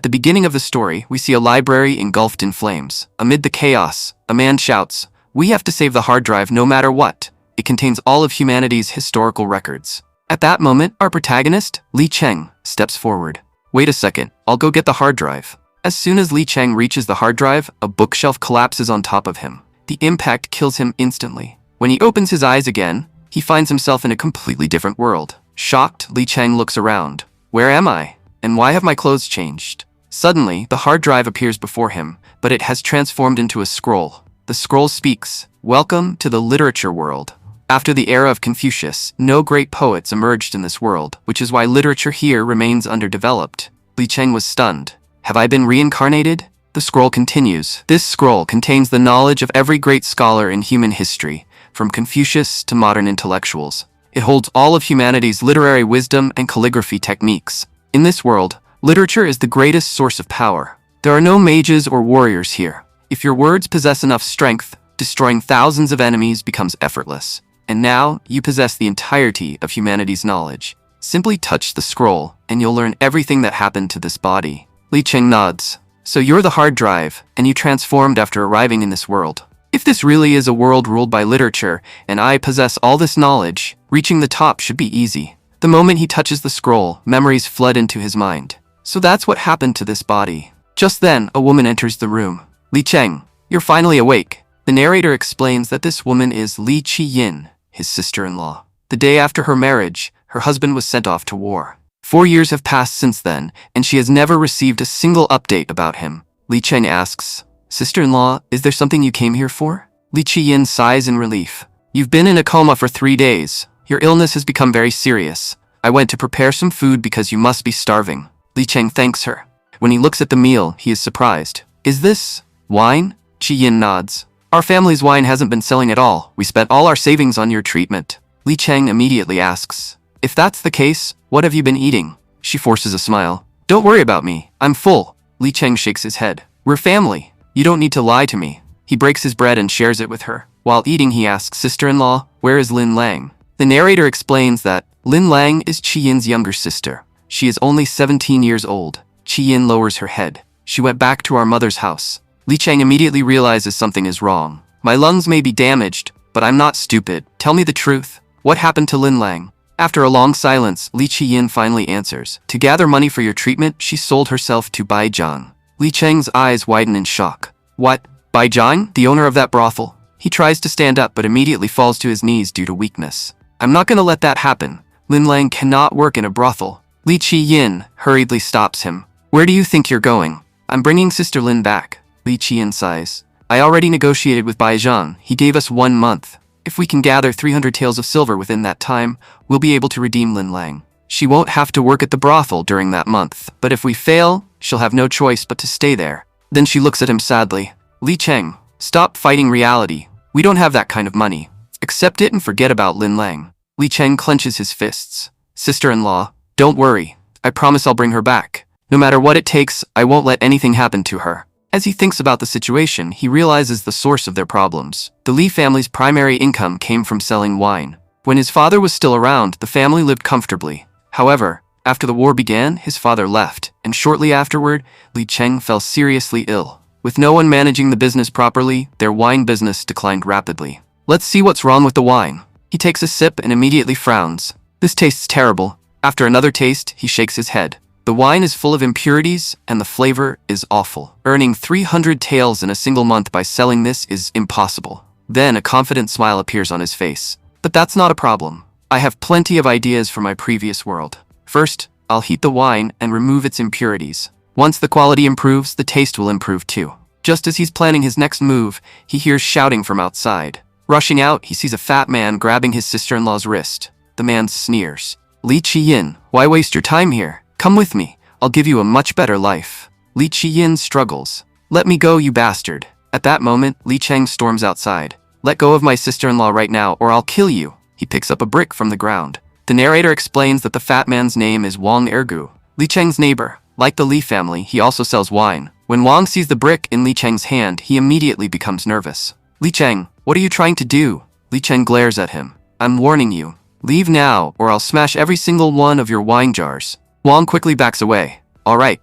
At the beginning of the story, we see a library engulfed in flames. Amid the chaos, a man shouts, "We have to save the hard drive no matter what." It contains all of humanity's historical records. At that moment, our protagonist, Li Cheng, steps forward. "Wait a second, I'll go get the hard drive." As soon as Li Cheng reaches the hard drive, a bookshelf collapses on top of him. The impact kills him instantly. When he opens his eyes again, he finds himself in a completely different world. Shocked, Li Cheng looks around. "Where am I? And why have my clothes changed?" Suddenly, the hard drive appears before him, but it has transformed into a scroll. The scroll speaks, "Welcome to the literature world." After the era of Confucius, no great poets emerged in this world, which is why literature here remains underdeveloped. Li Cheng was stunned. "Have I been reincarnated?" The scroll continues. "This scroll contains the knowledge of every great scholar in human history, from Confucius to modern intellectuals. It holds all of humanity's literary wisdom and calligraphy techniques. In this world, literature is the greatest source of power. There are no mages or warriors here. If your words possess enough strength, destroying thousands of enemies becomes effortless. And now, you possess the entirety of humanity's knowledge. Simply touch the scroll, and you'll learn everything that happened to this body." Li Cheng nods. "So you're the hard drive, and you transformed after arriving in this world. If this really is a world ruled by literature, and I possess all this knowledge, reaching the top should be easy." The moment he touches the scroll, memories flood into his mind. So that's what happened to this body. Just then, a woman enters the room. "Li Cheng, you're finally awake." The narrator explains that this woman is Li Qiyin, his sister-in-law. The day after her marriage, her husband was sent off to war. 4 years have passed since then, and she has never received a single update about him. Li Cheng asks, "Sister-in-law, is there something you came here for?" Li Qiyin sighs in relief. "You've been in a coma for 3 days. Your illness has become very serious. I went to prepare some food because you must be starving." Li Cheng thanks her. When he looks at the meal, he is surprised. "Is this wine?" Qiyin nods. "Our family's wine hasn't been selling at all. We spent all our savings on your treatment." Li Cheng immediately asks, "If that's the case, what have you been eating?" She forces a smile. "Don't worry about me. I'm full." Li Cheng shakes his head. "We're family. You don't need to lie to me." He breaks his bread and shares it with her. While eating, he asks, "Sister-in-law, where is Lin Lang?" The narrator explains that Lin Lang is Qiyin's younger sister. She is only 17 years old. Qiyin lowers her head. "She went back to our mother's house." Li Cheng immediately realizes something is wrong. "My lungs may be damaged, but I'm not stupid. Tell me the truth. What happened to Lin Lang?" After a long silence, Li Qiyin finally answers. "To gather money for your treatment, she sold herself to Bai Zhang." Li Cheng's eyes widen in shock. "What? Bai Zhang, the owner of that brothel?" He tries to stand up but immediately falls to his knees due to weakness. "I'm not gonna let that happen. Lin Lang cannot work in a brothel." Li Qiyin hurriedly stops him. "Where do you think you're going?" "I'm bringing Sister Lin back." Li Qiyin sighs. "I already negotiated with Bai Zhang. He gave us 1 month. If we can gather 300 taels of silver within that time, we'll be able to redeem Lin Lang. She won't have to work at the brothel during that month, but if we fail, she'll have no choice but to stay there." Then she looks at him sadly. "Li Cheng, stop fighting reality. We don't have that kind of money. Accept it and forget about Lin Lang." Li Cheng clenches his fists. "Sister-in-law, don't worry. I promise I'll bring her back. No matter what it takes, I won't let anything happen to her." As he thinks about the situation, he realizes the source of their problems. The Li family's primary income came from selling wine. When his father was still around, the family lived comfortably. However, after the war began, his father left, and shortly afterward, Li Cheng fell seriously ill. With no one managing the business properly, their wine business declined rapidly. "Let's see what's wrong with the wine." He takes a sip and immediately frowns. "This tastes terrible." After another taste, he shakes his head. The wine is full of impurities, and the flavor is awful. Earning 300 taels in a single month by selling this is impossible. Then a confident smile appears on his face. "But that's not a problem. I have plenty of ideas for my previous world. First, I'll heat the wine and remove its impurities. Once the quality improves, the taste will improve too." Just as he's planning his next move, he hears shouting from outside. Rushing out, he sees a fat man grabbing his sister-in-law's wrist. The man sneers. "Li Qiyin, why waste your time here? Come with me. I'll give you a much better life." Li Qiyin struggles. "Let me go, you bastard." At that moment, Li Cheng storms outside. "Let go of my sister-in-law right now, or I'll kill you." He picks up a brick from the ground. The narrator explains that the fat man's name is Wang Ergu, Li Cheng's neighbor. Like the Li family, he also sells wine. When Wang sees the brick in Li Cheng's hand, he immediately becomes nervous. "Li Cheng, what are you trying to do?" Li Cheng glares at him. "I'm warning you. Leave now, or I'll smash every single one of your wine jars." Wang quickly backs away. All right,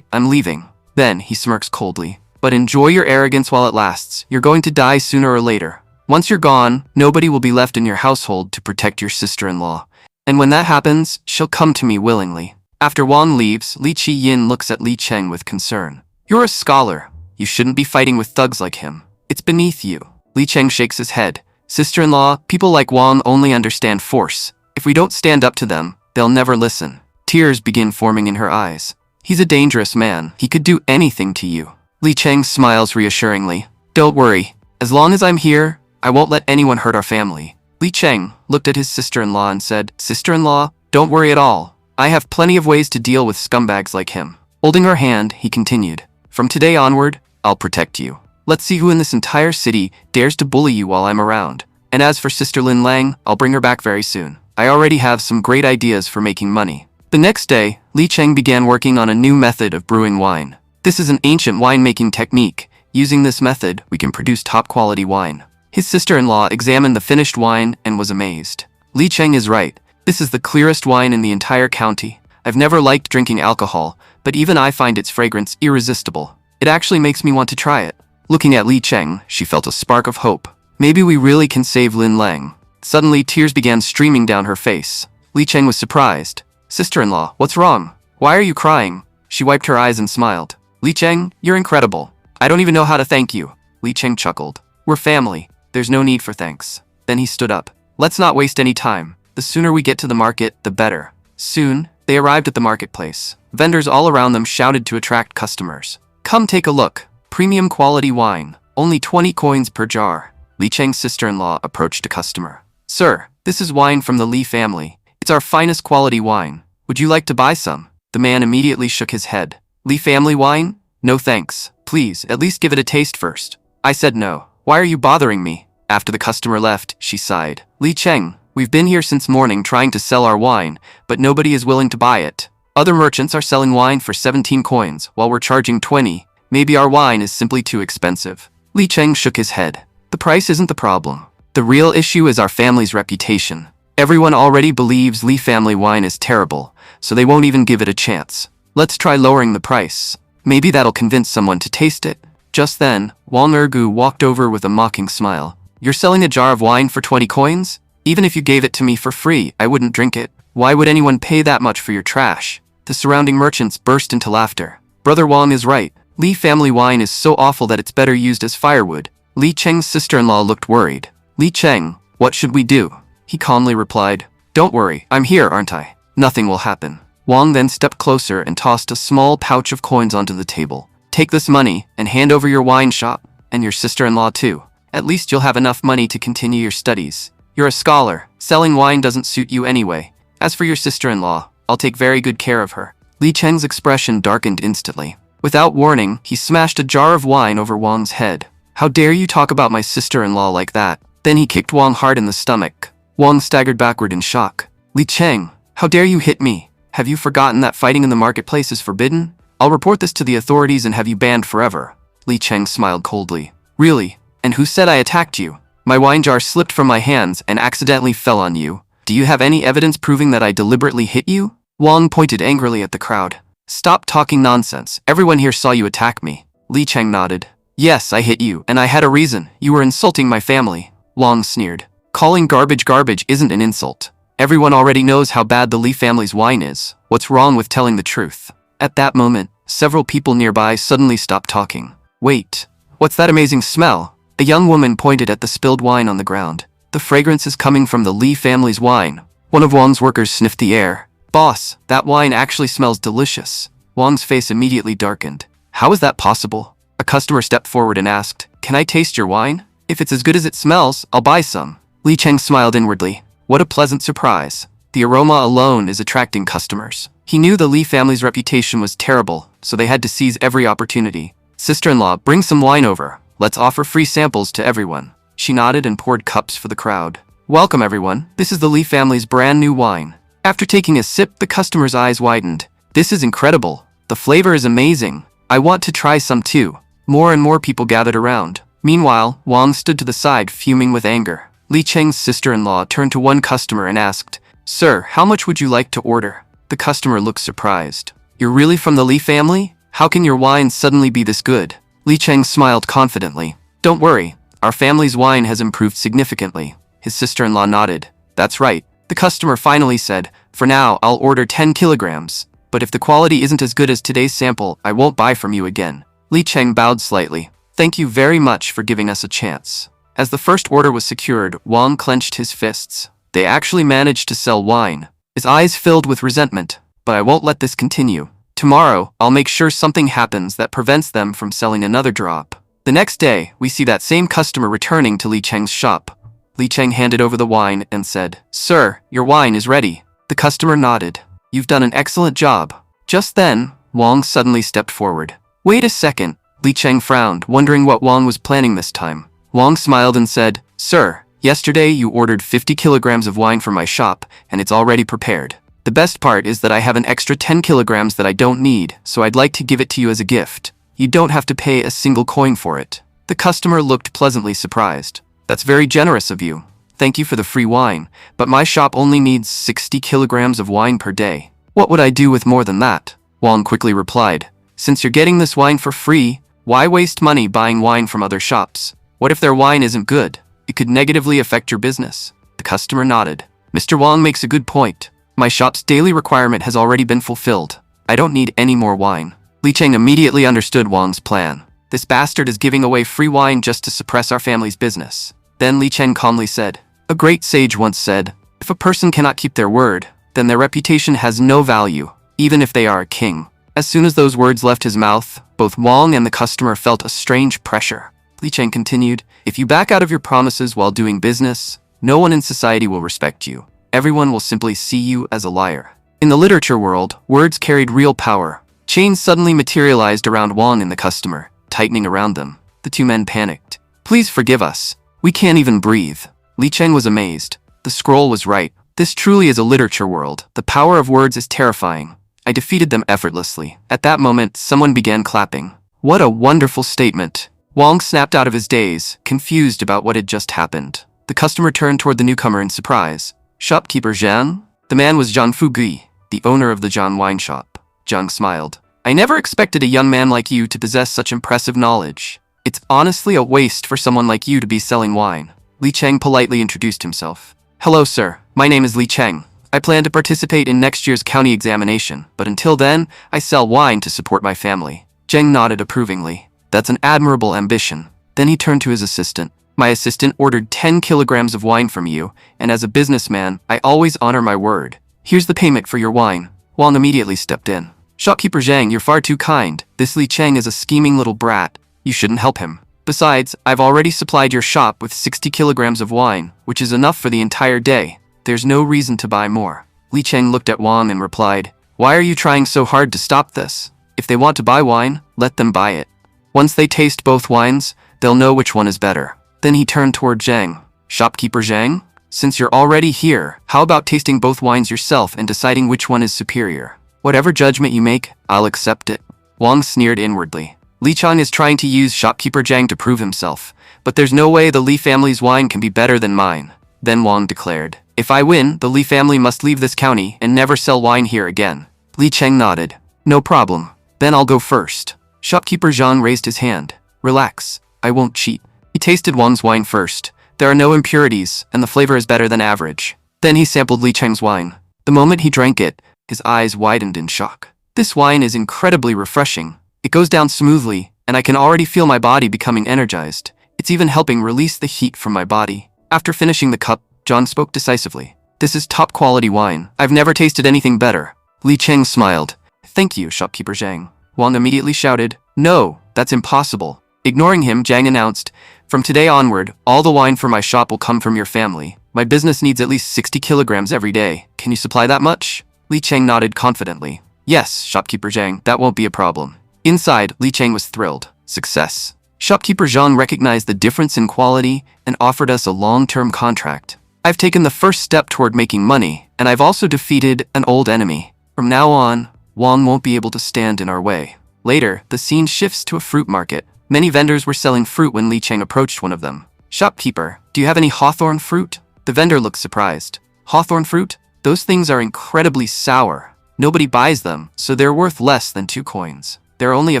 I'm leaving. Then he smirks coldly. But enjoy your arrogance while it lasts. You're going to die sooner or later. Once you're gone, nobody will be left in your household to protect your sister-in-law. And when that happens, she'll come to me willingly. After Wang leaves, Li Qiyin looks at Li Cheng with concern. You're a scholar. You shouldn't be fighting with thugs like him. It's beneath you. Li Cheng shakes his head. Sister-in-law, people like Wang only understand force. If we don't stand up to them, they'll never listen. Tears begin forming in her eyes. He's a dangerous man. He could do anything to you. Li Cheng smiles reassuringly. Don't worry. As long as I'm here, I won't let anyone hurt our family. Li Cheng looked at his sister-in-law and said, Sister-in-law, don't worry at all. I have plenty of ways to deal with scumbags like him. Holding her hand, he continued. From today onward, I'll protect you. Let's see who in this entire city dares to bully you while I'm around. And as for Sister Lin Lang, I'll bring her back very soon. I already have some great ideas for making money. The next day, Li Cheng began working on a new method of brewing wine. This is an ancient winemaking technique. Using this method, we can produce top-quality wine. His sister-in-law examined the finished wine and was amazed. Li Cheng is right. This is the clearest wine in the entire county. I've never liked drinking alcohol, but even I find its fragrance irresistible. It actually makes me want to try it. Looking at Li Cheng, she felt a spark of hope. Maybe we really can save Lin Lang. Suddenly, tears began streaming down her face. Li Cheng was surprised. Sister-in-law, what's wrong? Why are you crying? She wiped her eyes and smiled. Li Cheng, you're incredible. I don't even know how to thank you. Li Cheng chuckled. We're family. There's no need for thanks. Then he stood up. Let's not waste any time. The sooner we get to the market, the better. Soon, they arrived at the marketplace. Vendors all around them shouted to attract customers. Come take a look. Premium quality wine. Only 20 coins per jar. Li Cheng's sister-in-law approached a customer. Sir, this is wine from the Li family. It's our finest quality wine. Would you like to buy some? The man immediately shook his head. Li family wine? No thanks. Please, at least give it a taste first. I said no. Why are you bothering me? After the customer left, she sighed. Li Cheng, we've been here since morning trying to sell our wine, but nobody is willing to buy it. Other merchants are selling wine for 17 coins, while we're charging 20. Maybe our wine is simply too expensive. Li Cheng shook his head. The price isn't the problem. The real issue is our family's reputation. Everyone already believes Li family wine is terrible, so they won't even give it a chance. Let's try lowering the price. Maybe that'll convince someone to taste it. Just then, Wang Ergu walked over with a mocking smile. You're selling a jar of wine for 20 coins? Even if you gave it to me for free, I wouldn't drink it. Why would anyone pay that much for your trash? The surrounding merchants burst into laughter. Brother Wang is right. Li family wine is so awful that it's better used as firewood. Li Cheng's sister-in-law looked worried. Li Cheng, what should we do? He calmly replied. Don't worry, I'm here, aren't I? Nothing will happen. Wang then stepped closer and tossed a small pouch of coins onto the table. Take this money and hand over your wine shop, and your sister-in-law too. At least you'll have enough money to continue your studies. You're a scholar. Selling wine doesn't suit you anyway. As for your sister-in-law, I'll take very good care of her. Li Cheng's expression darkened instantly. Without warning, he smashed a jar of wine over Wang's head. How dare you talk about my sister-in-law like that? Then he kicked Wang hard in the stomach. Wang staggered backward in shock. Li Cheng, how dare you hit me? Have you forgotten that fighting in the marketplace is forbidden? I'll report this to the authorities and have you banned forever. Li Cheng smiled coldly. Really? And who said I attacked you? My wine jar slipped from my hands and accidentally fell on you. Do you have any evidence proving that I deliberately hit you? Wang pointed angrily at the crowd. Stop talking nonsense. Everyone here saw you attack me. Li Cheng nodded. Yes, I hit you, and I had a reason. You were insulting my family. Wang sneered. Calling garbage garbage isn't an insult. Everyone already knows how bad the Li family's wine is. What's wrong with telling the truth? At that moment, several people nearby suddenly stopped talking. Wait, what's that amazing smell? A young woman pointed at the spilled wine on the ground. The fragrance is coming from the Li family's wine. One of Wang's workers sniffed the air. Boss, that wine actually smells delicious. Wang's face immediately darkened. How is that possible? A customer stepped forward and asked, Can I taste your wine? If it's as good as it smells, I'll buy some. Li Cheng smiled inwardly. What a pleasant surprise. The aroma alone is attracting customers. He knew the Li family's reputation was terrible, so they had to seize every opportunity. Sister-in-law, bring some wine over. Let's offer free samples to everyone. She nodded and poured cups for the crowd. Welcome everyone. This is the Li family's brand new wine. After taking a sip, the customer's eyes widened. This is incredible. The flavor is amazing. I want to try some too. More and more people gathered around. Meanwhile, Wang stood to the side, fuming with anger. Li Cheng's sister-in-law turned to one customer and asked, Sir, how much would you like to order? The customer looked surprised. You're really from the Li family? How can your wine suddenly be this good? Li Cheng smiled confidently. Don't worry, our family's wine has improved significantly. His sister-in-law nodded. That's right. The customer finally said, for now, I'll order 10 kilograms. But if the quality isn't as good as today's sample, I won't buy from you again. Li Cheng bowed slightly. Thank you very much for giving us a chance. As the first order was secured, Wang clenched his fists. They actually managed to sell wine. His eyes filled with resentment. But I won't let this continue. Tomorrow, I'll make sure something happens that prevents them from selling another drop. The next day, we see that same customer returning to Li Cheng's shop. Li Cheng handed over the wine and said, Sir, your wine is ready. The customer nodded. You've done an excellent job. Just then, Wang suddenly stepped forward. Wait a second. Li Cheng frowned, wondering what Wang was planning this time. Wang smiled and said, Sir, yesterday you ordered 50 kilograms of wine from my shop, and it's already prepared. The best part is that I have an extra 10 kilograms that I don't need, so I'd like to give it to you as a gift. You don't have to pay a single coin for it. The customer looked pleasantly surprised. That's very generous of you. Thank you for the free wine, but my shop only needs 60 kilograms of wine per day. What would I do with more than that? Wang quickly replied. Since you're getting this wine for free, why waste money buying wine from other shops? What if their wine isn't good? It could negatively affect your business. The customer nodded. Mr. Wang makes a good point. My shop's daily requirement has already been fulfilled. I don't need any more wine. Li Cheng immediately understood Wang's plan. This bastard is giving away free wine just to suppress our family's business. Then Li Cheng calmly said, A great sage once said, if a person cannot keep their word, then their reputation has no value, even if they are a king. As soon as those words left his mouth, both Wang and the customer felt a strange pressure. Li Cheng continued, If you back out of your promises while doing business, no one in society will respect you. Everyone will simply see you as a liar. In the literature world, words carried real power. Chains suddenly materialized around Wang and the customer, tightening around them. The two men panicked. Please forgive us. We can't even breathe. Li Cheng was amazed. The scroll was right. This truly is a literature world. The power of words is terrifying. I defeated them effortlessly. At that moment, someone began clapping. What a wonderful statement. Wang snapped out of his daze, confused about what had just happened. The customer turned toward the newcomer in surprise. Shopkeeper Zhang? The man was Zhang Fugui, the owner of the Zhang wine shop. Zhang smiled. I never expected a young man like you to possess such impressive knowledge. It's honestly a waste for someone like you to be selling wine. Li Cheng politely introduced himself. Hello, sir. My name is Li Cheng. I plan to participate in next year's county examination, but until then, I sell wine to support my family. Zheng nodded approvingly. That's an admirable ambition. Then he turned to his assistant. My assistant ordered 10 kilograms of wine from you, and as a businessman, I always honor my word. Here's the payment for your wine. Wang immediately stepped in. Shopkeeper Zhang, you're far too kind. This Li Cheng is a scheming little brat. You shouldn't help him. Besides, I've already supplied your shop with 60 kilograms of wine, which is enough for the entire day. There's no reason to buy more. Li Cheng looked at Wang and replied, Why are you trying so hard to stop this? If they want to buy wine, let them buy it. Once they taste both wines, they'll know which one is better. Then he turned toward Zhang. Shopkeeper Zhang? Since you're already here, how about tasting both wines yourself and deciding which one is superior? Whatever judgment you make, I'll accept it. Wang sneered inwardly. Li Cheng is trying to use Shopkeeper Zhang to prove himself, but there's no way the Li family's wine can be better than mine. Then Wang declared, If I win, the Li family must leave this county and never sell wine here again. Li Cheng nodded. No problem. Then I'll go first. Shopkeeper Zhang raised his hand. Relax. I won't cheat. He tasted Wang's wine first. There are no impurities, and the flavor is better than average. Then he sampled Li Cheng's wine. The moment he drank it, his eyes widened in shock. This wine is incredibly refreshing. It goes down smoothly, and I can already feel my body becoming energized. It's even helping release the heat from my body. After finishing the cup, Zhang spoke decisively. This is top quality wine. I've never tasted anything better. Li Cheng smiled. Thank you, Shopkeeper Zhang. Wang immediately shouted, No, that's impossible. Ignoring him, Zhang announced, From today onward, all the wine for my shop will come from your family. My business needs at least 60 kilograms every day. Can you supply that much? Li Cheng nodded confidently. Yes, Shopkeeper Zhang, that won't be a problem. Inside, Li Cheng was thrilled. Success. Shopkeeper Zhang recognized the difference in quality and offered us a long-term contract. I've taken the first step toward making money, and I've also defeated an old enemy. From now on, Wang won't be able to stand in our way. Later, the scene shifts to a fruit market. Many vendors were selling fruit when Li Cheng approached one of them. Shopkeeper, do you have any hawthorn fruit? The vendor looked surprised. Hawthorn fruit? Those things are incredibly sour. Nobody buys them, so they're worth less than 2 coins. There are only a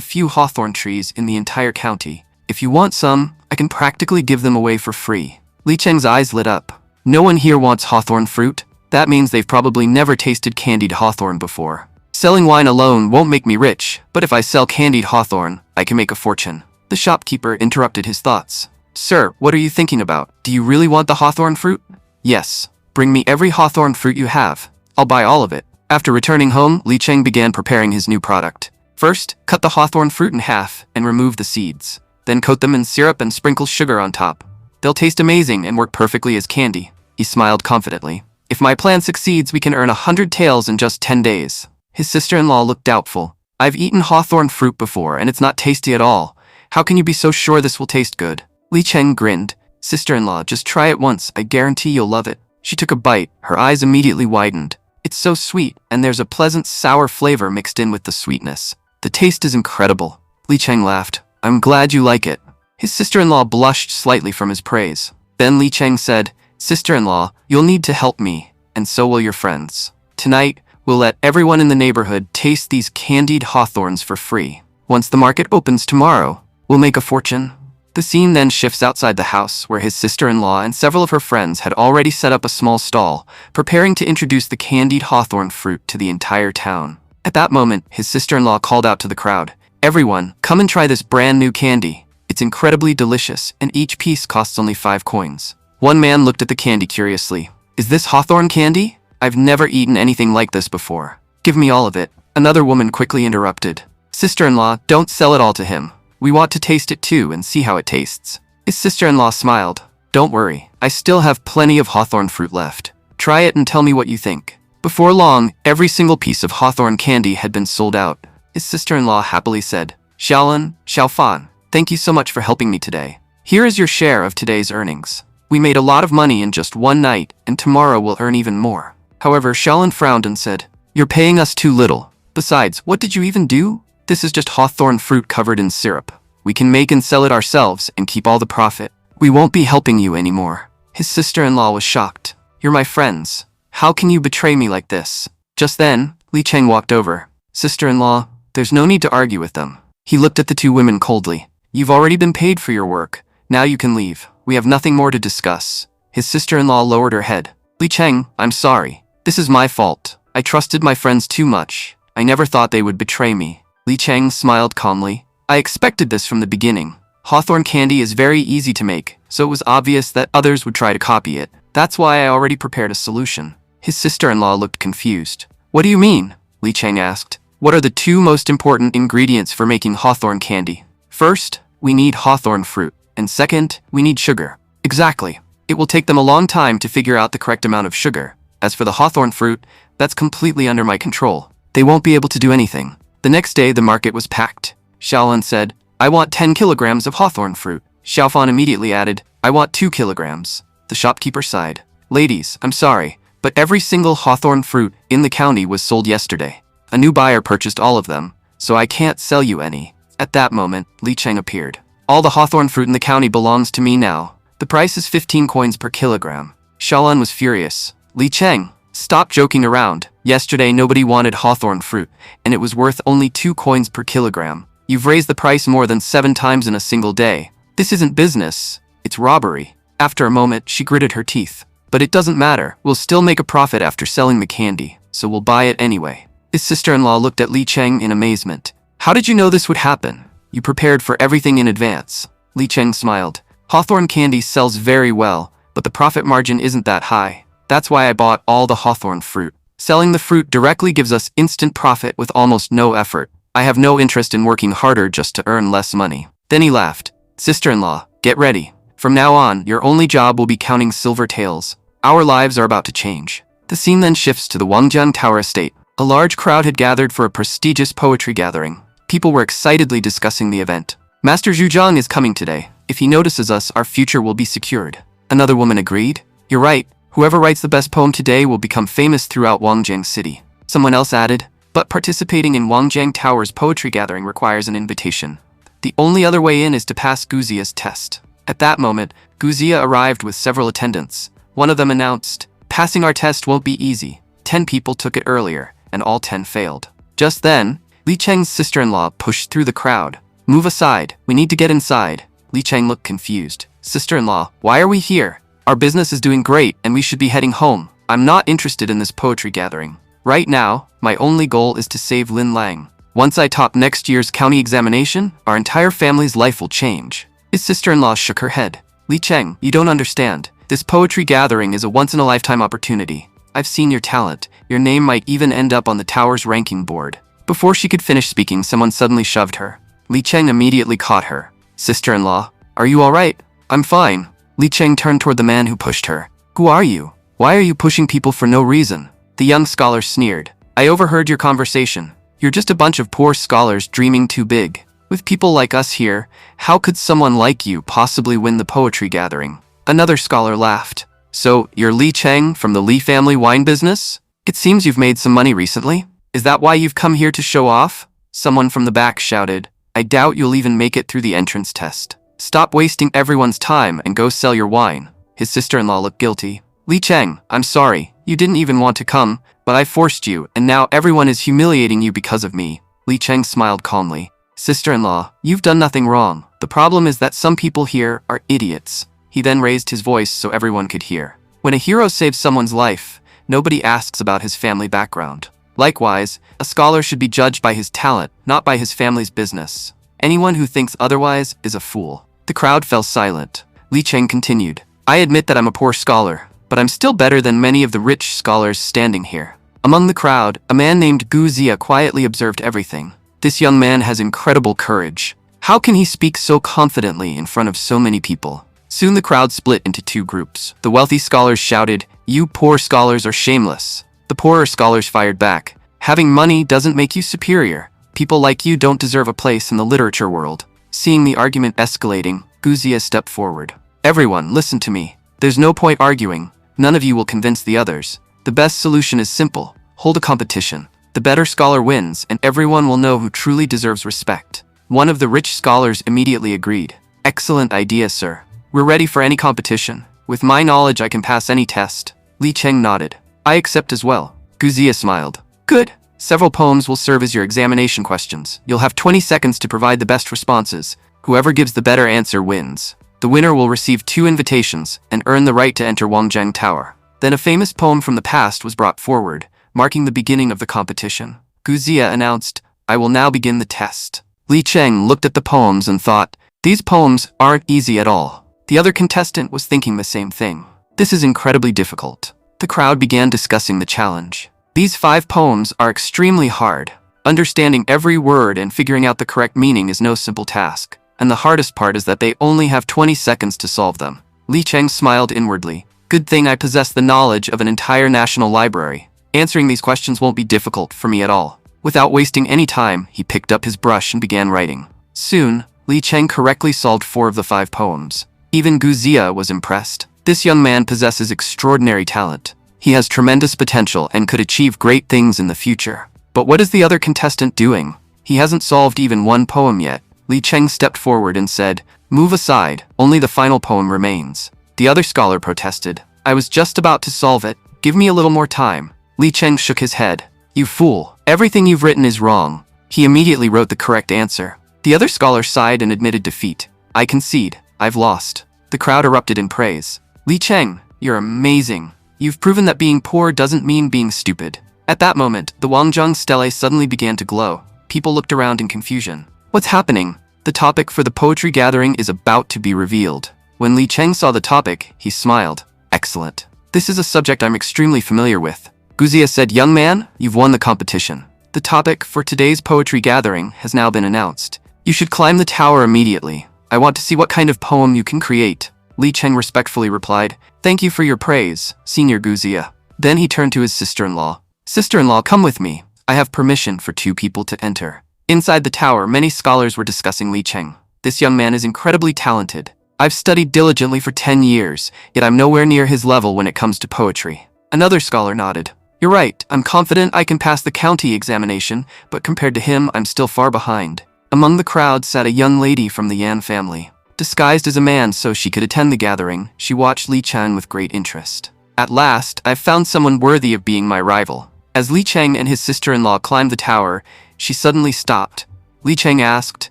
few hawthorn trees in the entire county. If you want some, I can practically give them away for free. Li Cheng's eyes lit up. No one here wants hawthorn fruit? That means they've probably never tasted candied hawthorn before. Selling wine alone won't make me rich, but if I sell candied hawthorn, I can make a fortune. The shopkeeper interrupted his thoughts. Sir, what are you thinking about? Do you really want the hawthorn fruit? Yes. Bring me every hawthorn fruit you have. I'll buy all of it. After returning home, Li Cheng began preparing his new product. First, cut the hawthorn fruit in half and remove the seeds. Then coat them in syrup and sprinkle sugar on top. They'll taste amazing and work perfectly as candy. He smiled confidently. If my plan succeeds, we can earn 100 taels in just 10 days. His sister-in-law looked doubtful. I've eaten hawthorn fruit before and it's not tasty at all. How can you be so sure this will taste good? Li Cheng grinned. Sister-in-law, just try it once. I guarantee you'll love it. She took a bite. Her eyes immediately widened. It's so sweet, and there's a pleasant sour flavor mixed in with the sweetness. The taste is incredible. Li Cheng laughed. I'm glad you like it. His sister-in-law blushed slightly from his praise. Then Li Cheng said, Sister-in-law, you'll need to help me, and so will your friends. Tonight, we'll let everyone in the neighborhood taste these candied hawthorns for free. Once the market opens tomorrow, we'll make a fortune. The scene then shifts outside the house, where his sister-in-law and several of her friends had already set up a small stall, preparing to introduce the candied hawthorn fruit to the entire town. At that moment, his sister-in-law called out to the crowd, Everyone, come and try this brand new candy. It's incredibly delicious, and each piece costs only 5 coins. One man looked at the candy curiously. Is this hawthorn candy? I've never eaten anything like this before. Give me all of it. Another woman quickly interrupted. Sister-in-law, don't sell it all to him. We want to taste it too and see how it tastes. His sister-in-law smiled. Don't worry, I still have plenty of hawthorn fruit left. Try it and tell me what you think. Before long, every single piece of hawthorn candy had been sold out. His sister-in-law happily said, Xiaolun, Xiaofan, thank you so much for helping me today. Here is your share of today's earnings. We made a lot of money in just one night, and tomorrow we'll earn even more. However, Xiaolun frowned and said, You're paying us too little. Besides, what did you even do? This is just hawthorn fruit covered in syrup. We can make and sell it ourselves and keep all the profit. We won't be helping you anymore. His sister-in-law was shocked. You're my friends. How can you betray me like this? Just then, Li Cheng walked over. Sister-in-law, there's no need to argue with them. He looked at the two women coldly. You've already been paid for your work. Now you can leave. We have nothing more to discuss. His sister-in-law lowered her head. Li Cheng, I'm sorry. This is my fault. I trusted my friends too much. I never thought they would betray me. Li Cheng smiled calmly. I expected this from the beginning. Hawthorn candy is very easy to make, so it was obvious that others would try to copy it. That's why I already prepared a solution. His sister-in-law looked confused. What do you mean? Li Cheng asked. What are the 2 most important ingredients for making hawthorn candy? First, we need hawthorn fruit, and second, we need sugar. Exactly. It will take them a long time to figure out the correct amount of sugar. As for the hawthorn fruit, that's completely under my control. They won't be able to do anything. The next day, the market was packed. Xiaolun said, I want 10 kilograms of hawthorn fruit. Xiaofan immediately added, I want 2 kilograms. The shopkeeper sighed. Ladies, I'm sorry, but every single hawthorn fruit in the county was sold yesterday. A new buyer purchased all of them, so I can't sell you any. At that moment, Li Cheng appeared. All the hawthorn fruit in the county belongs to me now. The price is 15 coins per kilogram. Xiaolun was furious. Li Cheng, stop joking around. Yesterday nobody wanted hawthorn fruit, and it was worth only 2 coins per kilogram. You've raised the price more than 7 times in a single day. This isn't business, it's robbery. After a moment, she gritted her teeth. But it doesn't matter, we'll still make a profit after selling the candy, so we'll buy it anyway. His sister-in-law looked at Li Cheng in amazement. How did you know this would happen? You prepared for everything in advance. Li Cheng smiled. Hawthorn candy sells very well, but the profit margin isn't that high. That's why I bought all the hawthorn fruit. Selling the fruit directly gives us instant profit with almost no effort. I have no interest in working harder just to earn less money. Then he laughed. Sister-in-law, get ready. From now on, your only job will be counting silver taels. Our lives are about to change. The scene then shifts to the Wangjiang Tower estate. A large crowd had gathered for a prestigious poetry gathering. People were excitedly discussing the event. Master Zhuzhang is coming today. If he notices us, our future will be secured. Another woman agreed. You're right. Whoever writes the best poem today will become famous throughout Wangjiang City. Someone else added. But participating in Wangjiang Tower's poetry gathering requires an invitation. The only other way in is to pass Guzia's test. At that moment, Guzia arrived with several attendants. One of them announced, Passing our test won't be easy. 10 people took it earlier, and all 10 failed. Just then, Li Cheng's sister-in-law pushed through the crowd. "Move aside, we need to get inside." Li Cheng looked confused. "Sister-in-law, why are we here? Our business is doing great and we should be heading home. I'm not interested in this poetry gathering. Right now, my only goal is to save Lin Lang. Once I top next year's county examination, our entire family's life will change." His sister-in-law shook her head. "Li Cheng, you don't understand. This poetry gathering is a once-in-a-lifetime opportunity. I've seen your talent. Your name might even end up on the tower's ranking board." Before she could finish speaking, someone suddenly shoved her. Li Cheng immediately caught her. "Sister-in-law, are you all right?" "I'm fine." Li Cheng turned toward the man who pushed her. "Who are you? Why are you pushing people for no reason?" The young scholar sneered. "I overheard your conversation. You're just a bunch of poor scholars dreaming too big. With people like us here, how could someone like you possibly win the poetry gathering?" Another scholar laughed. "So, you're Li Cheng from the Li family wine business? It seems you've made some money recently. Is that why you've come here to show off?" Someone from the back shouted. "I doubt you'll even make it through the entrance test. Stop wasting everyone's time and go sell your wine." His sister-in-law looked guilty. "Li Cheng, I'm sorry. You didn't even want to come, but I forced you, and now everyone is humiliating you because of me." Li Cheng smiled calmly. "Sister-in-law, you've done nothing wrong. The problem is that some people here are idiots." He then raised his voice so everyone could hear. "When a hero saves someone's life, nobody asks about his family background. Likewise, a scholar should be judged by his talent, not by his family's business. Anyone who thinks otherwise is a fool." The crowd fell silent. Li Cheng continued. "I admit that I'm a poor scholar, but I'm still better than many of the rich scholars standing here." Among the crowd, a man named Gu Zia quietly observed everything. "This young man has incredible courage. How can he speak so confidently in front of so many people?" Soon the crowd split into two groups. The wealthy scholars shouted, "You poor scholars are shameless." The poorer scholars fired back, "Having money doesn't make you superior. People like you don't deserve a place in the literature world." Seeing the argument escalating, Gu Zia stepped forward. "Everyone, listen to me. There's no point arguing. None of you will convince the others. The best solution is simple. Hold a competition. The better scholar wins, and everyone will know who truly deserves respect." One of the rich scholars immediately agreed. "Excellent idea, sir. We're ready for any competition. With my knowledge, I can pass any test." Li Cheng nodded. "I accept as well." Gu Zia smiled. "Good. Several poems will serve as your examination questions. You'll have 20 seconds to provide the best responses. Whoever gives the better answer wins. The winner will receive 2 invitations and earn the right to enter Wangjiang Tower." Then a famous poem from the past was brought forward, marking the beginning of the competition. Gu Zia announced, "I will now begin the test." Li Cheng looked at the poems and thought, "These poems aren't easy at all." The other contestant was thinking the same thing. "This is incredibly difficult." The crowd began discussing the challenge. "These 5 poems are extremely hard. Understanding every word and figuring out the correct meaning is no simple task. And the hardest part is that they only have 20 seconds to solve them." Li Cheng smiled inwardly. "Good thing I possess the knowledge of an entire national library. Answering these questions won't be difficult for me at all." Without wasting any time, he picked up his brush and began writing. Soon, Li Cheng correctly solved 4 of the 5 poems. Even Gu Zia was impressed. This young man possesses extraordinary talent. He has tremendous potential and could achieve great things in the future. But what is the other contestant doing? He hasn't solved even 1 poem yet. Li Cheng stepped forward and said, "Move aside, only the final poem remains." The other scholar protested. "I was just about to solve it. Give me a little more time." Li Cheng shook his head. "You fool, everything you've written is wrong." He immediately wrote the correct answer. The other scholar sighed and admitted defeat. "I concede, I've lost." The crowd erupted in praise. "Li Cheng, you're amazing. You've proven that being poor doesn't mean being stupid." At that moment, the Wangjiang stele suddenly began to glow. People looked around in confusion. "What's happening?" The topic for the poetry gathering is about to be revealed. When Li Cheng saw the topic, he smiled. "Excellent. This is a subject I'm extremely familiar with." Gu Zia said, "Young man, you've won the competition. The topic for today's poetry gathering has now been announced. You should climb the tower immediately. I want to see what kind of poem you can create." Li Cheng respectfully replied, "Thank you for your praise, Senior Gu Zia." Then he turned to his sister-in-law. "Sister-in-law, come with me. I have permission for 2 people to enter." Inside the tower, many scholars were discussing Li Cheng. "This young man is incredibly talented. I've studied diligently for 10 years, yet I'm nowhere near his level when it comes to poetry." Another scholar nodded. "You're right, I'm confident I can pass the county examination, but compared to him, I'm still far behind." Among the crowd sat a young lady from the Yan family. Disguised as a man so she could attend the gathering, she watched Li Cheng with great interest. "At last, I've found someone worthy of being my rival." As Li Cheng and his sister-in-law climbed the tower, she suddenly stopped. Li Cheng asked,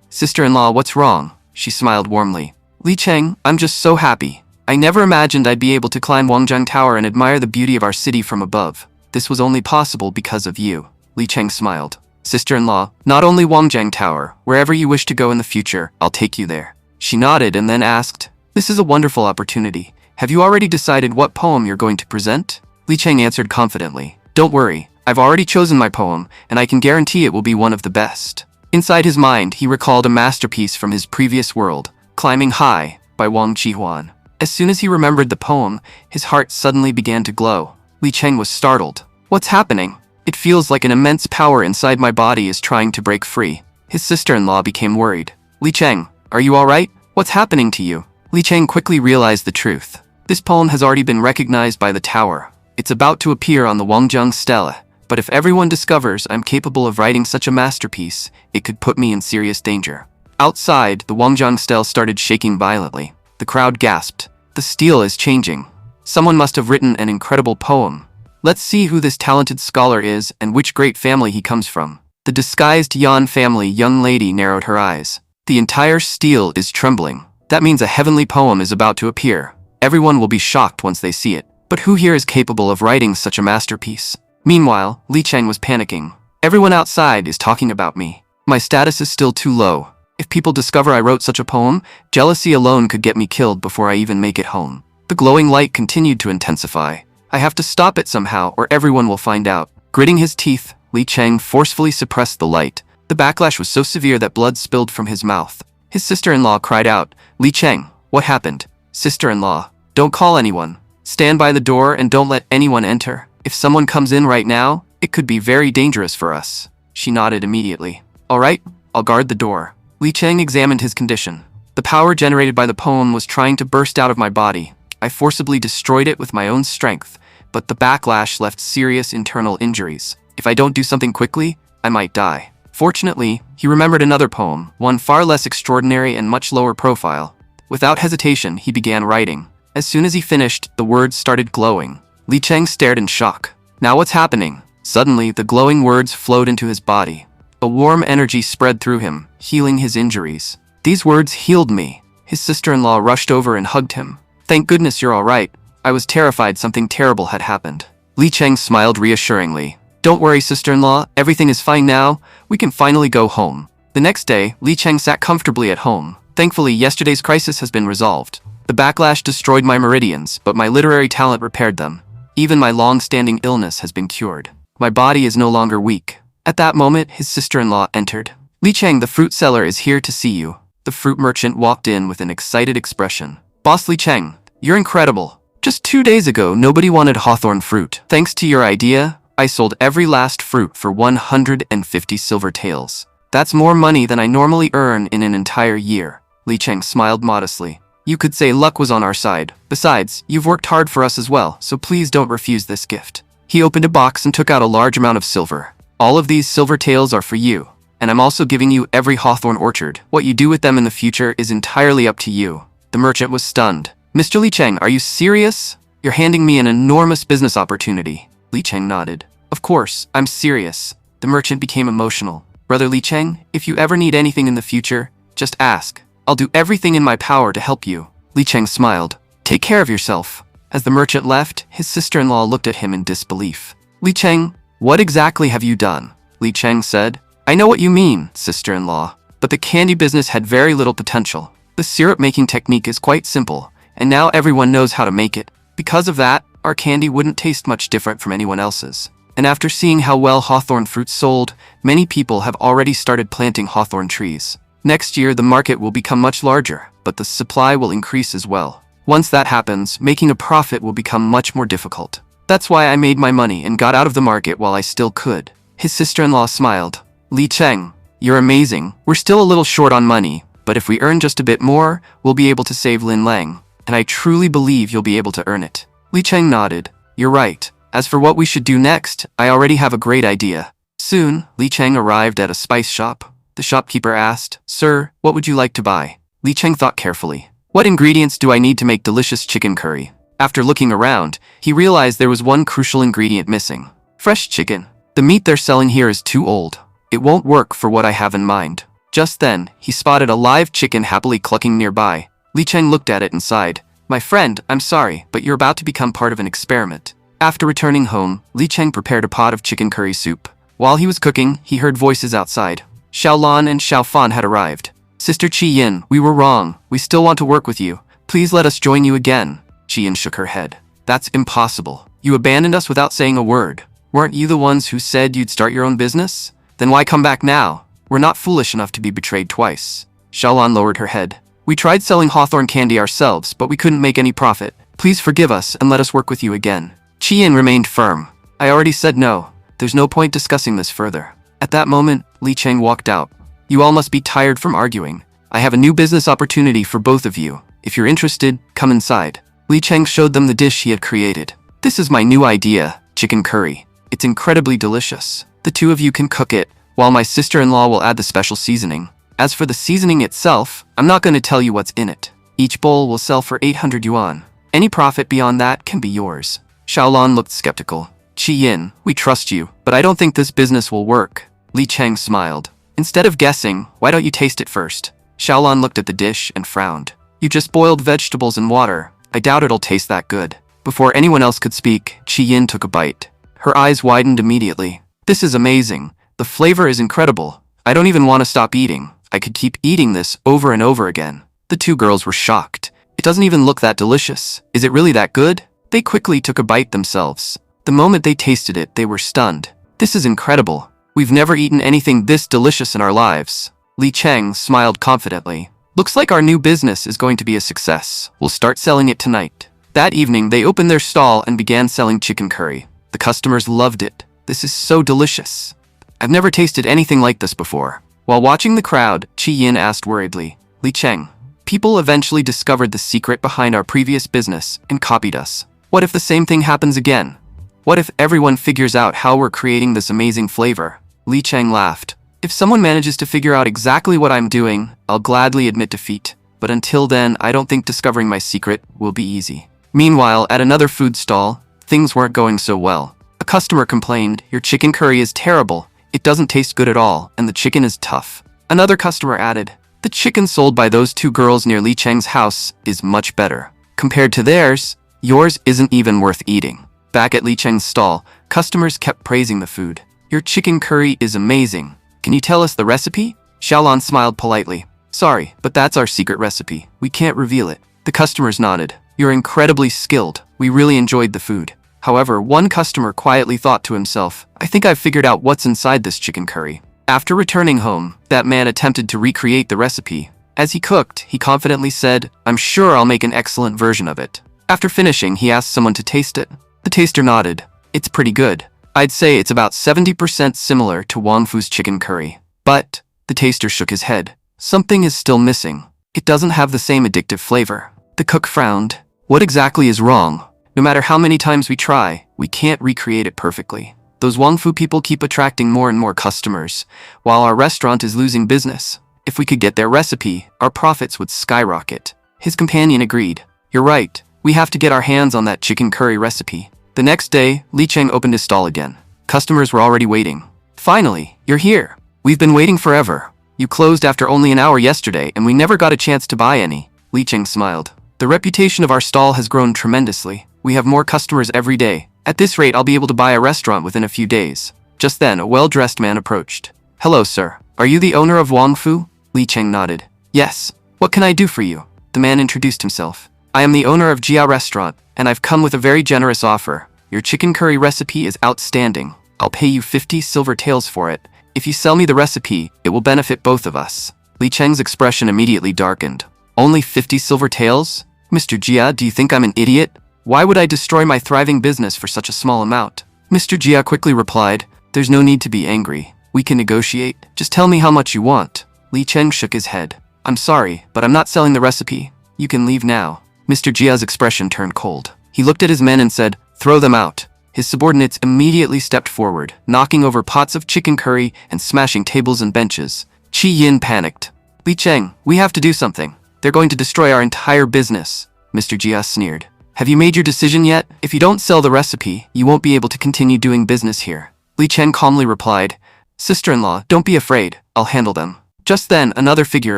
"Sister-in-law, what's wrong?" She smiled warmly. "Li Cheng, I'm just so happy. I never imagined I'd be able to climb Wangjiang Tower and admire the beauty of our city from above. This was only possible because of you." Li Cheng smiled. "Sister-in-law, not only Wangjiang Tower, wherever you wish to go in the future, I'll take you there." She nodded and then asked, "This is a wonderful opportunity. Have you already decided what poem you're going to present?" Li Cheng answered confidently, "Don't worry, I've already chosen my poem, and I can guarantee it will be one of the best." Inside his mind, he recalled a masterpiece from his previous world, Climbing High, by Wang Qihuan. As soon as he remembered the poem, his heart suddenly began to glow. Li Cheng was startled. "What's happening? It feels like an immense power inside my body is trying to break free." His sister-in-law became worried. "Li Cheng, are you alright? What's happening to you?" Li Cheng quickly realized the truth. This poem has already been recognized by the tower. It's about to appear on the Wangjiang Stele, but if everyone discovers I'm capable of writing such a masterpiece, it could put me in serious danger. Outside, the Wangjiang Stele started shaking violently. The crowd gasped. "The stele is changing. Someone must have written an incredible poem. Let's see who this talented scholar is and which great family he comes from." The disguised Yan family young lady narrowed her eyes. "The entire stele is trembling. That means a heavenly poem is about to appear. Everyone will be shocked once they see it. But who here is capable of writing such a masterpiece?" Meanwhile, Li Cheng was panicking. "Everyone outside is talking about me. My status is still too low. If people discover I wrote such a poem, jealousy alone could get me killed before I even make it home." The glowing light continued to intensify. "I have to stop it somehow, or everyone will find out." Gritting his teeth, Li Cheng forcefully suppressed the light. The backlash was so severe that blood spilled from his mouth. His sister-in-law cried out, "Li Cheng, what happened?" "Sister-in-law, don't call anyone. Stand by the door and don't let anyone enter. If someone comes in right now, it could be very dangerous for us." She nodded immediately. "All right, I'll guard the door." Li Cheng examined his condition. The power generated by the poem was trying to burst out of my body. I forcibly destroyed it with my own strength, but the backlash left serious internal injuries. If I don't do something quickly, I might die. Fortunately, he remembered another poem, one far less extraordinary and much lower profile. Without hesitation, he began writing. As soon as he finished, the words started glowing. Li Cheng stared in shock. "Now what's happening?" Suddenly, the glowing words flowed into his body. A warm energy spread through him, healing his injuries. "These words healed me." His sister-in-law rushed over and hugged him. "Thank goodness you're all right. I was terrified something terrible had happened." Li Cheng smiled reassuringly. "Don't worry, sister-in-law, everything is fine now. We can finally go home." The next day, Li Cheng sat comfortably at home. Thankfully, yesterday's crisis has been resolved. The backlash destroyed my meridians, but my literary talent repaired them. Even my long-standing illness has been cured. My body is no longer weak. At that moment, his sister-in-law entered. "Li Cheng, the fruit seller, is here to see you." The fruit merchant walked in with an excited expression. "Boss Li Cheng, you're incredible. Just 2 days ago, nobody wanted hawthorn fruit. Thanks to your idea, I sold every last fruit for 150 silver taels. That's more money than I normally earn in an entire year." Li Cheng smiled modestly. "You could say luck was on our side. Besides, you've worked hard for us as well, so please don't refuse this gift." He opened a box and took out a large amount of silver. "All of these silver taels are for you, and I'm also giving you every hawthorn orchard. What you do with them in the future is entirely up to you." The merchant was stunned. "Mr. Li Cheng, are you serious? You're handing me an enormous business opportunity." Li Cheng nodded. "Of course, I'm serious." The merchant became emotional. "Brother Li Cheng, if you ever need anything in the future, just ask. I'll do everything in my power to help you." Li Cheng smiled. "Take care of yourself." As the merchant left, his sister-in-law looked at him in disbelief. "Li Cheng, what exactly have you done?" Li Cheng said. "I know what you mean, sister-in-law, but the candy business had very little potential. The syrup-making technique is quite simple, and now everyone knows how to make it. Because of that, our candy wouldn't taste much different from anyone else's. And after seeing how well hawthorn fruit sold, many people have already started planting hawthorn trees. Next year, the market will become much larger, but the supply will increase as well. Once that happens, making a profit will become much more difficult. That's why I made my money and got out of the market while I still could." His sister-in-law smiled. "Li Cheng, you're amazing. We're still a little short on money, but if we earn just a bit more, we'll be able to save Lin Lang, and I truly believe you'll be able to earn it." Li Cheng nodded. "You're right. As for what we should do next, I already have a great idea." Soon, Li Cheng arrived at a spice shop. The shopkeeper asked, "Sir, what would you like to buy?" Li Cheng thought carefully. "What ingredients do I need to make delicious chicken curry?" After looking around, he realized there was one crucial ingredient missing. Fresh chicken. The meat they're selling here is too old. It won't work for what I have in mind. Just then, he spotted a live chicken happily clucking nearby. Li Cheng looked at it and sighed. My friend, I'm sorry, but you're about to become part of an experiment. After returning home, Li Cheng prepared a pot of chicken curry soup. While he was cooking, he heard voices outside. Xiaolan and Xiaofan had arrived. Sister Qi Yin, we were wrong. We still want to work with you. Please let us join you again. Qi Yin shook her head. That's impossible. You abandoned us without saying a word. Weren't you the ones who said you'd start your own business? Then why come back now? We're not foolish enough to be betrayed twice. Xiaolan lowered her head. We tried selling hawthorn candy ourselves, but we couldn't make any profit. Please forgive us and let us work with you again. Qi Yin remained firm. I already said no. There's no point discussing this further. At that moment, Li Cheng walked out. You all must be tired from arguing. I have a new business opportunity for both of you. If you're interested, come inside. Li Cheng showed them the dish he had created. This is my new idea, chicken curry. It's incredibly delicious. The two of you can cook it, while my sister-in-law will add the special seasoning. As for the seasoning itself, I'm not going to tell you what's in it. Each bowl will sell for 800 yuan. Any profit beyond that can be yours. Xiaolan looked skeptical. Qi Yin, we trust you, but I don't think this business will work. Li Cheng smiled. Instead of guessing, why don't you taste it first? Xiaolan looked at the dish and frowned. You just boiled vegetables and water. I doubt it'll taste that good. Before anyone else could speak, Qi Yin took a bite. Her eyes widened immediately. This is amazing. The flavor is incredible. I don't even want to stop eating. I could keep eating this over and over again. The two girls were shocked. It doesn't even look that delicious. Is it really that good? They quickly took a bite themselves. The moment they tasted it, they were stunned. This is incredible. We've never eaten anything this delicious in our lives. Li Cheng smiled confidently. Looks like our new business is going to be a success. We'll start selling it tonight. That evening, they opened their stall and began selling chicken curry. The customers loved it. This is so delicious. I've never tasted anything like this before. While watching the crowd, Qi Yin asked worriedly, Li Cheng, people eventually discovered the secret behind our previous business and copied us. What if the same thing happens again? What if everyone figures out how we're creating this amazing flavor? Li Cheng laughed. If someone manages to figure out exactly what I'm doing, I'll gladly admit defeat. But until then, I don't think discovering my secret will be easy. Meanwhile, at another food stall, things weren't going so well. A customer complained, your chicken curry is terrible. It doesn't taste good at all, and the chicken is tough. Another customer added, the chicken sold by those two girls near Li Cheng's house is much better. Compared to theirs, yours isn't even worth eating. Back at Li Cheng's stall, customers kept praising the food. Your chicken curry is amazing. Can you tell us the recipe? Xiaolan smiled politely. Sorry, but that's our secret recipe. We can't reveal it. The customers nodded. You're incredibly skilled. We really enjoyed the food. However, one customer quietly thought to himself, I think I've figured out what's inside this chicken curry. After returning home, that man attempted to recreate the recipe. As he cooked, he confidently said, I'm sure I'll make an excellent version of it. After finishing, he asked someone to taste it. The taster nodded. It's pretty good. I'd say it's about 70% similar to Wang Fu's chicken curry. But, the taster shook his head. Something is still missing. It doesn't have the same addictive flavor. The cook frowned. What exactly is wrong? No matter how many times we try, we can't recreate it perfectly. Those Wang Fu people keep attracting more and more customers, while our restaurant is losing business. If we could get their recipe, our profits would skyrocket. His companion agreed. You're right. We have to get our hands on that chicken curry recipe. The next day, Li Cheng opened his stall again. Customers were already waiting. Finally, you're here. We've been waiting forever. You closed after only an hour yesterday, and we never got a chance to buy any. Li Cheng smiled. The reputation of our stall has grown tremendously. We have more customers every day. At this rate, I'll be able to buy a restaurant within a few days. Just then, a well-dressed man approached. Hello, sir. Are you the owner of Wang Fu? Li Cheng nodded. Yes. What can I do for you? The man introduced himself. I am the owner of Jia Restaurant, and I've come with a very generous offer. Your chicken curry recipe is outstanding. I'll pay you 50 silver taels for it. If you sell me the recipe, it will benefit both of us. Li Cheng's expression immediately darkened. Only 50 silver taels? Mr. Jia, do you think I'm an idiot? Why would I destroy my thriving business for such a small amount? Mr. Jia quickly replied, There's no need to be angry. We can negotiate. Just tell me how much you want. Li Cheng shook his head. I'm sorry, but I'm not selling the recipe. You can leave now. Mr. Jia's expression turned cold. He looked at his men and said, Throw them out. His subordinates immediately stepped forward, knocking over pots of chicken curry and smashing tables and benches. Qi Yin panicked. Li Cheng, we have to do something. They're going to destroy our entire business. Mr. Jia sneered. Have you made your decision yet? If you don't sell the recipe, you won't be able to continue doing business here. Li Cheng calmly replied, Sister-in-law, don't be afraid, I'll handle them. Just then, another figure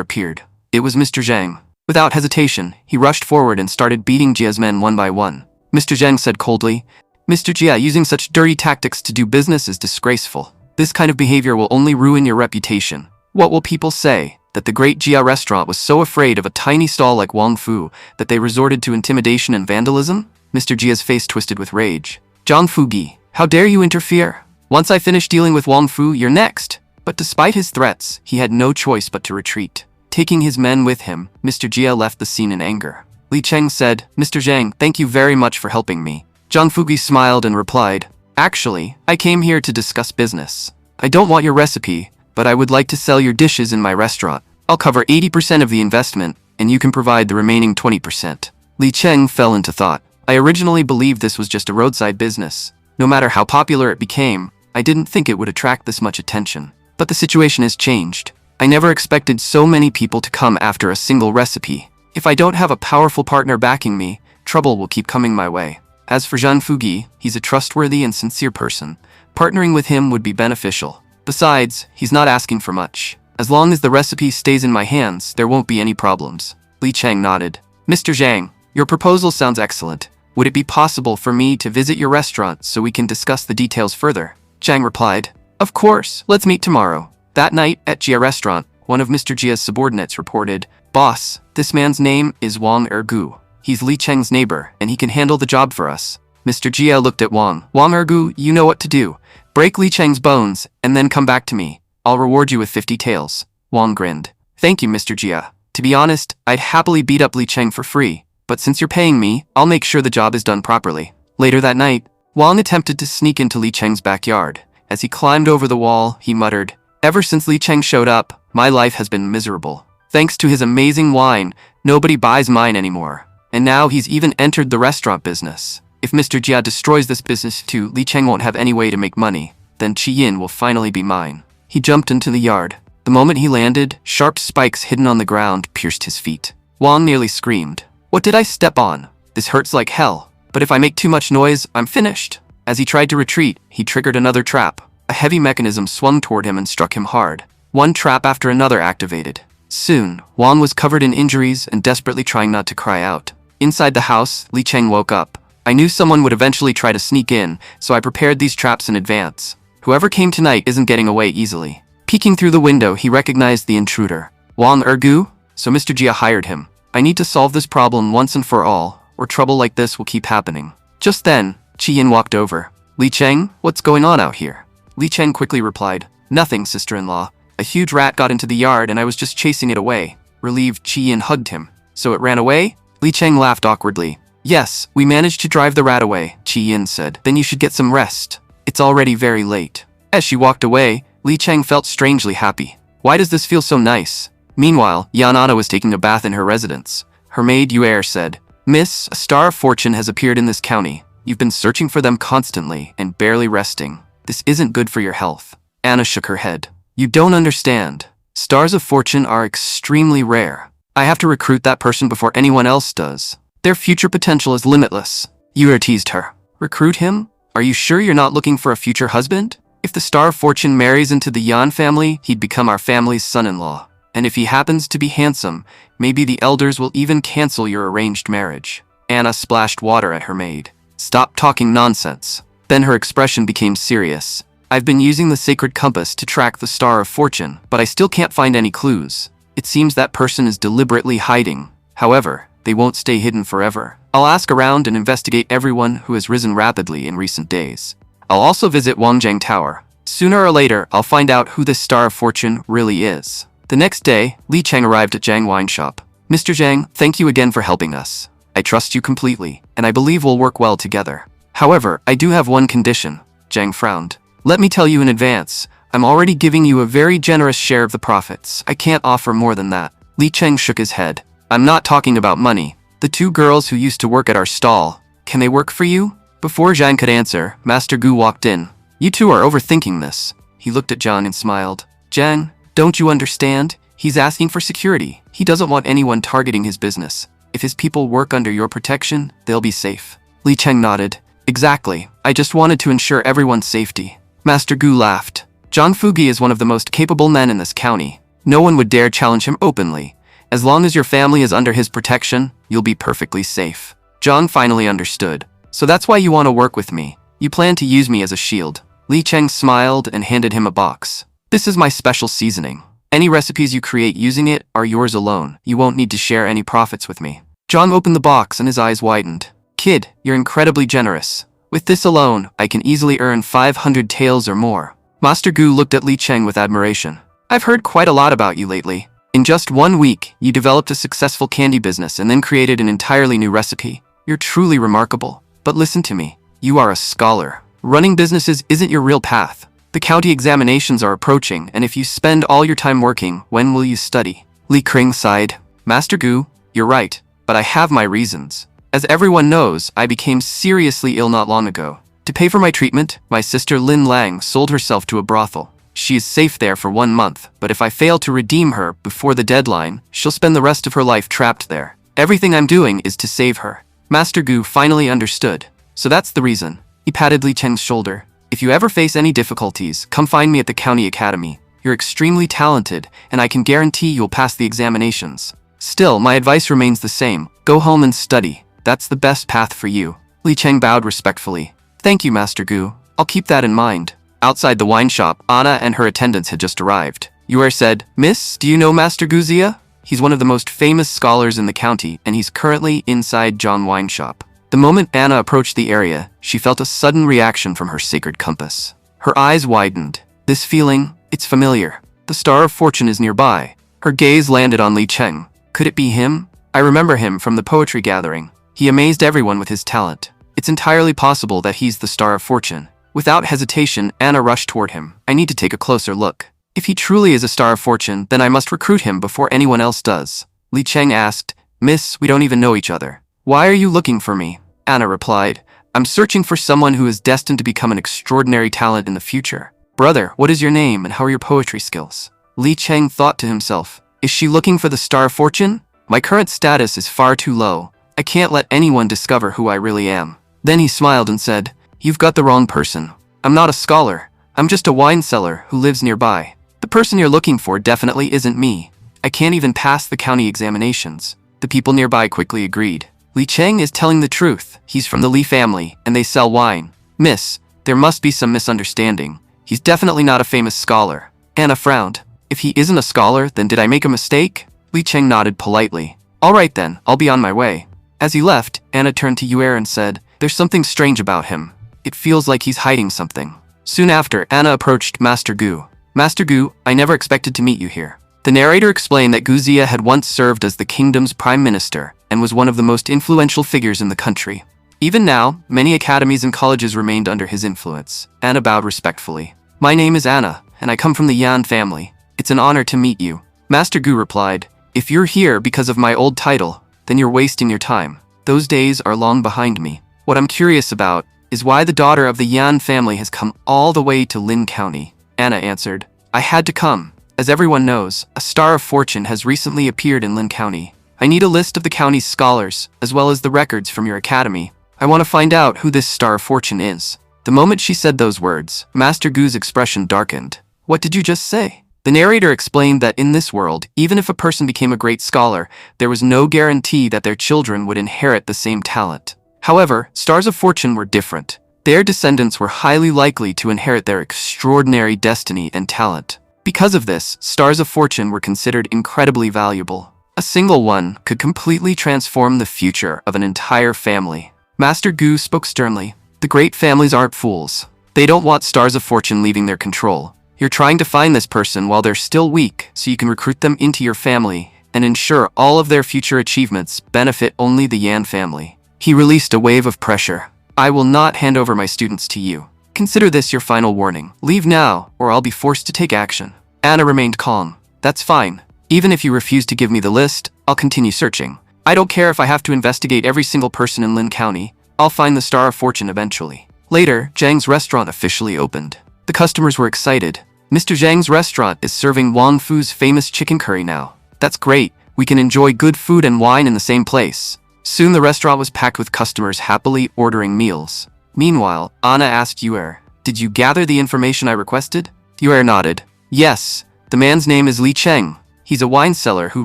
appeared. It was Mr. Zhang. Without hesitation, he rushed forward and started beating Jia's men one by one. Mr. Zhang said coldly, Mr. Jia, using such dirty tactics to do business is disgraceful. This kind of behavior will only ruin your reputation. What will people say? That the great Jia restaurant was so afraid of a tiny stall like Wang Fu that they resorted to intimidation and vandalism? Mr. Jia's face twisted with rage. Zhang Fugi, how dare you interfere? Once I finish dealing with Wang Fu, you're next. But despite his threats, he had no choice but to retreat. Taking his men with him, Mr. Jia left the scene in anger. Li Cheng said, Mr. Zhang, thank you very much for helping me. Zhang Fugi smiled and replied, Actually, I came here to discuss business. I don't want your recipe, but I would like to sell your dishes in my restaurant. I'll cover 80% of the investment, and you can provide the remaining 20%. Li Cheng fell into thought. I originally believed this was just a roadside business. No matter how popular it became, I didn't think it would attract this much attention. But the situation has changed. I never expected so many people to come after a single recipe. If I don't have a powerful partner backing me, trouble will keep coming my way. As for Zhang Fugi, he's a trustworthy and sincere person. Partnering with him would be beneficial. Besides, he's not asking for much. As long as the recipe stays in my hands, there won't be any problems. Li Cheng nodded. Mr. Zhang, your proposal sounds excellent. Would it be possible for me to visit your restaurant so we can discuss the details further? Zhang replied. Of course, let's meet tomorrow. That night, at Jia restaurant, one of Mr. Jia's subordinates reported, Boss, this man's name is Wang Ergu. He's Li Cheng's neighbor, and he can handle the job for us. Mr. Jia looked at Wang. Wang Ergu, you know what to do. Break Li Cheng's bones, and then come back to me. I'll reward you with 50 taels. Wang grinned. Thank you, Mr. Jia. To be honest, I'd happily beat up Li Cheng for free, but since you're paying me, I'll make sure the job is done properly. Later that night, Wang attempted to sneak into Li Cheng's backyard. As he climbed over the wall, he muttered, Ever since Li Cheng showed up, my life has been miserable. Thanks to his amazing wine, nobody buys mine anymore. And now he's even entered the restaurant business. If Mr. Jia destroys this business too, Li Cheng won't have any way to make money. Then Qi Yin will finally be mine. He jumped into the yard. The moment he landed, sharp spikes hidden on the ground pierced his feet. Wang nearly screamed. What did I step on? This hurts like hell. But if I make too much noise, I'm finished. As he tried to retreat, he triggered another trap. A heavy mechanism swung toward him and struck him hard. One trap after another activated. Soon, Wang was covered in injuries and desperately trying not to cry out. Inside the house, Li Cheng woke up. I knew someone would eventually try to sneak in, so I prepared these traps in advance. Whoever came tonight isn't getting away easily. Peeking through the window, he recognized the intruder. Wang Ergu? So Mr. Jia hired him. I need to solve this problem once and for all, or trouble like this will keep happening. Just then, Qi Yin walked over. Li Cheng, what's going on out here? Li Cheng quickly replied, Nothing, sister-in-law. A huge rat got into the yard and I was just chasing it away. Relieved, Qi Yin hugged him. So it ran away? Li Cheng laughed awkwardly. Yes, we managed to drive the rat away, Qi Yin said. Then you should get some rest. It's already very late. As she walked away, Li Cheng felt strangely happy. Why does this feel so nice? Meanwhile, Yan Ana was taking a bath in her residence. Her maid Yuer said, Miss, a star of fortune has appeared in this county. You've been searching for them constantly and barely resting. This isn't good for your health. Anna shook her head. You don't understand. Stars of fortune are extremely rare. I have to recruit that person before anyone else does. Their future potential is limitless. Yuer teased her. Recruit him? Are you sure you're not looking for a future husband? If the star of fortune marries into the Yan family, he'd become our family's son-in-law. And if he happens to be handsome, maybe the elders will even cancel your arranged marriage. Anna splashed water at her maid. Stop talking nonsense. Then her expression became serious. I've been using the sacred compass to track the star of fortune, but I still can't find any clues. It seems that person is deliberately hiding. However, they won't stay hidden forever. I'll ask around and investigate everyone who has risen rapidly in recent days. I'll also visit Wangjiang Tower. Sooner or later, I'll find out who this star of fortune really is. The next day, Li Cheng arrived at Jiang Wine Shop. Mr. Jiang, thank you again for helping us. I trust you completely, and I believe we'll work well together. However, I do have one condition. Jiang frowned. Let me tell you in advance, I'm already giving you a very generous share of the profits. I can't offer more than that. Li Cheng shook his head. I'm not talking about money. The two girls who used to work at our stall, can they work for you? Before Jiang could answer, Master Gu walked in. You two are overthinking this. He looked at Jiang and smiled. Jiang, don't you understand? He's asking for security. He doesn't want anyone targeting his business. If his people work under your protection, they'll be safe. Li Cheng nodded. Exactly. I just wanted to ensure everyone's safety. Master Gu laughed. Zhang Fugi is one of the most capable men in this county. No one would dare challenge him openly. As long as your family is under his protection, you'll be perfectly safe. Zhang finally understood. So that's why you want to work with me. You plan to use me as a shield. Li Cheng smiled and handed him a box. This is my special seasoning. Any recipes you create using it are yours alone. You won't need to share any profits with me. Zhang opened the box and his eyes widened. Kid, you're incredibly generous. With this alone, I can easily earn 500 taels or more. Master Gu looked at Li Cheng with admiration. I've heard quite a lot about you lately. In just 1 week, you developed a successful candy business and then created an entirely new recipe. You're truly remarkable. But listen to me. You are a scholar. Running businesses isn't your real path. The county examinations are approaching, and if you spend all your time working, when will you study? Li Kring sighed. Master Gu, you're right, but I have my reasons. As everyone knows, I became seriously ill not long ago. To pay for my treatment, my sister Lin Lang sold herself to a brothel. She is safe there for 1 month, but if I fail to redeem her before the deadline, she'll spend the rest of her life trapped there. Everything I'm doing is to save her. Master Gu finally understood. So that's the reason. He patted Li Cheng's shoulder. If you ever face any difficulties, come find me at the county academy. You're extremely talented, and I can guarantee you'll pass the examinations. Still, my advice remains the same. Go home and study. That's the best path for you. Li Cheng bowed respectfully. Thank you, Master Gu. I'll keep that in mind. Outside the wine shop, Anna and her attendants had just arrived. Yue said, Miss, do you know Master Gu Zia? He's one of the most famous scholars in the county, and he's currently inside John Wine Shop. The moment Anna approached the area, she felt a sudden reaction from her sacred compass. Her eyes widened. This feeling, it's familiar. The Star of Fortune is nearby. Her gaze landed on Li Cheng. Could it be him? I remember him from the poetry gathering. He amazed everyone with his talent. It's entirely possible that he's the Star of Fortune. Without hesitation, Anna rushed toward him. I need to take a closer look. If he truly is a Star of Fortune, then I must recruit him before anyone else does. Li Cheng asked, Miss, we don't even know each other. Why are you looking for me? Anna replied, I'm searching for someone who is destined to become an extraordinary talent in the future. Brother, what is your name and how are your poetry skills? Li Cheng thought to himself, is she looking for the Star of Fortune? My current status is far too low. I can't let anyone discover who I really am. Then he smiled and said, You've got the wrong person. I'm not a scholar. I'm just a wine seller who lives nearby. The person you're looking for definitely isn't me. I can't even pass the county examinations. The people nearby quickly agreed. Li Cheng is telling the truth. He's from the Li family, and they sell wine. Miss, there must be some misunderstanding. He's definitely not a famous scholar. Anna frowned. If he isn't a scholar, then did I make a mistake? Li Cheng nodded politely. All right then, I'll be on my way. As he left, Anna turned to Yue and said, There's something strange about him. It feels like he's hiding something. Soon after, Anna approached Master Gu. Master Gu, I never expected to meet you here. The narrator explained that Gu Zia had once served as the kingdom's prime minister and was one of the most influential figures in the country. Even now, many academies and colleges remained under his influence. Anna bowed respectfully. My name is Anna, and I come from the Yan family. It's an honor to meet you. Master Gu replied, If you're here because of my old title, then you're wasting your time. Those days are long behind me. What I'm curious about is why the daughter of the Yan family has come all the way to Lin County. Anna answered, I had to come. As everyone knows, a Star of Fortune has recently appeared in Lin County. I need a list of the county's scholars, as well as the records from your academy. I want to find out who this Star of Fortune is. The moment she said those words, Master Gu's expression darkened. What did you just say? The narrator explained that in this world, even if a person became a great scholar, there was no guarantee that their children would inherit the same talent. However, Stars of Fortune were different. Their descendants were highly likely to inherit their extraordinary destiny and talent. Because of this, Stars of Fortune were considered incredibly valuable. A single one could completely transform the future of an entire family. Master Gu spoke sternly. The great families aren't fools. They don't want Stars of Fortune leaving their control. You're trying to find this person while they're still weak so you can recruit them into your family and ensure all of their future achievements benefit only the Yan family. He released a wave of pressure. I will not hand over my students to you. Consider this your final warning. Leave now, or I'll be forced to take action. Anna remained calm. That's fine. Even if you refuse to give me the list, I'll continue searching. I don't care if I have to investigate every single person in Lin County. I'll find the Star of Fortune eventually. Later, Zhang's restaurant officially opened. The customers were excited. Mr. Zhang's restaurant is serving Wang Fu's famous chicken curry now. That's great. We can enjoy good food and wine in the same place. Soon the restaurant was packed with customers happily ordering meals. Meanwhile, Anna asked Yue, "Did you gather the information I requested?" Yue nodded. "Yes. The man's name is Li Cheng. He's a wine seller who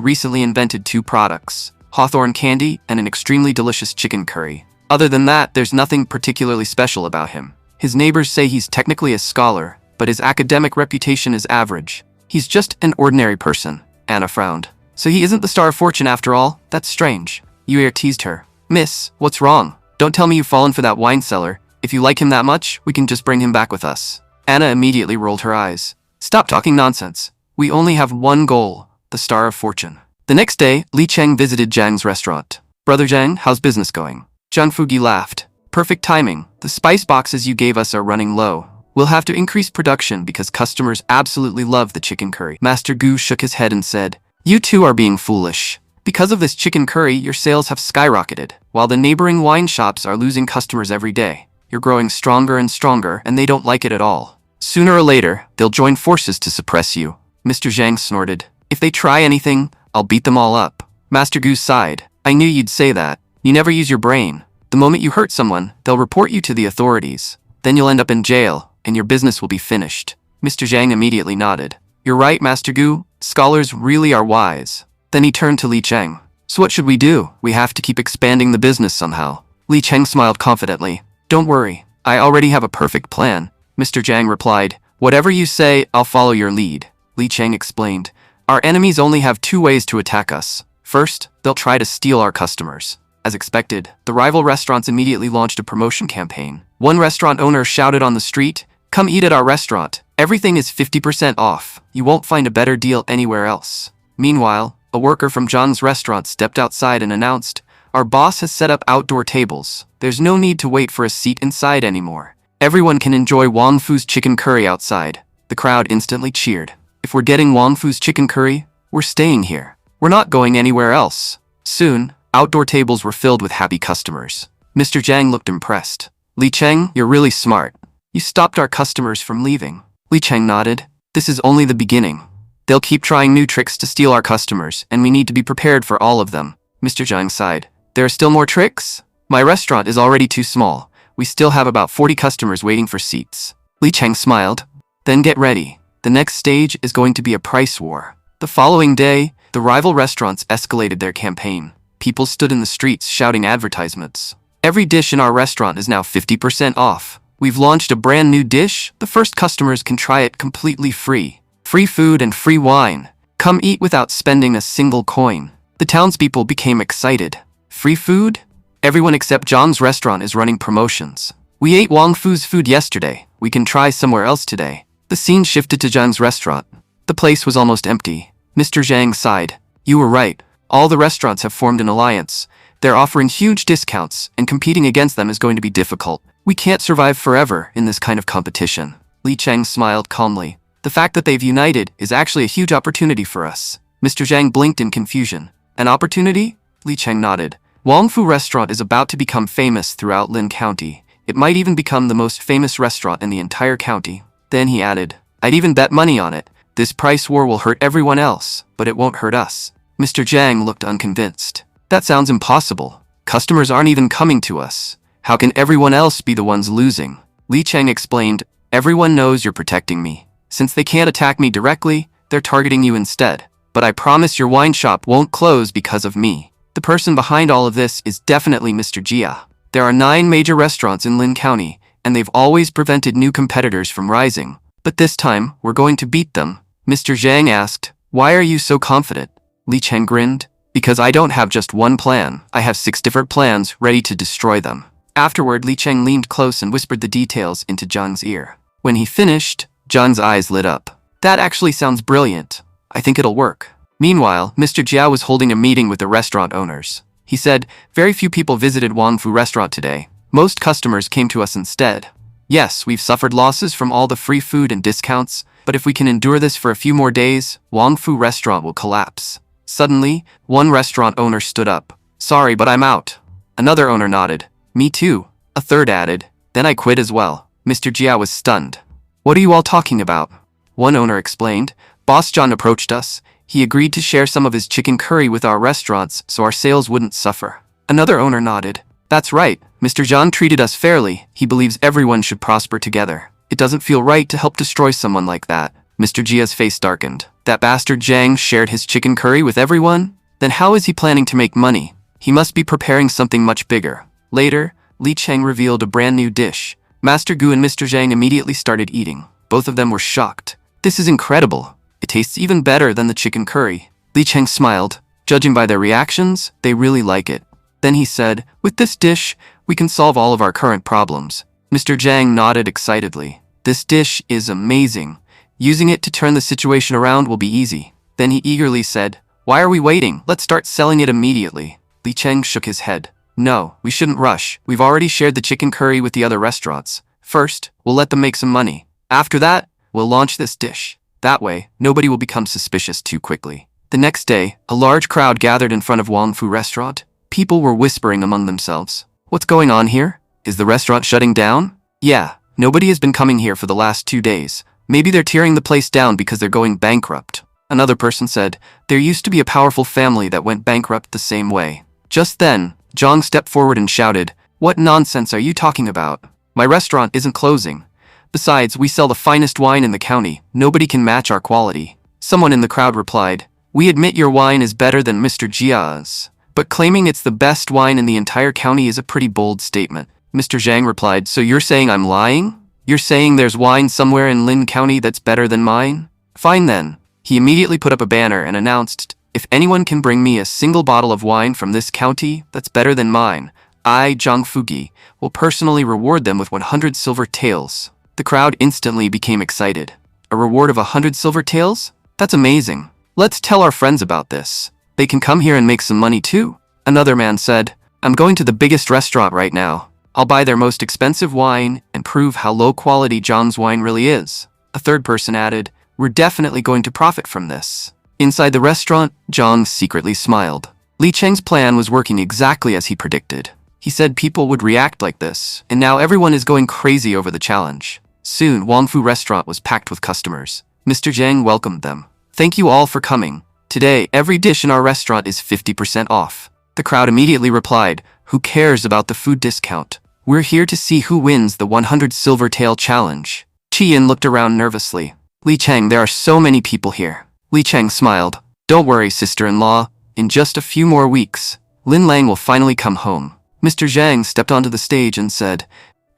recently invented 2 products, hawthorn candy and an extremely delicious chicken curry. Other than that, there's nothing particularly special about him. His neighbors say he's technically a scholar, but his academic reputation is average. He's just an ordinary person." Anna frowned. "So he isn't the star of fortune after all? That's strange." Yue teased her. "Miss, what's wrong? Don't tell me you've fallen for that wine seller. If you like him that much, we can just bring him back with us." Anna immediately rolled her eyes. "Stop talking nonsense. We only have one goal, the star of fortune." The next day, Li Cheng visited Zhang's restaurant. "Brother Zhang, how's business going?" Zhang Fugi laughed. "Perfect timing. The spice boxes you gave us are running low. We'll have to increase production because customers absolutely love the chicken curry." Master Gu shook his head and said, "You two are being foolish. Because of this chicken curry, your sales have skyrocketed, while the neighboring wine shops are losing customers every day. You're growing stronger and stronger, and they don't like it at all. Sooner or later, they'll join forces to suppress you." Mr. Zhang snorted. "If they try anything, I'll beat them all up." Master Gu sighed. "I knew you'd say that. You never use your brain. The moment you hurt someone, they'll report you to the authorities. Then you'll end up in jail, and your business will be finished." Mr. Zhang immediately nodded. "You're right, Master Gu. Scholars really are wise." Then he turned to Li Cheng. "So what should we do? We have to keep expanding the business somehow." Li Cheng smiled confidently. "Don't worry. I already have a perfect plan." Mr. Zhang replied, "Whatever you say, I'll follow your lead." Li Cheng explained, "Our enemies only have 2 ways to attack us. First, they'll try to steal our customers." As expected, the rival restaurants immediately launched a promotion campaign. One restaurant owner shouted on the street, "Come eat at our restaurant. Everything is 50% off. You won't find a better deal anywhere else." Meanwhile, a worker from John's restaurant stepped outside and announced, "Our boss has set up outdoor tables. There's no need to wait for a seat inside anymore. Everyone can enjoy Wang Fu's chicken curry outside." The crowd instantly cheered. "If we're getting Wang Fu's chicken curry, we're staying here. We're not going anywhere else." Soon, outdoor tables were filled with happy customers. Mr. Zhang looked impressed. "Li Cheng, you're really smart. You stopped our customers from leaving." Li Cheng nodded. "This is only the beginning. They'll keep trying new tricks to steal our customers, and we need to be prepared for all of them." Mr. Zhang sighed. "There are still more tricks? My restaurant is already too small. We still have about 40 customers waiting for seats." Li Cheng smiled. "Then get ready. The next stage is going to be a price war." The following day, the rival restaurants escalated their campaign. People stood in the streets shouting advertisements. "Every dish in our restaurant is now 50% off. We've launched a brand new dish. The first customers can try it completely free. Free food and free wine. Come eat without spending a single coin." The townspeople became excited. "Free food? Everyone except John's restaurant is running promotions. We ate Wang Fu's food yesterday. We can try somewhere else today." The scene shifted to John's restaurant. The place was almost empty. Mr. Zhang sighed. "You were right. All the restaurants have formed an alliance. They're offering huge discounts, and competing against them is going to be difficult. We can't survive forever in this kind of competition." Li Cheng smiled calmly. "The fact that they've united is actually a huge opportunity for us." Mr. Zhang blinked in confusion. "An opportunity?" Li Cheng nodded. "Wang Fu restaurant is about to become famous throughout Lin County. It might even become the most famous restaurant in the entire county." Then he added, "I'd even bet money on it. This price war will hurt everyone else, but it won't hurt us." Mr. Zhang looked unconvinced. "That sounds impossible. Customers aren't even coming to us. How can everyone else be the ones losing?" Li Cheng explained, "Everyone knows you're protecting me. Since they can't attack me directly, they're targeting you instead. But I promise your wine shop won't close because of me. The person behind all of this is definitely Mr. Jia. There are 9 major restaurants in Lin County, and they've always prevented new competitors from rising. But this time, we're going to beat them." Mr. Zhang asked, "Why are you so confident?" Li Cheng grinned. "Because I don't have just one plan. I have 6 different plans ready to destroy them." Afterward, Li Cheng leaned close and whispered the details into Zhang's ear. When he finished, Zhang's eyes lit up. "That actually sounds brilliant. I think it'll work." Meanwhile, Mr. Jia was holding a meeting with the restaurant owners. He said, "Very few people visited Wang Fu restaurant today. Most customers came to us instead. Yes, we've suffered losses from all the free food and discounts, but if we can endure this for a few more days, Wang Fu restaurant will collapse." Suddenly, one restaurant owner stood up. "Sorry, but I'm out." Another owner nodded. "Me too." A third added, "Then I quit as well." Mr. Jia was stunned. "What are you all talking about?" One owner explained, "Boss John approached us. He agreed to share some of his chicken curry with our restaurants so our sales wouldn't suffer. Another owner nodded. That's right, Mr. Zhang treated us fairly. He believes everyone should prosper together. It doesn't feel right to help destroy someone like that. Mr. Jia's face darkened. That bastard Zhang shared his chicken curry with everyone? Then how is he planning to make money? He must be preparing something much bigger. Later, Li Cheng revealed a brand new dish. Master Gu and Mr. Zhang immediately started eating. Both of them were shocked. This is incredible. It tastes even better than the chicken curry. Li Cheng smiled. Judging by their reactions, they really like it. Then he said, with this dish, we can solve all of our current problems. Mr. Zhang nodded excitedly. This dish is amazing. Using it to turn the situation around will be easy. Then he eagerly said, why are we waiting? Let's start selling it immediately. Li Cheng shook his head. No, we shouldn't rush. We've already shared the chicken curry with the other restaurants. First, we'll let them make some money. After that, we'll launch this dish. That way, nobody will become suspicious too quickly. The next day, a large crowd gathered in front of Wang Fu restaurant. People were whispering among themselves. What's going on here? Is the restaurant shutting down? Yeah, nobody has been coming here for the last 2 days. Maybe they're tearing the place down because they're going bankrupt. Another person said, there used to be a powerful family that went bankrupt the same way. Just then, Zhang stepped forward and shouted, what nonsense are you talking about? My restaurant isn't closing. Besides, we sell the finest wine in the county. Nobody can match our quality. Someone in the crowd replied, we admit your wine is better than Mr. Jia's. But claiming it's the best wine in the entire county is a pretty bold statement. Mr. Zhang replied, so you're saying I'm lying? You're saying there's wine somewhere in Lin County that's better than mine? Fine then. He immediately put up a banner and announced, if anyone can bring me a single bottle of wine from this county that's better than mine, I, Zhang Fugi, will personally reward them with 100 silver taels. The crowd instantly became excited. A reward of 100 silver taels? That's amazing. Let's tell our friends about this. They can come here and make some money too. Another man said, I'm going to the biggest restaurant right now. I'll buy their most expensive wine and prove how low quality Zhang's wine really is. A third person added, we're definitely going to profit from this. Inside the restaurant, Zhang secretly smiled. Li Cheng's plan was working exactly as he predicted. He said people would react like this, and now everyone is going crazy over the challenge. Soon, Wang Fu restaurant was packed with customers. Mr. Zhang welcomed them. Thank you all for coming. Today, every dish in our restaurant is 50% off. The crowd immediately replied, who cares about the food discount? We're here to see who wins the 100 silver tael challenge. Qian looked around nervously. Li Cheng, there are so many people here. Li Cheng smiled. Don't worry, sister-in-law. In just a few more weeks, Lin Lang will finally come home. Mr. Zhang stepped onto the stage and said,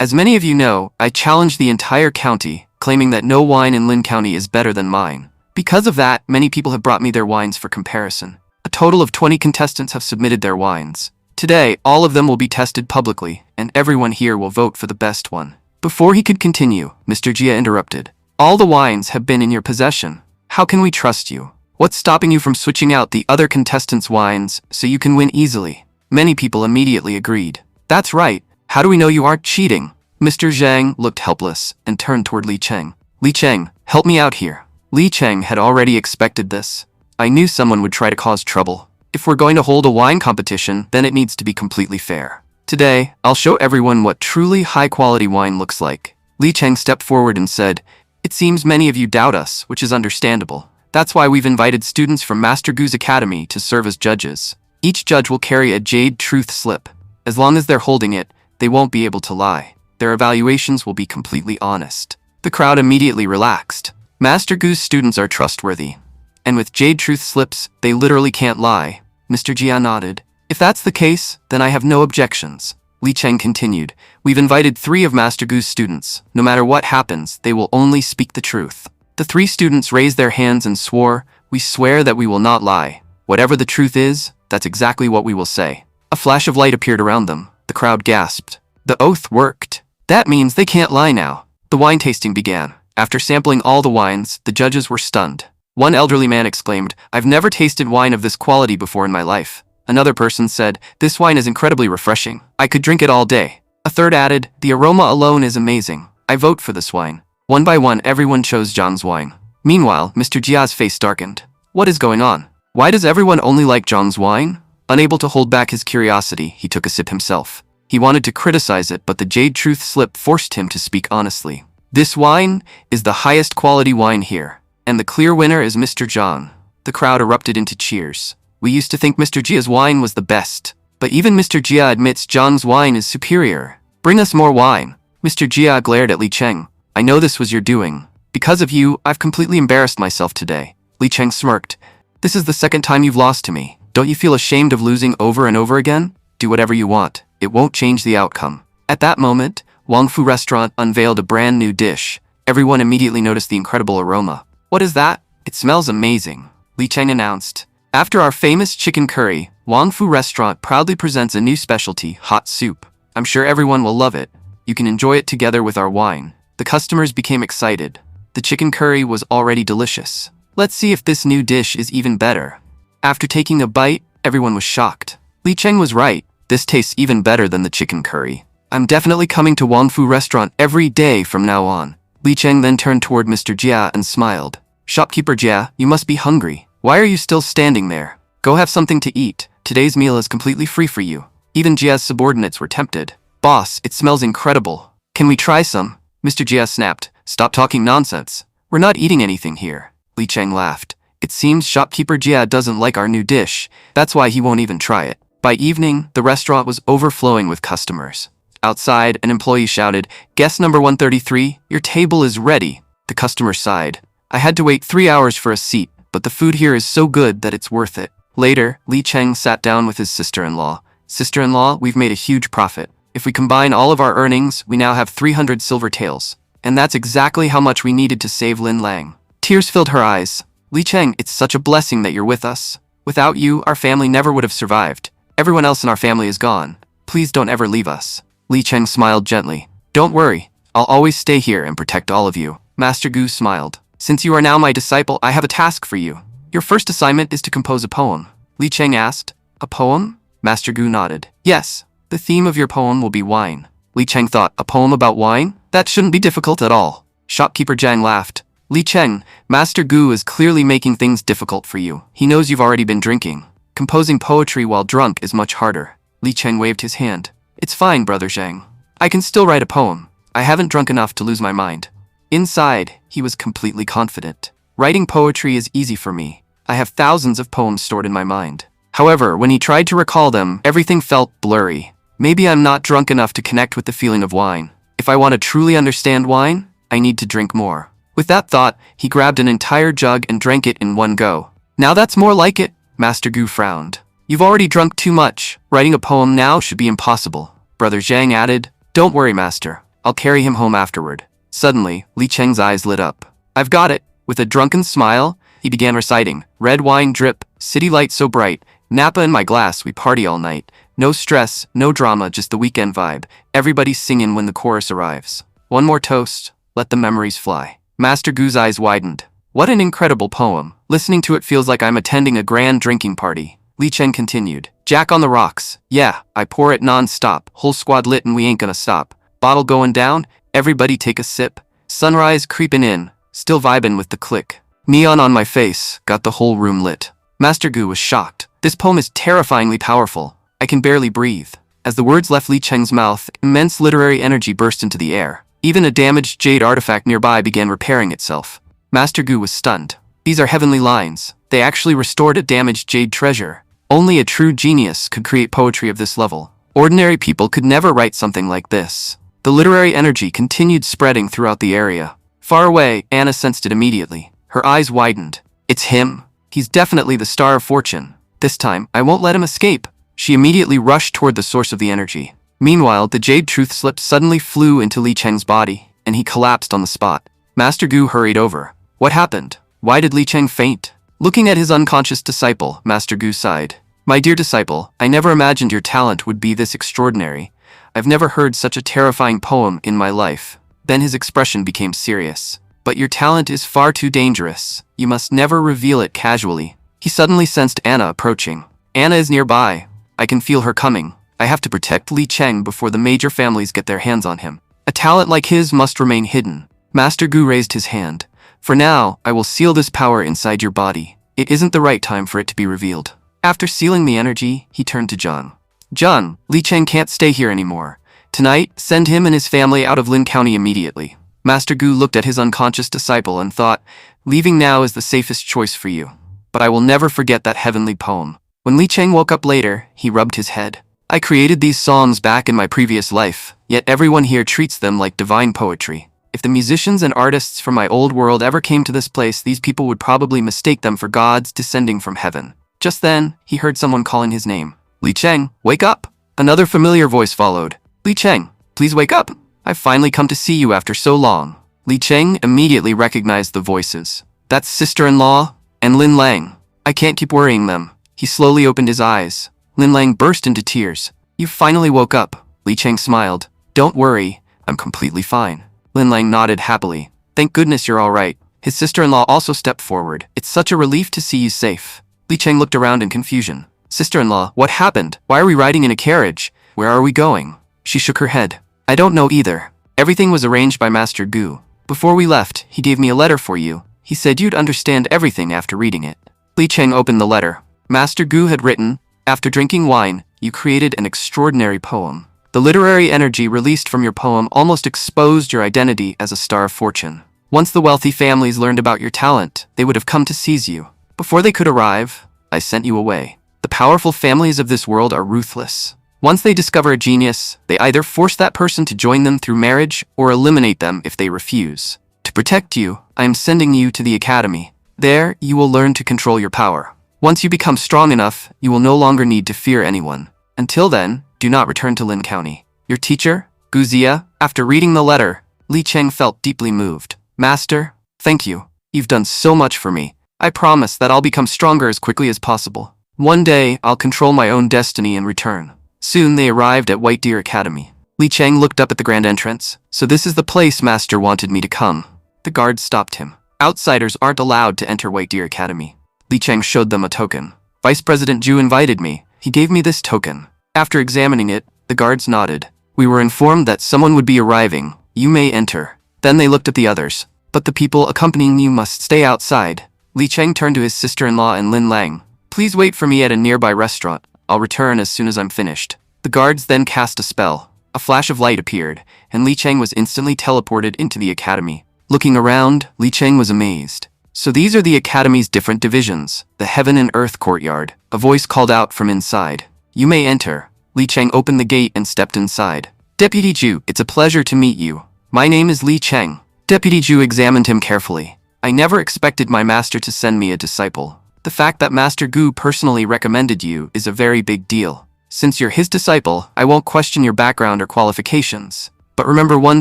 as many of you know, I challenged the entire county, claiming that no wine in Lin County is better than mine. Because of that, many people have brought me their wines for comparison. A total of 20 contestants have submitted their wines. Today, all of them will be tested publicly, and everyone here will vote for the best one. Before he could continue, Mr. Jia interrupted. All the wines have been in your possession. How can we trust you? What's stopping you from switching out the other contestants' wines so you can win easily? Many people immediately agreed. That's right. How do we know you aren't cheating? Mr. Zhang looked helpless and turned toward Li Cheng. Li Cheng, help me out here. Li Cheng had already expected this. I knew someone would try to cause trouble. If we're going to hold a wine competition, then it needs to be completely fair. Today, I'll show everyone what truly high-quality wine looks like. Li Cheng stepped forward and said, it seems many of you doubt us, which is understandable. That's why we've invited students from Master Gu's Academy to serve as judges. Each judge will carry a jade truth slip. As long as they're holding it, they won't be able to lie. Their evaluations will be completely honest. The crowd immediately relaxed. Master Gu's students are trustworthy. And with jade truth slips, they literally can't lie. Mr. Jia nodded. If that's the case, then I have no objections. Li Cheng continued. We've invited 3 of Master Gu's students. No matter what happens, they will only speak the truth. The 3 students raised their hands and swore, we swear that we will not lie. Whatever the truth is, that's exactly what we will say. A flash of light appeared around them. The crowd gasped. The oath worked. That means they can't lie now. The wine tasting began. After sampling all the wines, the judges were stunned. One elderly man exclaimed, I've never tasted wine of this quality before in my life. Another person said, this wine is incredibly refreshing. I could drink it all day. A third added, the aroma alone is amazing. I vote for this wine. One by one, everyone chose Zhang's wine. Meanwhile, Mr. Jia's face darkened. What is going on? Why does everyone only like Zhang's wine? Unable to hold back his curiosity, he took a sip himself. He wanted to criticize it, but the jade truth slip forced him to speak honestly. This wine is the highest quality wine here, and the clear winner is Mr. Zhang. The crowd erupted into cheers. We used to think Mr. Jia's wine was the best, but even Mr. Jia admits Zhang's wine is superior. Bring us more wine. Mr. Jia glared at Li Cheng. I know this was your doing. Because of you, I've completely embarrassed myself today. Li Cheng smirked. This is the second time you've lost to me. Don't you feel ashamed of losing over and over again? Do whatever you want. It won't change the outcome. At that moment, Wang Fu Restaurant unveiled a brand new dish. Everyone immediately noticed the incredible aroma. What is that? It smells amazing, Li Cheng announced. After our famous chicken curry, Wang Fu Restaurant proudly presents a new specialty, hot soup. I'm sure everyone will love it. You can enjoy it together with our wine. The customers became excited. The chicken curry was already delicious. Let's see if this new dish is even better. After taking a bite, everyone was shocked. Li Cheng was right. This tastes even better than the chicken curry. I'm definitely coming to Wang Fu Restaurant every day from now on. Li Cheng then turned toward Mr. Jia and smiled. Shopkeeper Jia, you must be hungry. Why are you still standing there? Go have something to eat. Today's meal is completely free for you. Even Jia's subordinates were tempted. Boss, it smells incredible. Can we try some? Mr. Jia snapped. Stop talking nonsense. We're not eating anything here. Li Cheng laughed. It seems shopkeeper Jia doesn't like our new dish. That's why he won't even try it. By evening, the restaurant was overflowing with customers. Outside, an employee shouted, Guest number 133, your table is ready. The customer sighed. I had to wait 3 hours for a seat, but the food here is so good that it's worth it. Later, Li Cheng sat down with his sister-in-law. Sister-in-law, we've made a huge profit. If we combine all of our earnings, we now have 300 silver taels. And that's exactly how much we needed to save Lin Lang. Tears filled her eyes. Li Cheng, it's such a blessing that you're with us. Without you, our family never would have survived. Everyone else in our family is gone. Please don't ever leave us. Li Cheng smiled gently. Don't worry. I'll always stay here and protect all of you. Master Gu smiled. Since you are now my disciple, I have a task for you. Your first assignment is to compose a poem. Li Cheng asked. A poem? Master Gu nodded. Yes. The theme of your poem will be wine. Li Cheng thought, a poem about wine? That shouldn't be difficult at all. Shopkeeper Zhang laughed. Li Cheng, Master Gu is clearly making things difficult for you. He knows you've already been drinking. Composing poetry while drunk is much harder. Li Cheng waved his hand. It's fine, Brother Zhang. I can still write a poem. I haven't drunk enough to lose my mind. Inside, he was completely confident. Writing poetry is easy for me. I have thousands of poems stored in my mind. However, when he tried to recall them, everything felt blurry. Maybe I'm not drunk enough to connect with the feeling of wine. If I want to truly understand wine, I need to drink more. With that thought, he grabbed an entire jug and drank it in one go. Now that's more like it, Master Gu frowned. You've already drunk too much. Writing a poem now should be impossible. Brother Zhang added, Don't worry, Master. I'll carry him home afterward. Suddenly, Li Cheng's eyes lit up. I've got it. With a drunken smile, he began reciting, Red wine drip, city light so bright, Napa in my glass, we party all night. No stress, no drama, just the weekend vibe. Everybody's singing when the chorus arrives. One more toast, let the memories fly. Master Gu's eyes widened. What an incredible poem. Listening to it feels like I'm attending a grand drinking party. Li Cheng continued. Jack on the rocks. Yeah, I pour it non-stop. Whole squad lit and we ain't gonna stop. Bottle going down, everybody take a sip. Sunrise creeping in, still vibing with the click. Neon on my face, got the whole room lit. Master Gu was shocked. This poem is terrifyingly powerful. I can barely breathe. As the words left Li Cheng's mouth, immense literary energy burst into the air. Even a damaged jade artifact nearby began repairing itself. Master Gu was stunned. These are heavenly lines. They actually restored a damaged jade treasure. Only a true genius could create poetry of this level. Ordinary people could never write something like this. The literary energy continued spreading throughout the area. Far away, Anna sensed it immediately. Her eyes widened. It's him. He's definitely the star of fortune. This time, I won't let him escape. She immediately rushed toward the source of the energy. Meanwhile, the jade truth slip suddenly flew into Li Cheng's body, and he collapsed on the spot. Master Gu hurried over. What happened? Why did Li Cheng faint? Looking at his unconscious disciple, Master Gu sighed. My dear disciple, I never imagined your talent would be this extraordinary. I've never heard such a terrifying poem in my life. Then his expression became serious. But your talent is far too dangerous. You must never reveal it casually. He suddenly sensed Anna approaching. Anna is nearby. I can feel her coming. I have to protect Li Cheng before the major families get their hands on him. A talent like his must remain hidden. Master Gu raised his hand. For now, I will seal this power inside your body. It isn't the right time for it to be revealed. After sealing the energy, he turned to John. John, Li Cheng can't stay here anymore. Tonight, send him and his family out of Lin County immediately. Master Gu looked at his unconscious disciple and thought, leaving now is the safest choice for you. but I will never forget that heavenly poem. When Li Cheng woke up later, he rubbed his head. I created these songs back in my previous life, yet everyone here treats them like divine poetry. If the musicians and artists from my old world ever came to this place, these people would probably mistake them for gods descending from heaven. Just then, he heard someone calling his name. Li Cheng, wake up! Another familiar voice followed. Li Cheng, please wake up! I've finally come to see you after so long. Li Cheng immediately recognized the voices. That's sister-in-law and Lin Lang. I can't keep worrying them. He slowly opened his eyes. Lin Lang burst into tears. You finally woke up. Li Cheng smiled. Don't worry, I'm completely fine. Lin Lang nodded happily. Thank goodness you're all right. His sister-in-law also stepped forward. It's such a relief to see you safe. Li Cheng looked around in confusion. Sister-in-law, what happened? Why are we riding in a carriage? Where are we going? She shook her head. I don't know either. Everything was arranged by Master Gu. Before we left, he gave me a letter for you. He said you'd understand everything after reading it. Li Cheng opened the letter. Master Gu had written, after drinking wine, you created an extraordinary poem. The literary energy released from your poem almost exposed your identity as a star of fortune. Once the wealthy families learned about your talent, they would have come to seize you. Before they could arrive, I sent you away. The powerful families of this world are ruthless. Once they discover a genius, they either force that person to join them through marriage or eliminate them if they refuse. To protect you, I am sending you to the academy. There, you will learn to control your power. Once you become strong enough, you will no longer need to fear anyone. Until then, do not return to Lin County. Your teacher, Gu Zia, after reading the letter, Li Cheng felt deeply moved. Master, thank you. You've done so much for me. I promise that I'll become stronger as quickly as possible. One day, I'll control my own destiny and return. Soon they arrived at White Deer Academy. Li Cheng looked up at the grand entrance. So this is the place Master wanted me to come. The guards stopped him. Outsiders aren't allowed to enter White Deer Academy. Li Cheng showed them a token. Vice President Zhu invited me. He gave me this token. After examining it, the guards nodded. We were informed that someone would be arriving. You may enter. Then they looked at the others. But the people accompanying you must stay outside. Li Cheng turned to his sister-in-law and Lin Lang. Please wait for me at a nearby restaurant. I'll return as soon as I'm finished. The guards then cast a spell. A flash of light appeared, and Li Cheng was instantly teleported into the academy. Looking around, Li Cheng was amazed. So these are the academy's different divisions, the Heaven and Earth courtyard. A voice called out from inside. You may enter. Li Cheng opened the gate and stepped inside. Deputy Zhu, it's a pleasure to meet you. My name is Li Cheng. Deputy Zhu examined him carefully. I never expected my master to send me a disciple. The fact that Master Gu personally recommended you is a very big deal. Since you're his disciple, I won't question your background or qualifications. But remember one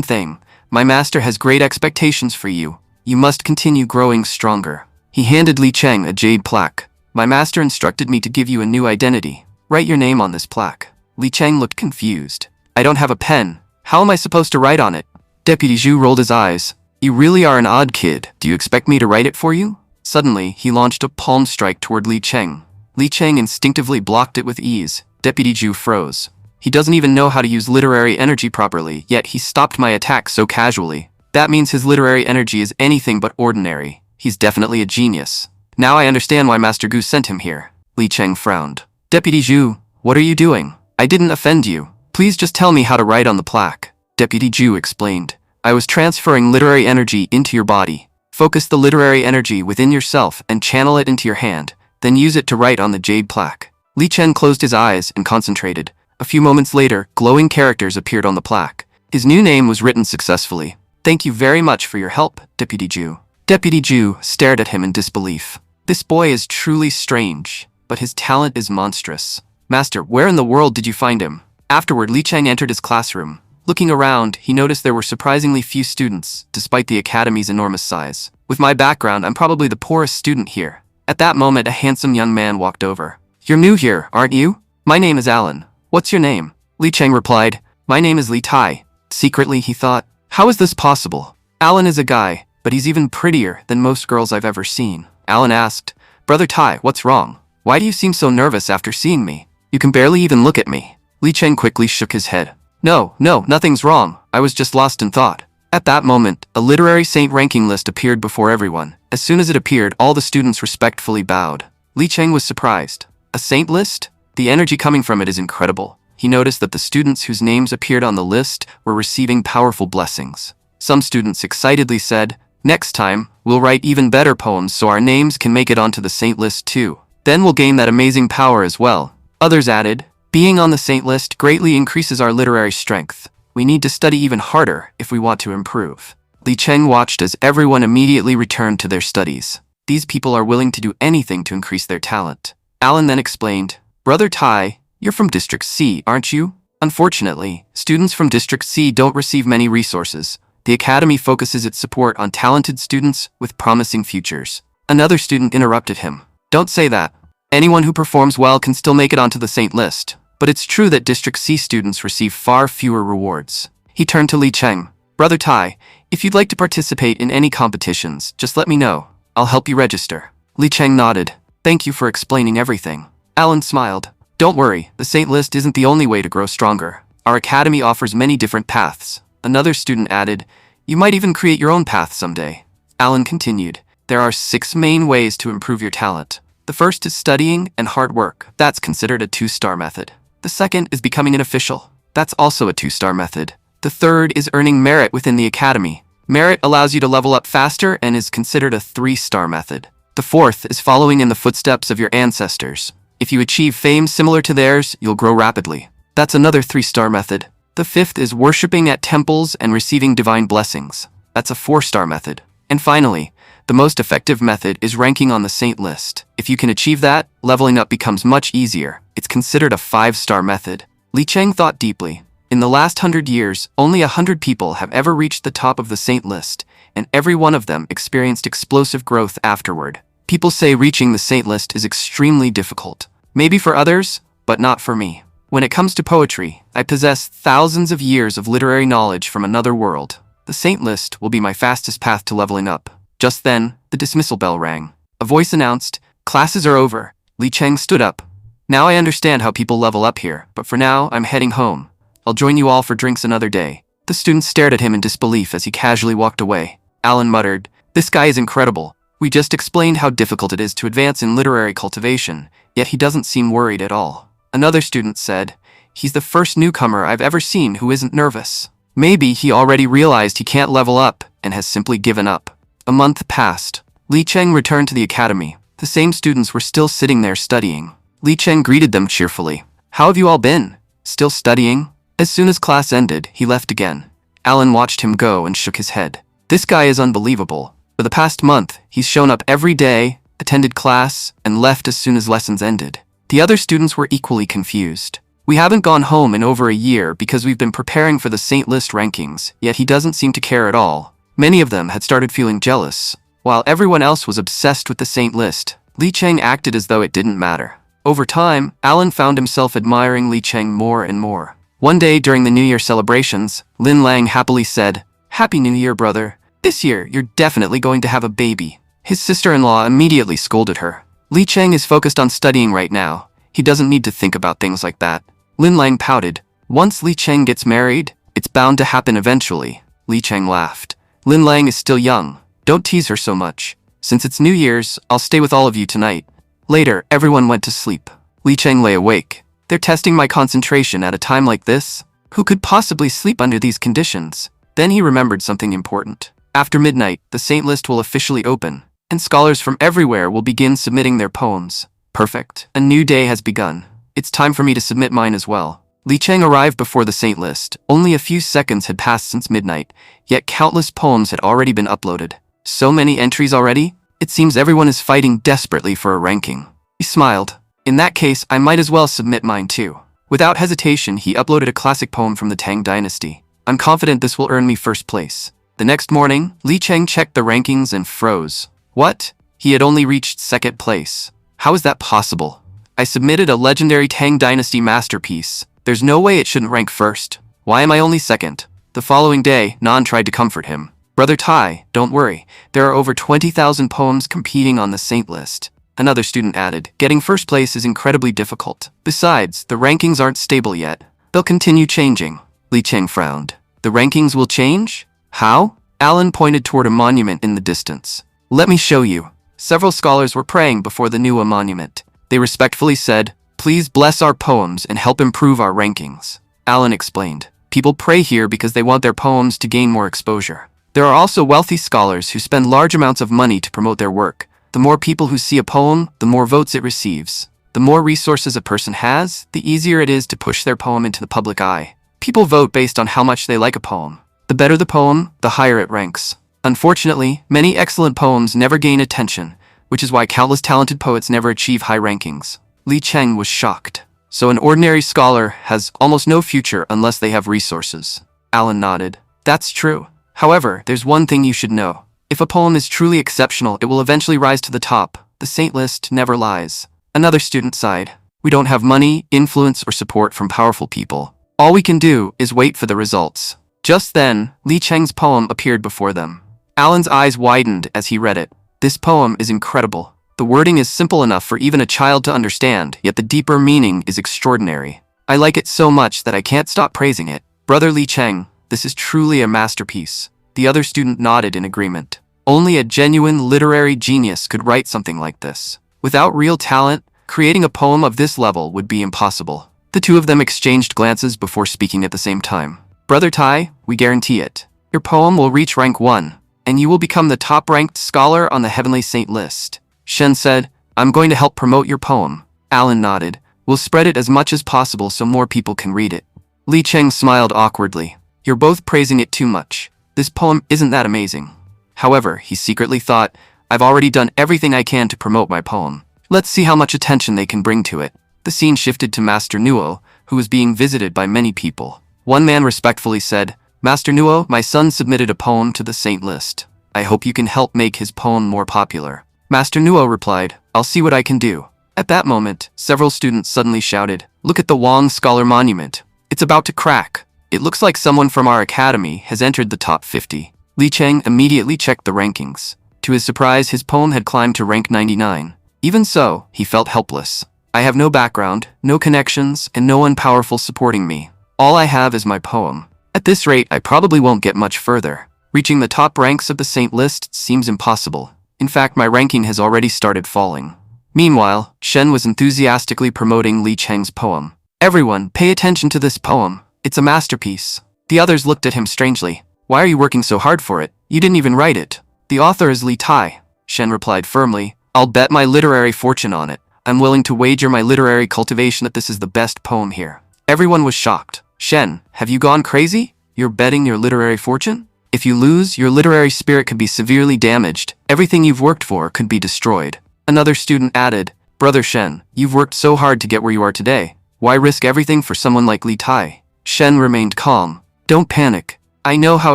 thing, my master has great expectations for you. You must continue growing stronger. He handed Li Cheng a jade plaque. My master instructed me to give you a new identity. Write your name on this plaque. Li Cheng looked confused. I don't have a pen. How am I supposed to write on it? Deputy Zhu rolled his eyes. You really are an odd kid. Do you expect me to write it for you? Suddenly, he launched a palm strike toward Li Cheng. Li Cheng instinctively blocked it with ease. Deputy Zhu froze. He doesn't even know how to use literary energy properly, yet he stopped my attack so casually. That means his literary energy is anything but ordinary. He's definitely a genius. Now I understand why Master Gu sent him here. Li Cheng frowned. Deputy Zhu, what are you doing? I didn't offend you. Please just tell me how to write on the plaque. Deputy Zhu explained. I was transferring literary energy into your body. Focus the literary energy within yourself and channel it into your hand, then use it to write on the jade plaque. Li Cheng closed his eyes and concentrated. A few moments later, glowing characters appeared on the plaque. His new name was written successfully. Thank you very much for your help, Deputy Zhu. Deputy Zhu stared at him in disbelief. This boy is truly strange, but his talent is monstrous. Master, where in the world did you find him? Afterward, Li Cheng entered his classroom. Looking around, he noticed there were surprisingly few students, despite the academy's enormous size. With my background, I'm probably the poorest student here. At that moment, a handsome young man walked over. You're new here, aren't you? My name is Alan. What's your name? Li Cheng replied. My name is Li Tai. Secretly, he thought, how is this possible? Alan is a guy, but he's even prettier than most girls I've ever seen. Alan asked, Brother Tai, what's wrong? Why do you seem so nervous after seeing me? You can barely even look at me. Li Cheng quickly shook his head. No, nothing's wrong. I was just lost in thought. At that moment, a literary saint ranking list appeared before everyone. As soon as it appeared, all the students respectfully bowed. Li Cheng was surprised. A saint list? The energy coming from it is incredible. He noticed that the students whose names appeared on the list were receiving powerful blessings. Some students excitedly said, Next time, we'll write even better poems so our names can make it onto the saint list too. Then we'll gain that amazing power as well. Others added, being on the saint list greatly increases our literary strength. We need to study even harder if we want to improve. Li Cheng watched as everyone immediately returned to their studies. These people are willing to do anything to increase their talent. Alan then explained, Brother Tai, you're from District C, aren't you? Unfortunately, students from District C don't receive many resources. The Academy focuses its support on talented students with promising futures. Another student interrupted him. Don't say that. Anyone who performs well can still make it onto the saint list, but it's true that District C students receive far fewer rewards. He turned to Li Cheng. Brother Tai, if you'd like to participate in any competitions, just let me know. I'll help you register. Li Cheng nodded. Thank you for explaining everything. Alan smiled. Don't worry, the saint list isn't the only way to grow stronger. Our academy offers many different paths. Another student added, you might even create your own path someday. Alan continued, there are 6 main ways to improve your talent. The first is studying and hard work. That's considered a 2-star method. The second is becoming an official. That's also a 2-star method. The third is earning merit within the academy. Merit allows you to level up faster and is considered a 3-star method. The fourth is following in the footsteps of your ancestors. If you achieve fame similar to theirs, you'll grow rapidly. That's another 3-star method. The fifth is worshiping at temples and receiving divine blessings. That's a 4-star method. And finally, the most effective method is ranking on the saint list. If you can achieve that, leveling up becomes much easier. It's considered a 5-star method. Li Cheng thought deeply. In the last 100 years, only 100 people have ever reached the top of the saint list, and every one of them experienced explosive growth afterward. People say reaching the saint list is extremely difficult. Maybe for others, but not for me. When it comes to poetry, I possess thousands of years of literary knowledge from another world. The saint list will be my fastest path to leveling up. Just then, the dismissal bell rang. A voice announced, classes are over. Li Cheng stood up. Now I understand how people level up here, but for now, I'm heading home. I'll join you all for drinks another day. The students stared at him in disbelief as he casually walked away. Alan muttered, this guy is incredible. We just explained how difficult it is to advance in literary cultivation, yet he doesn't seem worried at all. Another student said, he's the first newcomer I've ever seen who isn't nervous. Maybe he already realized he can't level up and has simply given up. A month passed. Li Cheng returned to the academy. The same students were still sitting there studying. Li Cheng greeted them cheerfully. How have you all been? Still studying? As soon as class ended, he left again. Alan watched him go and shook his head. This guy is unbelievable. For the past month, he's shown up every day, attended class, and left as soon as lessons ended. The other students were equally confused. We haven't gone home in over a year because we've been preparing for the saint list rankings, yet he doesn't seem to care at all. Many of them had started feeling jealous. While everyone else was obsessed with the saint list, Li Cheng acted as though it didn't matter. Over time, Alan found himself admiring Li Cheng more and more. One day during the New Year celebrations, Lin Lang happily said, Happy New Year, brother. This year, you're definitely going to have a baby. His sister-in-law immediately scolded her. Li Cheng is focused on studying right now. He doesn't need to think about things like that. Lin Lang pouted. Once Li Cheng gets married, it's bound to happen eventually. Li Cheng laughed. Lin Lang is still young. Don't tease her so much. Since it's New Year's, I'll stay with all of you tonight. Later, everyone went to sleep. Li Cheng lay awake. They're testing my concentration at a time like this? Who could possibly sleep under these conditions? Then he remembered something important. After midnight, the saint list will officially open, and scholars from everywhere will begin submitting their poems. Perfect. A new day has begun. It's time for me to submit mine as well. Li Cheng arrived before the saint list. Only a few seconds had passed since midnight, yet countless poems had already been uploaded. So many entries already? It seems everyone is fighting desperately for a ranking. He smiled. In that case, I might as well submit mine too. Without hesitation, he uploaded a classic poem from the Tang Dynasty. I'm confident this will earn me first place. The next morning, Li Cheng checked the rankings and froze. What? He had only reached second place. How is that possible? I submitted a legendary Tang Dynasty masterpiece. There's no way it shouldn't rank first. Why am I only second? The following day, Nan tried to comfort him. Brother Tai, don't worry. There are over 20,000 poems competing on the saint list. Another student added, getting first place is incredibly difficult. Besides, the rankings aren't stable yet. They'll continue changing. Li Cheng frowned. The rankings will change? How? Alan pointed toward a monument in the distance. Let me show you. Several scholars were praying before the new monument. They respectfully said, Please bless our poems and help improve our rankings. Alan explained. People pray here because they want their poems to gain more exposure. There are also wealthy scholars who spend large amounts of money to promote their work. The more people who see a poem, the more votes it receives. The more resources a person has, the easier it is to push their poem into the public eye. People vote based on how much they like a poem. The better the poem, the higher it ranks. Unfortunately, many excellent poems never gain attention, which is why countless talented poets never achieve high rankings. Li Cheng was shocked. So an ordinary scholar has almost no future unless they have resources. Alan nodded. That's true. However, there's one thing you should know. If a poem is truly exceptional, it will eventually rise to the top. The saint list never lies. Another student sighed. We don't have money, influence, or support from powerful people. All we can do is wait for the results. Just then, Li Cheng's poem appeared before them. Alan's eyes widened as he read it. This poem is incredible. The wording is simple enough for even a child to understand, yet the deeper meaning is extraordinary. I like it so much that I can't stop praising it. Brother Li Cheng, this is truly a masterpiece. The other student nodded in agreement. Only a genuine literary genius could write something like this. Without real talent, creating a poem of this level would be impossible. The two of them exchanged glances before speaking at the same time. Brother Tai, we guarantee it. Your poem will reach rank 1, and you will become the top-ranked scholar on the Heavenly Saint list. Shen said, I'm going to help promote your poem. Alan nodded. We'll spread it as much as possible so more people can read it. Li Cheng smiled awkwardly. You're both praising it too much. This poem isn't that amazing. However, he secretly thought, I've already done everything I can to promote my poem. Let's see how much attention they can bring to it. The scene shifted to Master Nuo, who was being visited by many people. One man respectfully said, Master Nuo, my son submitted a poem to the saint list. I hope you can help make his poem more popular. Master Nuo replied, I'll see what I can do. At that moment, several students suddenly shouted, Look at the Wang Scholar Monument. It's about to crack. It looks like someone from our academy has entered the top 50. Li Cheng immediately checked the rankings. To his surprise, his poem had climbed to rank 99. Even so, he felt helpless. I have no background, no connections, and no one powerful supporting me. All I have is my poem. At this rate, I probably won't get much further. Reaching the top ranks of the saint list seems impossible. In fact, my ranking has already started falling. Meanwhile, Shen was enthusiastically promoting Li Cheng's poem. Everyone, pay attention to this poem. It's a masterpiece. The others looked at him strangely. Why are you working so hard for it? You didn't even write it. The author is Li Tai. Shen replied firmly. I'll bet my literary fortune on it. I'm willing to wager my literary cultivation that this is the best poem here. Everyone was shocked. Shen, have you gone crazy? You're betting your literary fortune? If you lose, your literary spirit could be severely damaged. Everything you've worked for could be destroyed. Another student added, Brother Shen, you've worked so hard to get where you are today. Why risk everything for someone like Li Tai? Shen remained calm. Don't panic. I know how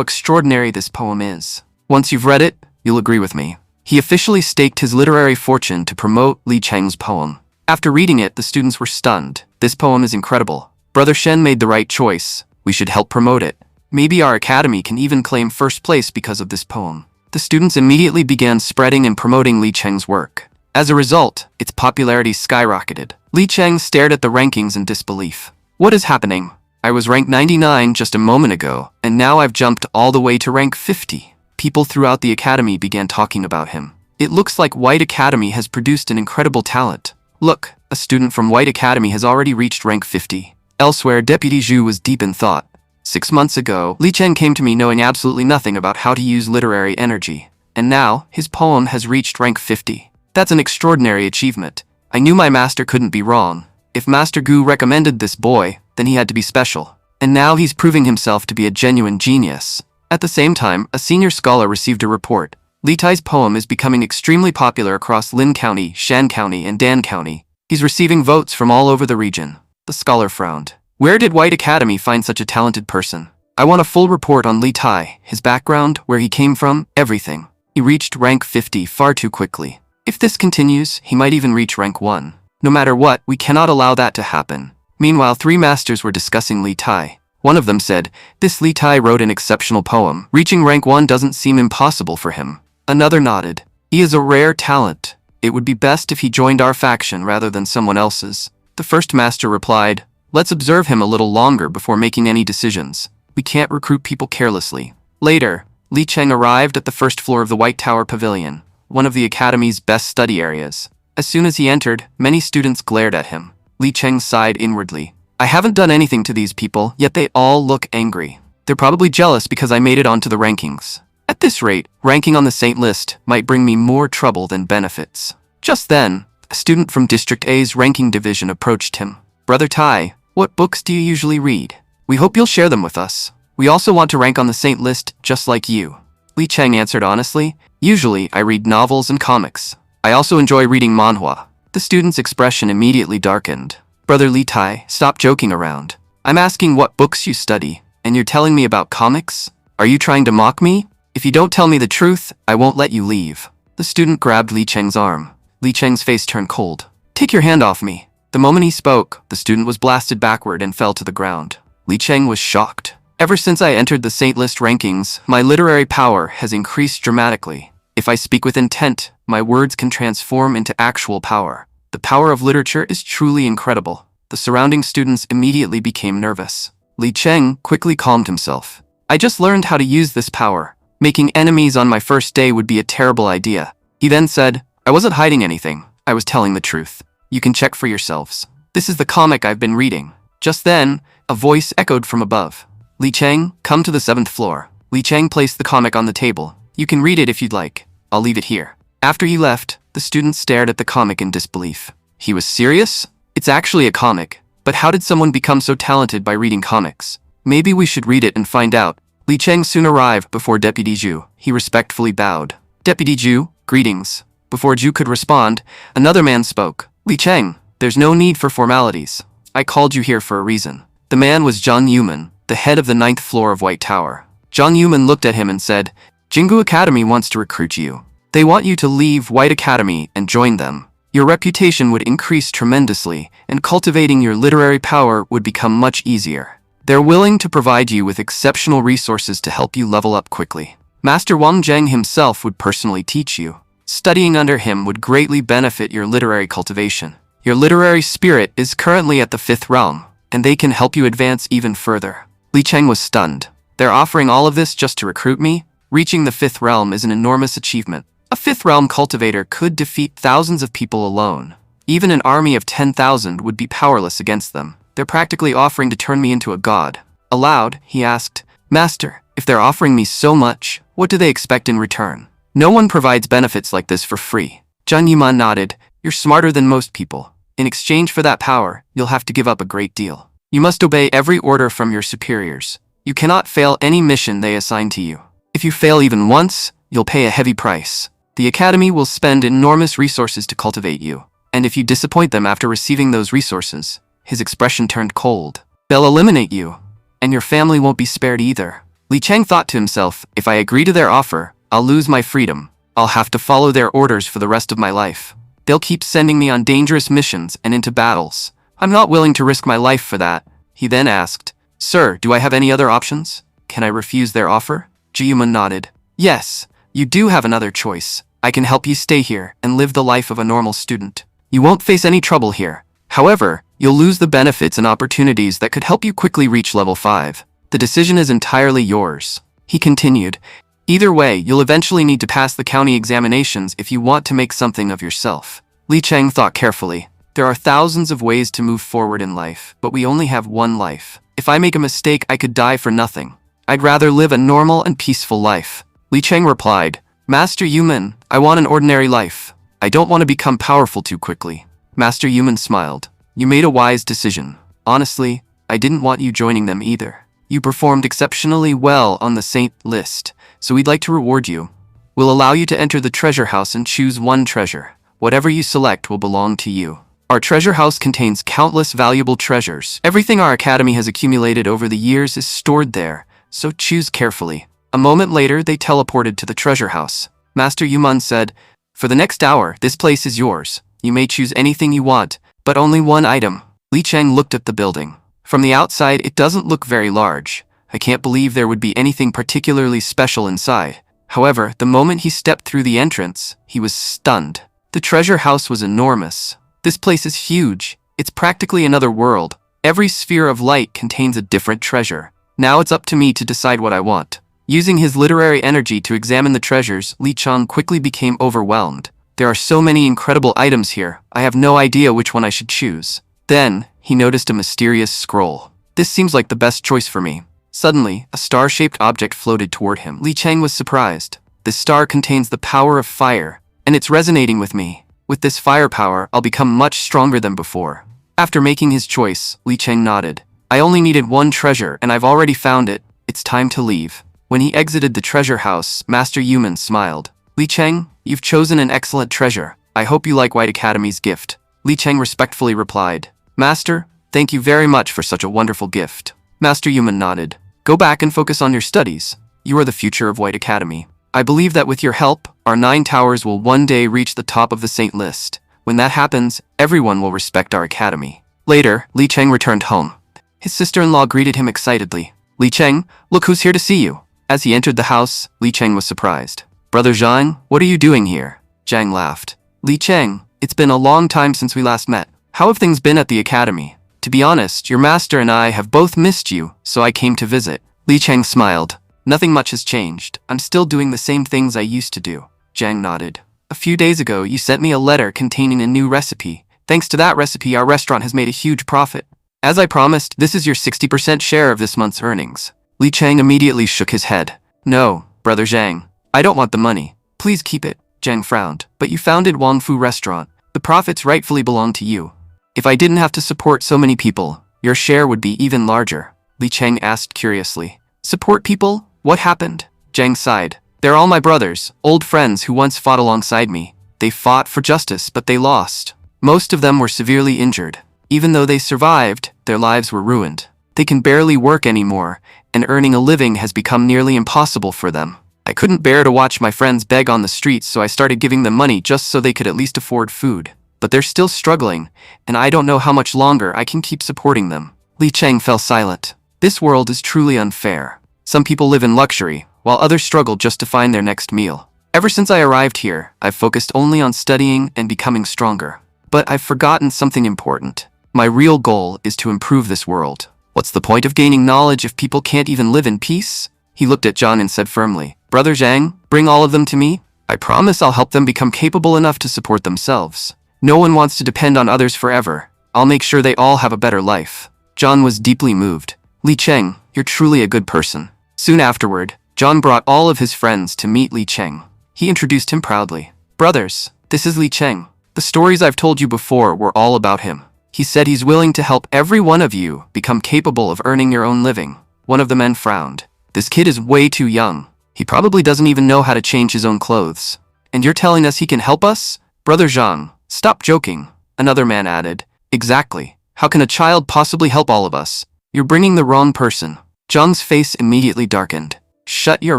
extraordinary this poem is. Once you've read it, you'll agree with me. He officially staked his literary fortune to promote Li Cheng's poem. After reading it, the students were stunned. This poem is incredible. Brother Shen made the right choice. We should help promote it. Maybe our academy can even claim first place because of this poem. The students immediately began spreading and promoting Li Cheng's work. As a result, its popularity skyrocketed. Li Cheng stared at the rankings in disbelief. What is happening? I was ranked 99 just a moment ago, and now I've jumped all the way to rank 50. People throughout the academy began talking about him. It looks like White Academy has produced an incredible talent. Look, a student from White Academy has already reached rank 50. Elsewhere, Deputy Zhu was deep in thought. 6 months ago, Li Cheng came to me knowing absolutely nothing about how to use literary energy. And now, his poem has reached rank 50. That's an extraordinary achievement. I knew my master couldn't be wrong. If Master Gu recommended this boy, then he had to be special. And now he's proving himself to be a genuine genius. At the same time, a senior scholar received a report. Li Tai's poem is becoming extremely popular across Lin County, Shan County, and Dan County. He's receiving votes from all over the region. The scholar frowned. Where did White Academy find such a talented person? I want a full report on Li Tai, his background, where he came from, everything. He reached rank 50 far too quickly. If this continues, he might even reach rank 1. No matter what, we cannot allow that to happen. Meanwhile, 3 masters were discussing Li Tai. One of them said, This Li Tai wrote an exceptional poem. Reaching rank 1 doesn't seem impossible for him. Another nodded. He is a rare talent. It would be best if he joined our faction rather than someone else's. The first master replied, Let's observe him a little longer before making any decisions. We can't recruit people carelessly. Later, Li Cheng arrived at the first floor of the White Tower Pavilion, one of the academy's best study areas. As soon as he entered, many students glared at him. Li Cheng sighed inwardly. I haven't done anything to these people, yet they all look angry. They're probably jealous because I made it onto the rankings. At At this rate, ranking on the Saint list might bring me more trouble than benefits. Just then, a student from District A's ranking division approached him. Brother Tai, what books do you usually read? We hope you'll share them with us. We also want to rank on the Saint list just like you. Li Cheng answered honestly. Usually, I read novels and comics. I also enjoy reading manhwa. The student's expression immediately darkened. Brother Li Tai, stop joking around. I'm asking what books you study, and you're telling me about comics? Are you trying to mock me? If you don't tell me the truth, I won't let you leave. The student grabbed Li Cheng's arm. Li Cheng's face turned cold. Take your hand off me. The moment he spoke, the student was blasted backward and fell to the ground. Li Cheng was shocked. Ever since I entered the Saint list rankings, my literary power has increased dramatically. If I speak with intent, my words can transform into actual power. The power of literature is truly incredible. The surrounding students immediately became nervous. Li Cheng quickly calmed himself. I just learned how to use this power. Making enemies on my first day would be a terrible idea. He then said, I wasn't hiding anything. I was telling the truth. You can check for yourselves. This is the comic I've been reading. Just then, a voice echoed from above. Li Cheng, come to the 7th floor. Li Cheng placed the comic on the table. You can read it if you'd like. I'll leave it here. After he left, the student stared at the comic in disbelief. He was serious? It's actually a comic. But how did someone become so talented by reading comics? Maybe we should read it and find out. Li Cheng soon arrived before Deputy Zhu. He respectfully bowed. Deputy Zhu, greetings. Before Zhu could respond, another man spoke. Li Cheng, there's no need for formalities. I called you here for a reason. The man was Zhang Yuman, the head of the 9th floor of White Tower. Zhang Yuman looked at him and said, Jingu Academy wants to recruit you. They want you to leave White Academy and join them. Your reputation would increase tremendously, and cultivating your literary power would become much easier. They're willing to provide you with exceptional resources to help you level up quickly. Master Wang Zheng himself would personally teach you. Studying under him would greatly benefit your literary cultivation. Your literary spirit is currently at the 5th realm, and they can help you advance even further. Li Cheng was stunned. They're offering all of this just to recruit me? Reaching the 5th realm is an enormous achievement. A 5th realm cultivator could defeat thousands of people alone. Even an army of 10,000 would be powerless against them. They're practically offering to turn me into a god. Aloud, he asked, Master, if they're offering me so much, what do they expect in return? No one provides benefits like this for free. Zhang Yuman nodded. You're smarter than most people. In exchange for that power, you'll have to give up a great deal. You must obey every order from your superiors. You cannot fail any mission they assign to you. If you fail even once, you'll pay a heavy price. The Academy will spend enormous resources to cultivate you. And if you disappoint them after receiving those resources, his expression turned cold. They'll eliminate you, and your family won't be spared either. Li Cheng thought to himself, if I agree to their offer, I'll lose my freedom. I'll have to follow their orders for the rest of my life. They'll keep sending me on dangerous missions and into battles. I'm not willing to risk my life for that. He then asked, Sir, do I have any other options? Can I refuse their offer? Jiyuman nodded. Yes, you do have another choice. I can help you stay here and live the life of a normal student. You won't face any trouble here. However, you'll lose the benefits and opportunities that could help you quickly reach level 5. The decision is entirely yours. He continued, Either way, you'll eventually need to pass the county examinations if you want to make something of yourself. Li Cheng thought carefully. There are thousands of ways to move forward in life, but we only have one life. If I make a mistake, I could die for nothing. I'd rather live a normal and peaceful life. Li Cheng replied, Master Yuman, I want an ordinary life. I don't want to become powerful too quickly. Master Yuman smiled. You made a wise decision. Honestly, I didn't want you joining them either. You performed exceptionally well on the Saint list, so we'd like to reward you. We'll allow you to enter the treasure house and choose one treasure. Whatever you select will belong to you. Our treasure house contains countless valuable treasures. Everything our academy has accumulated over the years is stored there, so choose carefully. A moment later, they teleported to the treasure house. Master Yuman said, For the next hour, this place is yours. You may choose anything you want, but only one item. Li Cheng looked at the building. From the outside, it doesn't look very large. I can't believe there would be anything particularly special inside. However, the moment he stepped through the entrance, he was stunned. The treasure house was enormous. This place is huge. It's practically another world. Every sphere of light contains a different treasure. Now it's up to me to decide what I want. Using his literary energy to examine the treasures, Li Cheng quickly became overwhelmed. There are so many incredible items here, I have no idea which one I should choose. Then, he noticed a mysterious scroll. This seems like the best choice for me. Suddenly, a star-shaped object floated toward him. Li Cheng was surprised. This star contains the power of fire, and it's resonating with me. With this firepower, I'll become much stronger than before. After making his choice, Li Cheng nodded. I only needed one treasure, and I've already found it. It's time to leave. When he exited the treasure house, Master Yuman smiled. Li Cheng, you've chosen an excellent treasure. I hope you like White Academy's gift. Li Cheng respectfully replied. Master, thank you very much for such a wonderful gift. Master Yuman nodded. Go back and focus on your studies. You are the future of White Academy. I believe that with your help, our 9 towers will one day reach the top of the Saint list. When that happens, everyone will respect our academy. Later, Li Cheng returned home. His sister-in-law greeted him excitedly. Li Cheng, look who's here to see you. As he entered the house, Li Cheng was surprised. Brother Zhang, what are you doing here? Zhang laughed. Li Cheng, it's been a long time since we last met. How have things been at the academy? To be honest, your master and I have both missed you, so I came to visit. Li Cheng smiled. Nothing much has changed. I'm still doing the same things I used to do. Zhang nodded. A few days ago, you sent me a letter containing a new recipe. Thanks to that recipe, our restaurant has made a huge profit. As I promised, this is your 60% share of this month's earnings. Li Cheng immediately shook his head. No, Brother Zhang. I don't want the money. Please keep it. Zhang frowned. But you founded Wang Fu Restaurant. The profits rightfully belong to you. If I didn't have to support so many people, your share would be even larger. Li Cheng asked curiously. Support people? What happened? Zhang sighed. They're all my brothers, old friends who once fought alongside me. They fought for justice, but they lost. Most of them were severely injured. Even though they survived, their lives were ruined. They can barely work anymore, and earning a living has become nearly impossible for them. I couldn't bear to watch my friends beg on the streets, so I started giving them money just so they could at least afford food. But they're still struggling, and I don't know how much longer I can keep supporting them. Li Cheng fell silent. This world is truly unfair. Some people live in luxury, while others struggle just to find their next meal. Ever since I arrived here, I've focused only on studying and becoming stronger. But I've forgotten something important. My real goal is to improve this world. What's the point of gaining knowledge if people can't even live in peace? He looked at John and said firmly, Brother Zhang, bring all of them to me. I promise I'll help them become capable enough to support themselves. No one wants to depend on others forever. I'll make sure they all have a better life. John was deeply moved. Li Cheng, you're truly a good person. Soon afterward, John brought all of his friends to meet Li Cheng. He introduced him proudly. Brothers, this is Li Cheng. The stories I've told you before were all about him. He said he's willing to help every one of you become capable of earning your own living. One of the men frowned. This kid is way too young. He probably doesn't even know how to change his own clothes. And you're telling us he can help us? Brother Zhang, stop joking. Another man added. Exactly. How can a child possibly help all of us? You're bringing the wrong person. Zhang's face immediately darkened. Shut your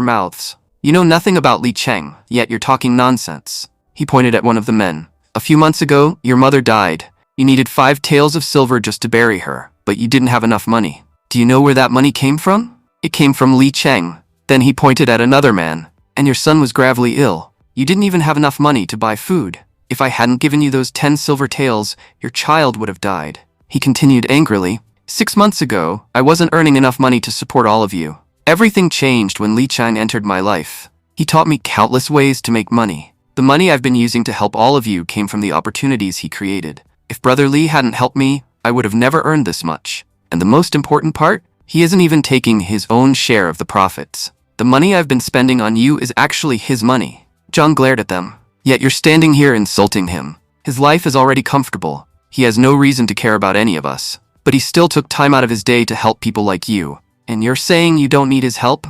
mouths. You know nothing about Li Cheng, yet you're talking nonsense. He pointed at one of the men. A few months ago, your mother died. You needed 5 taels of silver just to bury her, but you didn't have enough money. Do you know where that money came from? It came from Li Cheng. Then he pointed at another man. And your son was gravely ill. You didn't even have enough money to buy food. If I hadn't given you those 10 silver taels, your child would have died. He continued angrily. 6 months ago, I wasn't earning enough money to support all of you. Everything changed when Li Cheng entered my life. He taught me countless ways to make money. The money I've been using to help all of you came from the opportunities he created. If Brother Li hadn't helped me, I would have never earned this much. And the most important part? He isn't even taking his own share of the profits. The money I've been spending on you is actually his money. Zhang glared at them. Yet you're standing here insulting him. His life is already comfortable. He has no reason to care about any of us. But he still took time out of his day to help people like you. And you're saying you don't need his help?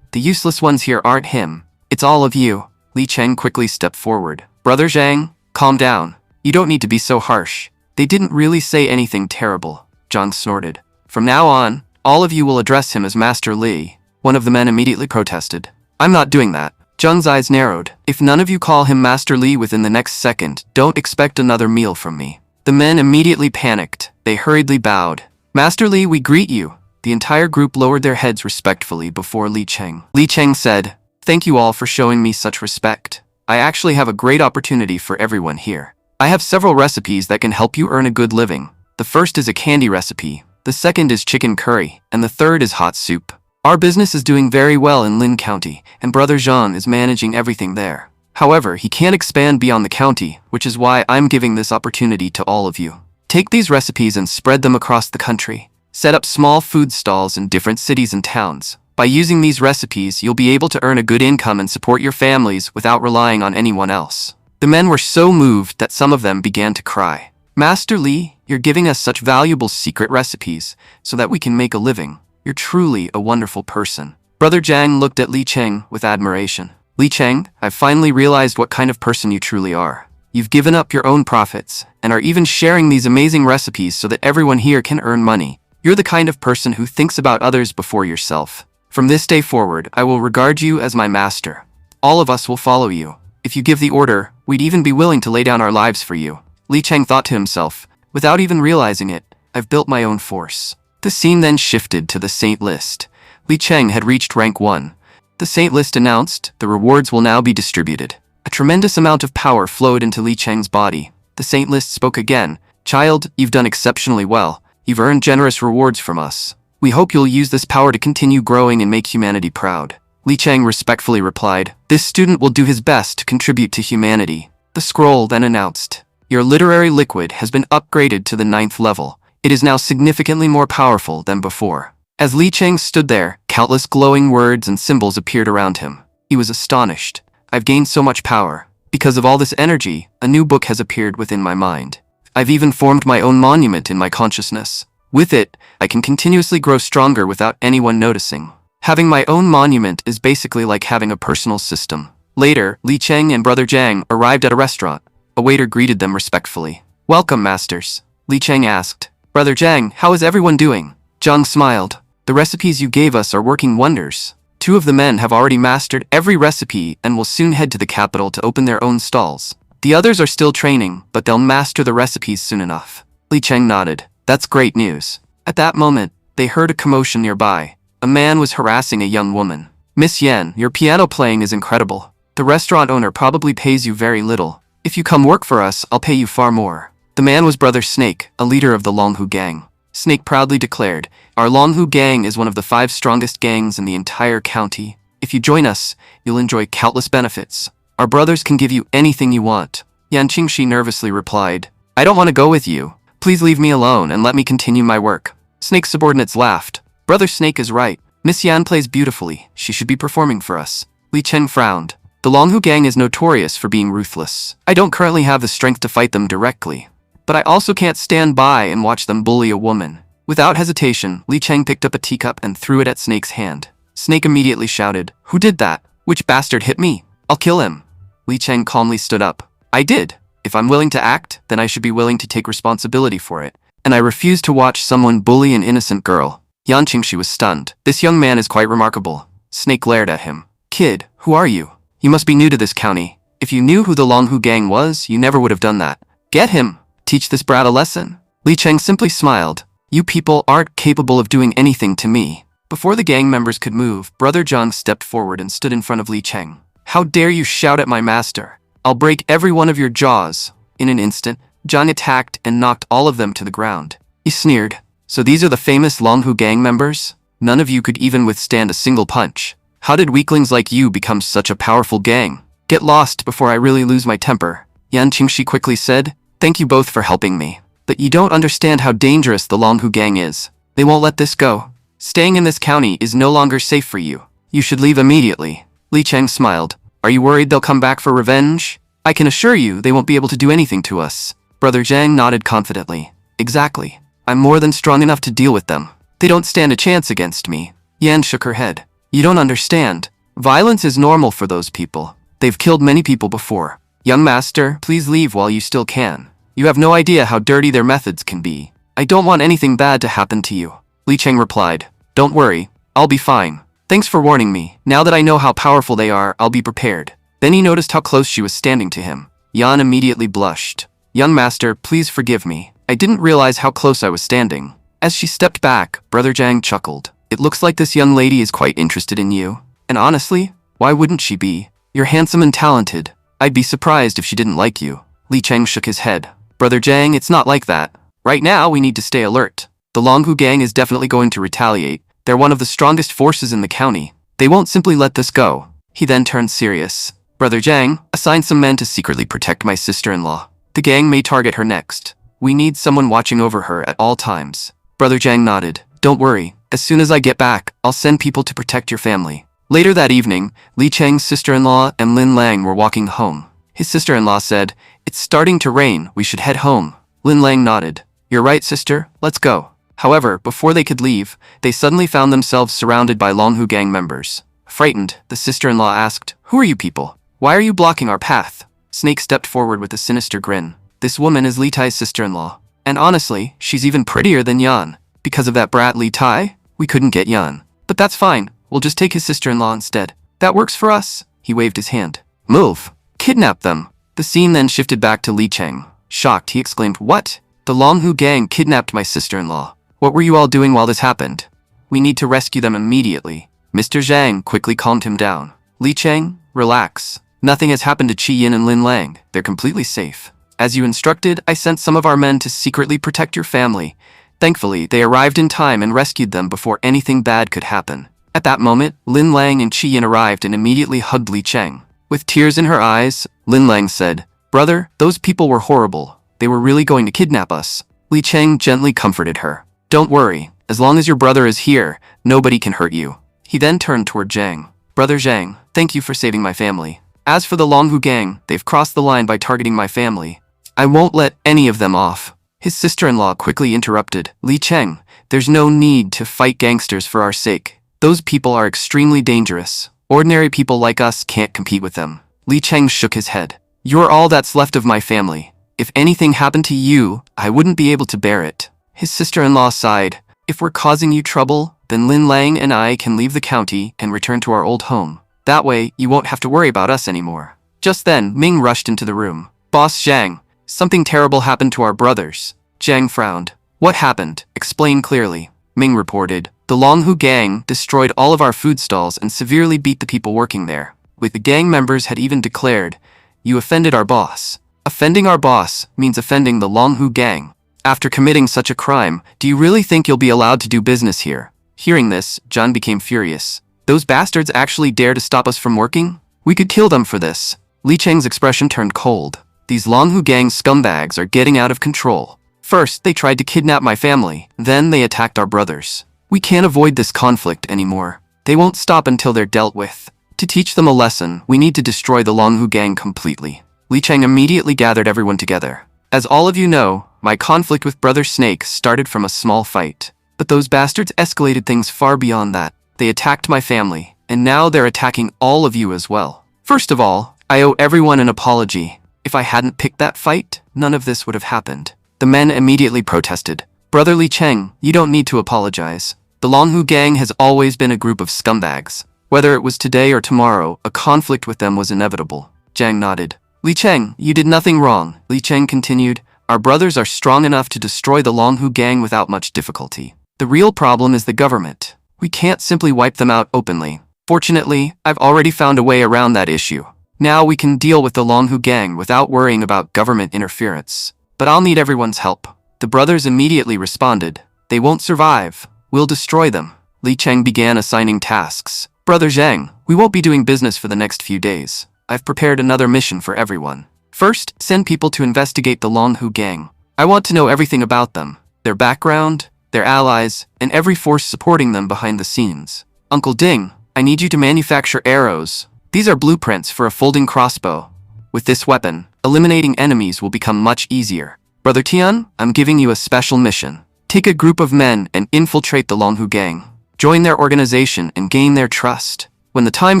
The useless ones here aren't him. It's all of you. Li Cheng quickly stepped forward. Brother Zhang, calm down. You don't need to be so harsh. They didn't really say anything terrible. Zhang snorted. From now on, all of you will address him as Master Li. One of the men immediately protested. I'm not doing that. Zhang's eyes narrowed. If none of you call him Master Li within the next second, don't expect another meal from me. The men immediately panicked. They hurriedly bowed. Master Li, we greet you. The entire group lowered their heads respectfully before Li Cheng. Li Cheng said, Thank you all for showing me such respect. I actually have a great opportunity for everyone here. I have several recipes that can help you earn a good living. The first is a candy recipe, the second is chicken curry, and the third is hot soup. Our business is doing very well in Lin County, and Brother Zhang is managing everything there. However, he can't expand beyond the county, which is why I'm giving this opportunity to all of you. Take these recipes and spread them across the country. Set up small food stalls in different cities and towns. By using these recipes, you'll be able to earn a good income and support your families without relying on anyone else. The men were so moved that some of them began to cry. Master Li, you're giving us such valuable secret recipes so that we can make a living. You're truly a wonderful person. Brother Jiang looked at Li Cheng with admiration. Li Cheng, I've finally realized what kind of person you truly are. You've given up your own profits and are even sharing these amazing recipes so that everyone here can earn money. You're the kind of person who thinks about others before yourself. From this day forward, I will regard you as my master. All of us will follow you. If you give the order, we'd even be willing to lay down our lives for you. Li Cheng thought to himself, without even realizing it, I've built my own force. The scene then shifted to the Saint list. Li Cheng had reached rank 1. The Saint list announced, the rewards will now be distributed. A tremendous amount of power flowed into Li Cheng's body. The Saint list spoke again. Child, you've done exceptionally well. You've earned generous rewards from us. We hope you'll use this power to continue growing and make humanity proud. Li Cheng respectfully replied, this student will do his best to contribute to humanity. The scroll then announced, your literary liquid has been upgraded to the 9th level. It is now significantly more powerful than before. As Li Cheng stood there, countless glowing words and symbols appeared around him. He was astonished. I've gained so much power. Because of all this energy, a new book has appeared within my mind. I've even formed my own monument in my consciousness. With it, I can continuously grow stronger without anyone noticing. Having my own monument is basically like having a personal system. Later, Li Cheng and Brother Jiang arrived at a restaurant. A waiter greeted them respectfully. Welcome, masters. Li Cheng asked. Brother Jiang, how is everyone doing? Jiang smiled. The recipes you gave us are working wonders. 2 of the men have already mastered every recipe and will soon head to the capital to open their own stalls. The others are still training, but they'll master the recipes soon enough. Li Cheng nodded. That's great news. At that moment, they heard a commotion nearby. A man was harassing a young woman. Miss Yan, your piano playing is incredible. The restaurant owner probably pays you very little. If you come work for us, I'll pay you far more. The man was Brother Snake, a leader of the Longhu gang. Snake proudly declared, our Longhu gang is one of the 5 strongest gangs in the entire county. If you join us, you'll enjoy countless benefits. Our brothers can give you anything you want. Yan Qingxi nervously replied, I don't want to go with you. Please leave me alone and let me continue my work. Snake's subordinates laughed. Brother Snake is right. Miss Yan plays beautifully. She should be performing for us. Li Cheng frowned. The Longhu gang is notorious for being ruthless. I don't currently have the strength to fight them directly. But I also can't stand by and watch them bully a woman. Without hesitation, Li Cheng picked up a teacup and threw it at Snake's hand. Snake immediately shouted, who did that? Which bastard hit me? I'll kill him. Li Cheng calmly stood up. I did. If I'm willing to act, then I should be willing to take responsibility for it. And I refuse to watch someone bully an innocent girl. Yan Qingxi was stunned. This young man is quite remarkable. Snake glared at him. Kid, who are you? You must be new to this county. If you knew who the Longhu gang was, you never would have done that. Get him! Teach this brat a lesson. Li Cheng simply smiled. You people aren't capable of doing anything to me. Before the gang members could move, Brother Jiang stepped forward and stood in front of Li Cheng. How dare you shout at my master? I'll break every one of your jaws. In an instant, Jiang attacked and knocked all of them to the ground. He sneered. So these are the famous Longhu gang members? None of you could even withstand a single punch. How did weaklings like you become such a powerful gang? Get lost before I really lose my temper. Yan Qingxi quickly said, thank you both for helping me. But you don't understand how dangerous the Longhu gang is. They won't let this go. Staying in this county is no longer safe for you. You should leave immediately. Li Cheng smiled. Are you worried they'll come back for revenge? I can assure you they won't be able to do anything to us. Brother Jiang nodded confidently. Exactly. I'm more than strong enough to deal with them. They don't stand a chance against me. Yan shook her head. You don't understand. Violence is normal for those people. They've killed many people before. Young master, please leave while you still can. You have no idea how dirty their methods can be. I don't want anything bad to happen to you. Li Cheng replied. Don't worry. I'll be fine. Thanks for warning me. Now that I know how powerful they are, I'll be prepared. Then he noticed how close she was standing to him. Yan immediately blushed. Young master, please forgive me. I didn't realize how close I was standing. As she stepped back, Brother Jiang chuckled. It looks like this young lady is quite interested in you. And honestly, why wouldn't she be? You're handsome and talented. I'd be surprised if she didn't like you. Li Cheng shook his head. Brother Jiang, it's not like that. Right now, we need to stay alert. The Longhu gang is definitely going to retaliate. They're one of the strongest forces in the county. They won't simply let this go. He then turned serious. Brother Jiang, assign some men to secretly protect my sister-in-law. The gang may target her next. We need someone watching over her at all times. Brother Jiang nodded. Don't worry, as soon as I get back, I'll send people to protect your family. Later that evening, Li Cheng's sister-in-law and Lin Lang were walking home. His sister-in-law said, "It's starting to rain, we should head home." Lin Lang nodded. "You're right, sister, let's go." However, before they could leave, they suddenly found themselves surrounded by Longhu gang members. Frightened, the sister-in-law asked, "Who are you people? Why are you blocking our path?" Snake stepped forward with a sinister grin. "This woman is Li Tai's sister-in-law. And honestly, she's even prettier than Yan. Because of that brat Li Tai, we couldn't get Yan. But that's fine, we'll just take his sister-in-law instead. That works for us." He waved his hand. "Move! Kidnap them!" The scene then shifted back to Li Cheng. Shocked, he exclaimed, "What? The Longhu gang kidnapped my sister-in-law. What were you all doing while this happened? We need to rescue them immediately." Mr. Zhang quickly calmed him down. "Li Cheng, relax. Nothing has happened to Qi Yin and Lin Lang. They're completely safe. As you instructed, I sent some of our men to secretly protect your family. Thankfully, they arrived in time and rescued them before anything bad could happen." At that moment, Lin Lang and Qi Yin arrived and immediately hugged Li Cheng. With tears in her eyes, Lin Lang said, "Brother, those people were horrible. They were really going to kidnap us." Li Cheng gently comforted her. "Don't worry, as long as your brother is here, nobody can hurt you." He then turned toward Zhang. "Brother Zhang, thank you for saving my family. As for the Longhu gang, they've crossed the line by targeting my family. I won't let any of them off." His sister-in-law quickly interrupted. "Li Cheng, there's no need to fight gangsters for our sake. Those people are extremely dangerous. Ordinary people like us can't compete with them." Li Cheng shook his head. "You're all that's left of my family. If anything happened to you, I wouldn't be able to bear it." His sister-in-law sighed. "If we're causing you trouble, then Lin Lang and I can leave the county and return to our old home. That way, you won't have to worry about us anymore." Just then, Ming rushed into the room. "Boss Zhang, something terrible happened to our brothers." Zhang frowned. "What happened? Explain clearly." Ming reported. "The Longhu gang destroyed all of our food stalls and severely beat the people working there. With the gang members had even declared, 'You offended our boss.' Offending our boss means offending the Longhu gang. After committing such a crime, do you really think you'll be allowed to do business here?" Hearing this, John became furious. "Those bastards actually dare to stop us from working? We could kill them for this." Li Cheng's expression turned cold. "These Longhu gang scumbags are getting out of control. First, they tried to kidnap my family, then they attacked our brothers. We can't avoid this conflict anymore. They won't stop until they're dealt with. To teach them a lesson, we need to destroy the Longhu gang completely." Li Cheng immediately gathered everyone together. "As all of you know, my conflict with Brother Snake started from a small fight. But those bastards escalated things far beyond that. They attacked my family, and now they're attacking all of you as well. First of all, I owe everyone an apology. If I hadn't picked that fight, none of this would have happened." The men immediately protested. "Brother Li Cheng, you don't need to apologize. The Longhu gang has always been a group of scumbags. Whether it was today or tomorrow, a conflict with them was inevitable." Zhang nodded. "Li Cheng, you did nothing wrong." Li Cheng continued, "Our brothers are strong enough to destroy the Longhu gang without much difficulty. The real problem is the government. We can't simply wipe them out openly. Fortunately, I've already found a way around that issue. Now we can deal with the Longhu gang without worrying about government interference. But I'll need everyone's help." The brothers immediately responded. "They won't survive. We'll destroy them." Li Cheng began assigning tasks. "Brother Zhang, we won't be doing business for the next few days. I've prepared another mission for everyone. First, send people to investigate the Longhu gang. I want to know everything about them, their background, their allies, and every force supporting them behind the scenes. Uncle Ding, I need you to manufacture arrows. These are blueprints for a folding crossbow. With this weapon, eliminating enemies will become much easier. Brother Tian, I'm giving you a special mission. Take a group of men and infiltrate the Longhu gang. Join their organization and gain their trust. When the time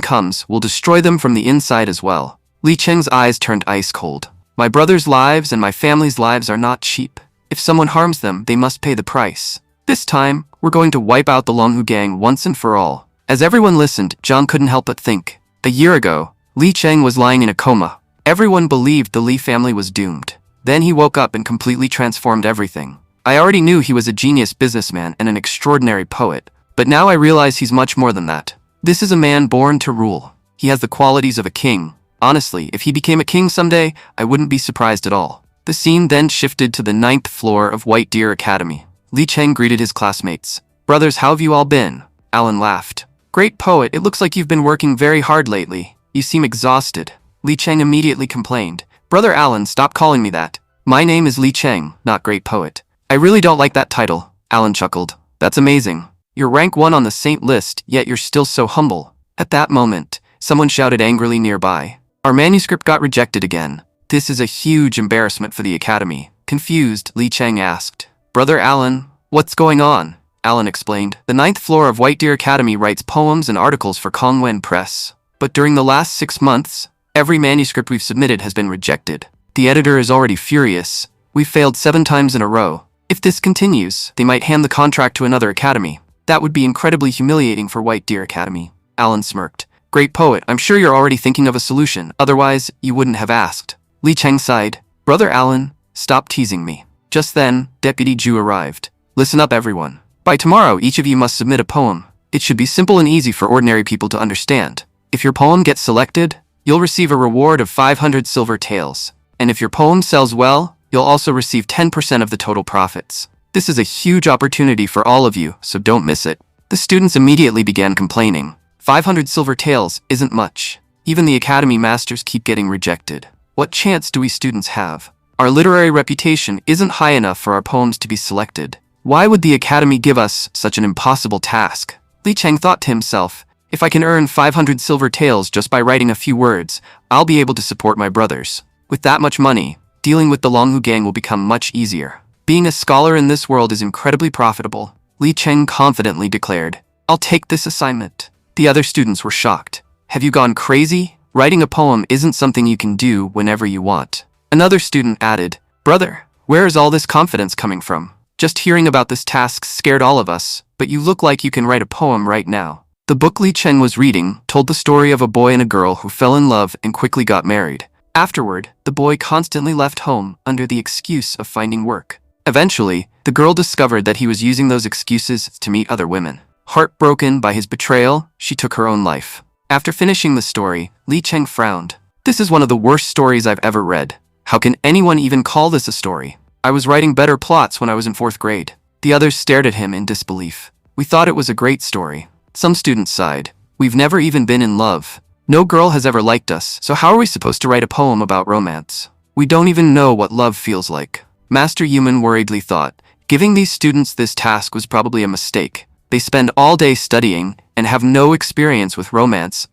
comes, we'll destroy them from the inside as well." Li Cheng's eyes turned ice cold. "My brother's lives and my family's lives are not cheap. If someone harms them, they must pay the price. This time, we're going to wipe out the Longhu gang once and for all." As everyone listened, John couldn't help but think. A year ago, Li Cheng was lying in a coma. Everyone believed the Li family was doomed. Then he woke up and completely transformed everything. I already knew he was a genius businessman and an extraordinary poet, but now I realize he's much more than that. This is a man born to rule. He has the qualities of a king. Honestly, if he became a king someday, I wouldn't be surprised at all. The scene then shifted to the 9th floor of White Deer Academy. Li Cheng greeted his classmates. "Brothers, how have you all been?" Alan laughed. "Great poet, it looks like you've been working very hard lately. You seem exhausted." Li Cheng immediately complained. "Brother Alan, stop calling me that. My name is Li Cheng, not Great Poet." "I really don't like that title," Alan chuckled. That's amazing. You're rank 1 on the saint list, yet you're still so humble. At that moment, someone shouted angrily nearby. Our manuscript got rejected again. This is a huge embarrassment for the academy. Confused, Li Cheng asked. Brother Alan, what's going on? Alan explained. The 9th floor of White Deer Academy writes poems and articles for Kongwen Press. But during the last 6 months, every manuscript we've submitted has been rejected. The editor is already furious. We've failed 7 times in a row. If this continues, they might hand the contract to another academy. That would be incredibly humiliating for White Deer Academy. Alan smirked. Great poet, I'm sure you're already thinking of a solution, otherwise you wouldn't have asked. Li Cheng sighed. Brother Alan, stop teasing me. Just then, Deputy Zhu arrived. Listen up everyone. By tomorrow, each of you must submit a poem. It should be simple and easy for ordinary people to understand. If your poem gets selected, you'll receive a reward of 500 silver taels. And if your poem sells well, you'll also receive 10% of the total profits. This is a huge opportunity for all of you, so don't miss it. The students immediately began complaining. 500 silver taels isn't much. Even the academy masters keep getting rejected. What chance do we students have? Our literary reputation isn't high enough for our poems to be selected. Why would the academy give us such an impossible task? Li Cheng thought to himself, if I can earn 500 silver taels just by writing a few words, I'll be able to support my brothers. With that much money, dealing with the Longhu gang will become much easier. Being a scholar in this world is incredibly profitable, Li Cheng confidently declared. I'll take this assignment. The other students were shocked. Have you gone crazy? Writing a poem isn't something you can do whenever you want. Another student added, Brother, where is all this confidence coming from? Just hearing about this task scared all of us, but you look like you can write a poem right now. The book Li Cheng was reading told the story of a boy and a girl who fell in love and quickly got married. Afterward, the boy constantly left home under the excuse of finding work. Eventually, the girl discovered that he was using those excuses to meet other women. Heartbroken by his betrayal, she took her own life. After finishing the story, Li Cheng frowned. This is one of the worst stories I've ever read. How can anyone even call this a story? I was writing better plots when I was in 4th grade. The others stared at him in disbelief. We thought it was a great story. Some students sighed. We've never even been in love. No girl has ever liked us, so how are we supposed to write a poem about romance? We don't even know what love feels like. Master Yuman worriedly thought. Giving these students this task was probably a mistake. They spend all day studying and have no experience with romance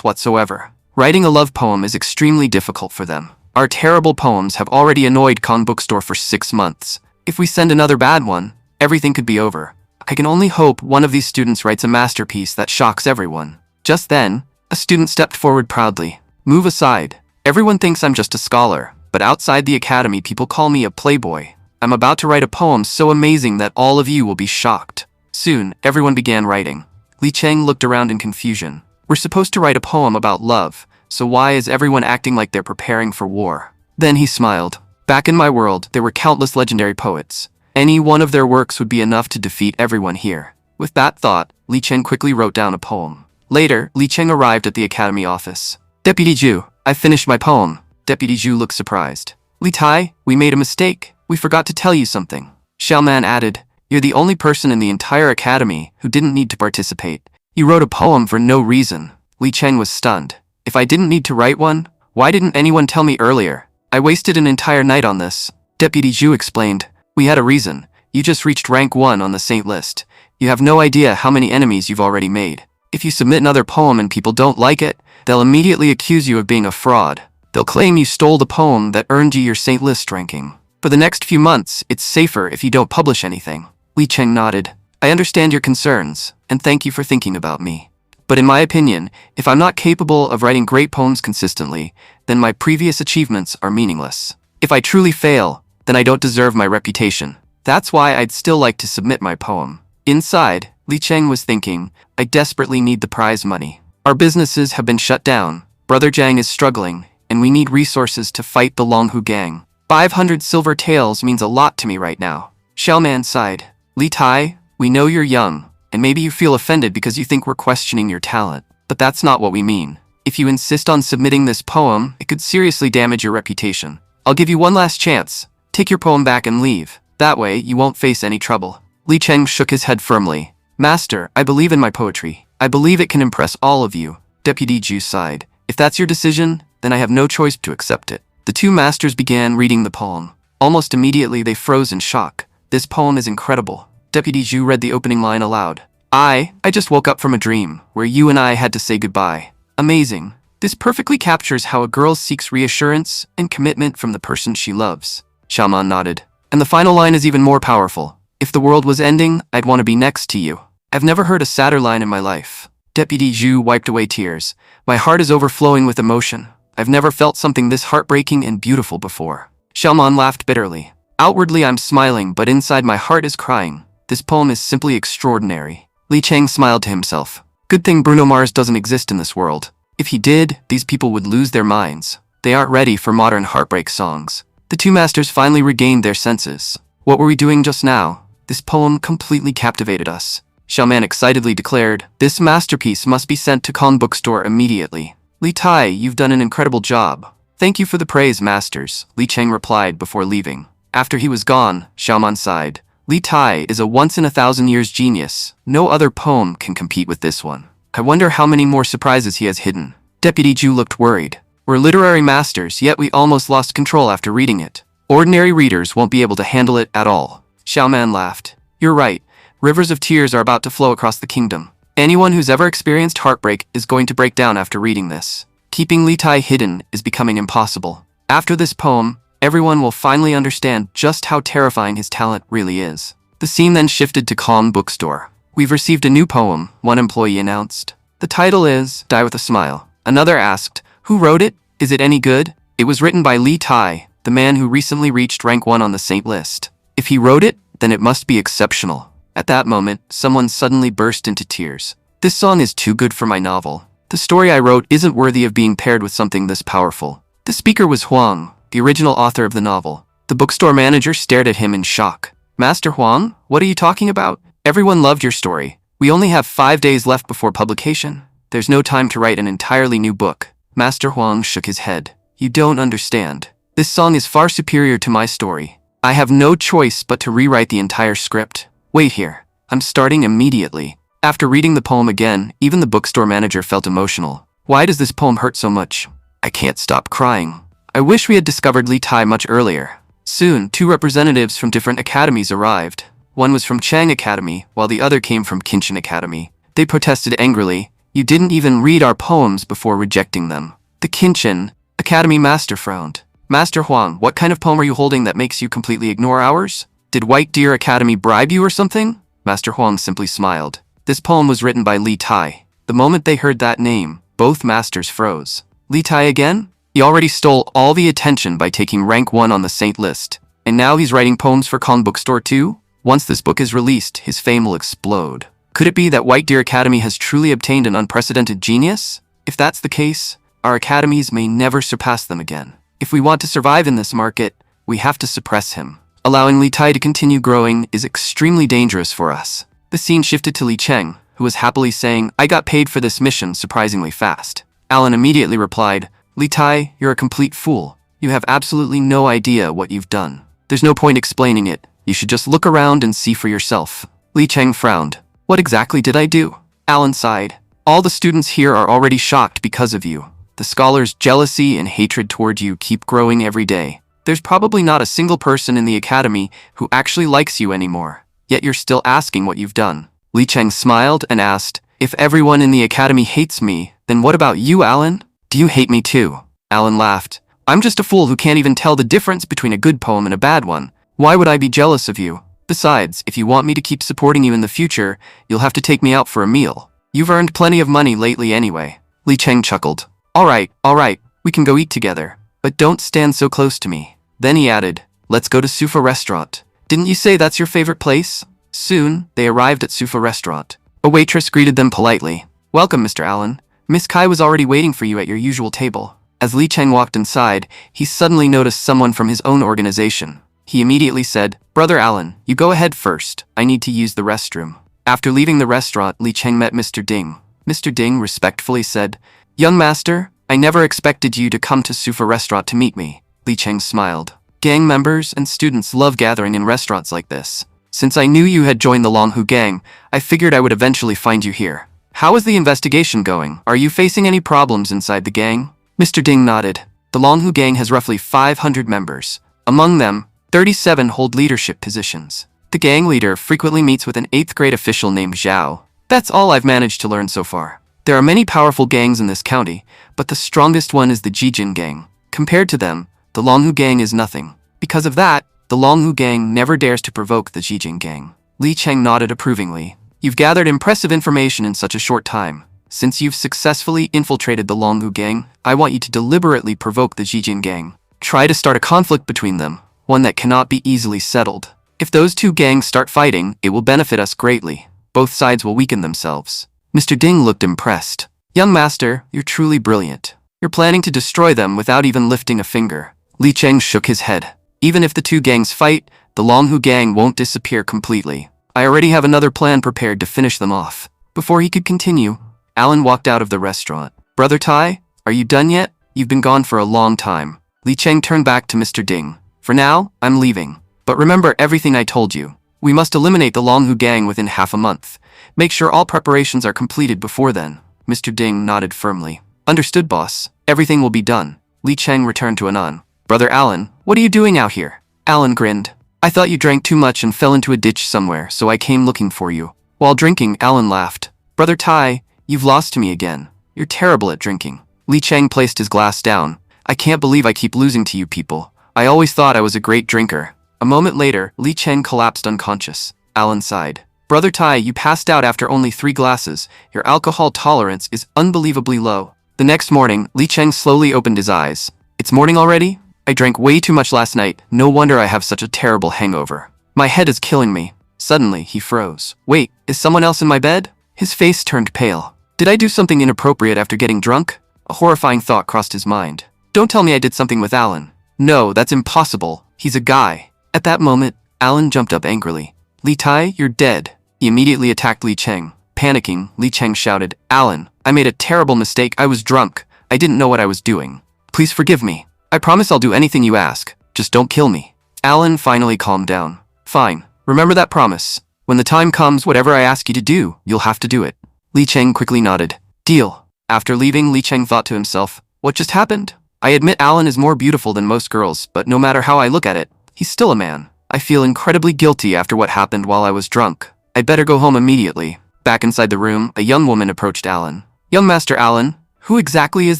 whatsoever. Writing a love poem is extremely difficult for them. Our terrible poems have already annoyed Kong Bookstore for 6 months. If we send another bad one, everything could be over. I can only hope one of these students writes a masterpiece that shocks everyone. Just then, a student stepped forward proudly. Move aside. Everyone thinks I'm just a scholar, but outside the academy people call me a playboy. I'm about to write a poem so amazing that all of you will be shocked. Soon, everyone began writing. Li Cheng looked around in confusion. We're supposed to write a poem about love, so why is everyone acting like they're preparing for war? Then he smiled. Back in my world, there were countless legendary poets. Any one of their works would be enough to defeat everyone here. With that thought, Li Cheng quickly wrote down a poem. Later, Li Cheng arrived at the academy office. Deputy Zhu, I finished my poem. Deputy Zhu looked surprised. Li Tai, we made a mistake. We forgot to tell you something. Xiaoman added, you're the only person in the entire academy who didn't need to participate. You wrote a poem for no reason. Li Cheng was stunned. If I didn't need to write one, why didn't anyone tell me earlier? I wasted an entire night on this. Deputy Zhu explained. We had a reason. You just reached rank 1 on the saint list. You have no idea how many enemies you've already made. If you submit another poem and people don't like it, they'll immediately accuse you of being a fraud. They'll claim you stole the poem that earned you your saint list ranking. For the next few months, it's safer if you don't publish anything. Li Cheng nodded. I understand your concerns, and thank you for thinking about me. But in my opinion, if I'm not capable of writing great poems consistently, then my previous achievements are meaningless. If I truly fail, then I don't deserve my reputation. That's why I'd still like to submit my poem. Inside, Li Cheng was thinking, I desperately need the prize money. Our businesses have been shut down, Brother Zhang is struggling, and we need resources to fight the Longhu gang. 500 silver taels means a lot to me right now. Xiaoman sighed. Li Tai, we know you're young, and maybe you feel offended because you think we're questioning your talent. But that's not what we mean. If you insist on submitting this poem, it could seriously damage your reputation. I'll give you one last chance. Take your poem back and leave. That way, you won't face any trouble. Li Cheng shook his head firmly. Master, I believe in my poetry. I believe it can impress all of you. Deputy Zhu sighed. If that's your decision, then I have no choice to accept it. The two masters began reading the poem. Almost immediately, they froze in shock. This poem is incredible. Deputy Zhu read the opening line aloud. I just woke up from a dream, where you and I had to say goodbye. Amazing. This perfectly captures how a girl seeks reassurance and commitment from the person she loves. Xiaoman nodded. And the final line is even more powerful. If the world was ending, I'd want to be next to you. I've never heard a sadder line in my life. Deputy Zhu wiped away tears. My heart is overflowing with emotion. I've never felt something this heartbreaking and beautiful before. Xiaoman laughed bitterly. Outwardly I'm smiling, but inside my heart is crying. This poem is simply extraordinary. Li Cheng smiled to himself. Good thing Bruno Mars doesn't exist in this world. If he did, these people would lose their minds. They aren't ready for modern heartbreak songs. The two masters finally regained their senses. What were we doing just now? This poem completely captivated us. Xiaoman excitedly declared, this masterpiece must be sent to Kong bookstore immediately. Li Tai, you've done an incredible job. Thank you for the praise, masters, Li Cheng replied before leaving. After he was gone, Xiaoman sighed. Li Tai is a once-in-a-thousand-years genius. No other poem can compete with this one. I wonder how many more surprises he has hidden. Deputy Zhu looked worried. We're literary masters, yet we almost lost control after reading it. Ordinary readers won't be able to handle it at all. Xiaoman laughed. You're right. Rivers of tears are about to flow across the kingdom. Anyone who's ever experienced heartbreak is going to break down after reading this. Keeping Li Tai hidden is becoming impossible. After this poem, everyone will finally understand just how terrifying his talent really is. The scene then shifted to Kong bookstore. We've received a new poem, one employee announced. The title is Die with a Smile. Another asked, who wrote it? Is it any good? It was written by Li Tai, the man who recently reached rank 1 on the Saint list. If he wrote it, then it must be exceptional. At that moment, someone suddenly burst into tears. This song is too good for my novel. The story I wrote isn't worthy of being paired with something this powerful. The speaker was Huang, the original author of the novel. The bookstore manager stared at him in shock. Master Huang, what are you talking about? Everyone loved your story. We only have 5 days left before publication. There's no time to write an entirely new book. Master Huang shook his head. You don't understand. This song is far superior to my story. I have no choice but to rewrite the entire script. Wait here. I'm starting immediately. After reading the poem again, even the bookstore manager felt emotional. Why does this poem hurt so much? I can't stop crying. I wish we had discovered Li Tai much earlier. Soon, 2 representatives from different academies arrived. One was from Chang Academy, while the other came from Kinshan Academy. They protested angrily. You didn't even read our poems before rejecting them. The Kinshan Academy master frowned. Master Huang, what kind of poem are you holding that makes you completely ignore ours? Did White Deer Academy bribe you or something? Master Huang simply smiled. This poem was written by Li Tai. The moment they heard that name, both masters froze. Li Tai again? He already stole all the attention by taking rank 1 on the Saint list. And now he's writing poems for Kong bookstore too? Once this book is released, his fame will explode. Could it be that White Deer Academy has truly obtained an unprecedented genius? If that's the case, our academies may never surpass them again. If we want to survive in this market, we have to suppress him. Allowing Li Tai to continue growing is extremely dangerous for us. The scene shifted to Li Cheng, who was happily saying, I got paid for this mission surprisingly fast. Alan immediately replied, Li Tai, you're a complete fool. You have absolutely no idea what you've done. There's no point explaining it. You should just look around and see for yourself. Li Cheng frowned. What exactly did I do? Alan sighed. All the students here are already shocked because of you. The scholars' jealousy and hatred toward you keep growing every day. There's probably not a single person in the academy who actually likes you anymore. Yet you're still asking what you've done. Li Cheng smiled and asked, if everyone in the academy hates me, then what about you, Alan? Do you hate me too? Alan laughed. I'm just a fool who can't even tell the difference between a good poem and a bad one. Why would I be jealous of you? Besides, if you want me to keep supporting you in the future, you'll have to take me out for a meal. You've earned plenty of money lately anyway. Li Cheng chuckled. All right, we can go eat together. But don't stand so close to me. Then he added, let's go to Sufa restaurant. Didn't you say that's your favorite place? Soon, they arrived at Sufa restaurant. A waitress greeted them politely. Welcome, Mr. Allen. Miss Kai was already waiting for you at your usual table. As Li Cheng walked inside, he suddenly noticed someone from his own organization. He immediately said, Brother Allen, you go ahead first. I need to use the restroom. After leaving the restaurant, Li Cheng met Mr. Ding. Mr. Ding respectfully said, Young master, I never expected you to come to Sufa restaurant to meet me. Li Cheng smiled. Gang members and students love gathering in restaurants like this. Since I knew you had joined the Longhu gang, I figured I would eventually find you here. How is the investigation going? Are you facing any problems inside the gang? Mr. Ding nodded. The Longhu gang has roughly 500 members. Among them, 37 hold leadership positions. The gang leader frequently meets with an 8th grade official named Zhao. That's all I've managed to learn so far. There are many powerful gangs in this county, but the strongest one is the Jijin gang. Compared to them, the Longhu gang is nothing. Because of that, the Longhu gang never dares to provoke the Jijin gang. Li Cheng nodded approvingly. You've gathered impressive information in such a short time. Since you've successfully infiltrated the Longhu gang, I want you to deliberately provoke the Jijin gang. Try to start a conflict between them, one that cannot be easily settled. If those two gangs start fighting, it will benefit us greatly. Both sides will weaken themselves. Mr. Ding looked impressed. Young master, you're truly brilliant. You're planning to destroy them without even lifting a finger. Li Cheng shook his head. Even if the two gangs fight, the Longhu gang won't disappear completely. I already have another plan prepared to finish them off. Before he could continue, Alan walked out of the restaurant. Brother Tai, are you done yet? You've been gone for a long time. Li Cheng turned back to Mr. Ding. For now, I'm leaving. But remember everything I told you. We must eliminate the Longhu gang within half a month. Make sure all preparations are completed before then. Mr. Ding nodded firmly. Understood, boss. Everything will be done. Li Cheng returned to Anan. Brother Alan, what are you doing out here? Alan grinned. I thought you drank too much and fell into a ditch somewhere, so I came looking for you. While drinking, Alan laughed. Brother Tai, you've lost to me again. You're terrible at drinking. Li Cheng placed his glass down. I can't believe I keep losing to you people. I always thought I was a great drinker. A moment later, Li Cheng collapsed unconscious. Alan sighed. Brother Tai, you passed out after only 3 glasses. Your alcohol tolerance is unbelievably low. The next morning, Li Cheng slowly opened his eyes. It's morning already? I drank way too much last night. No wonder I have such a terrible hangover. My head is killing me. Suddenly, he froze. Wait, is someone else in my bed? His face turned pale. Did I do something inappropriate after getting drunk? A horrifying thought crossed his mind. Don't tell me I did something with Alan. No, that's impossible. He's a guy. At that moment, Alan jumped up angrily. Li Tai, you're dead. He immediately attacked Li Cheng. Panicking, Li Cheng shouted, Alan, I made a terrible mistake. I was drunk. I didn't know what I was doing. Please forgive me. I promise I'll do anything you ask. Just don't kill me. Alan finally calmed down. Fine. Remember that promise. When the time comes, whatever I ask you to do, you'll have to do it. Li Cheng quickly nodded. Deal. After leaving, Li Cheng thought to himself, what just happened? I admit Alan is more beautiful than most girls, but no matter how I look at it, he's still a man. I feel incredibly guilty after what happened while I was drunk. I'd better go home immediately. Back inside the room, a young woman approached Alan. Young Master Alan, who exactly is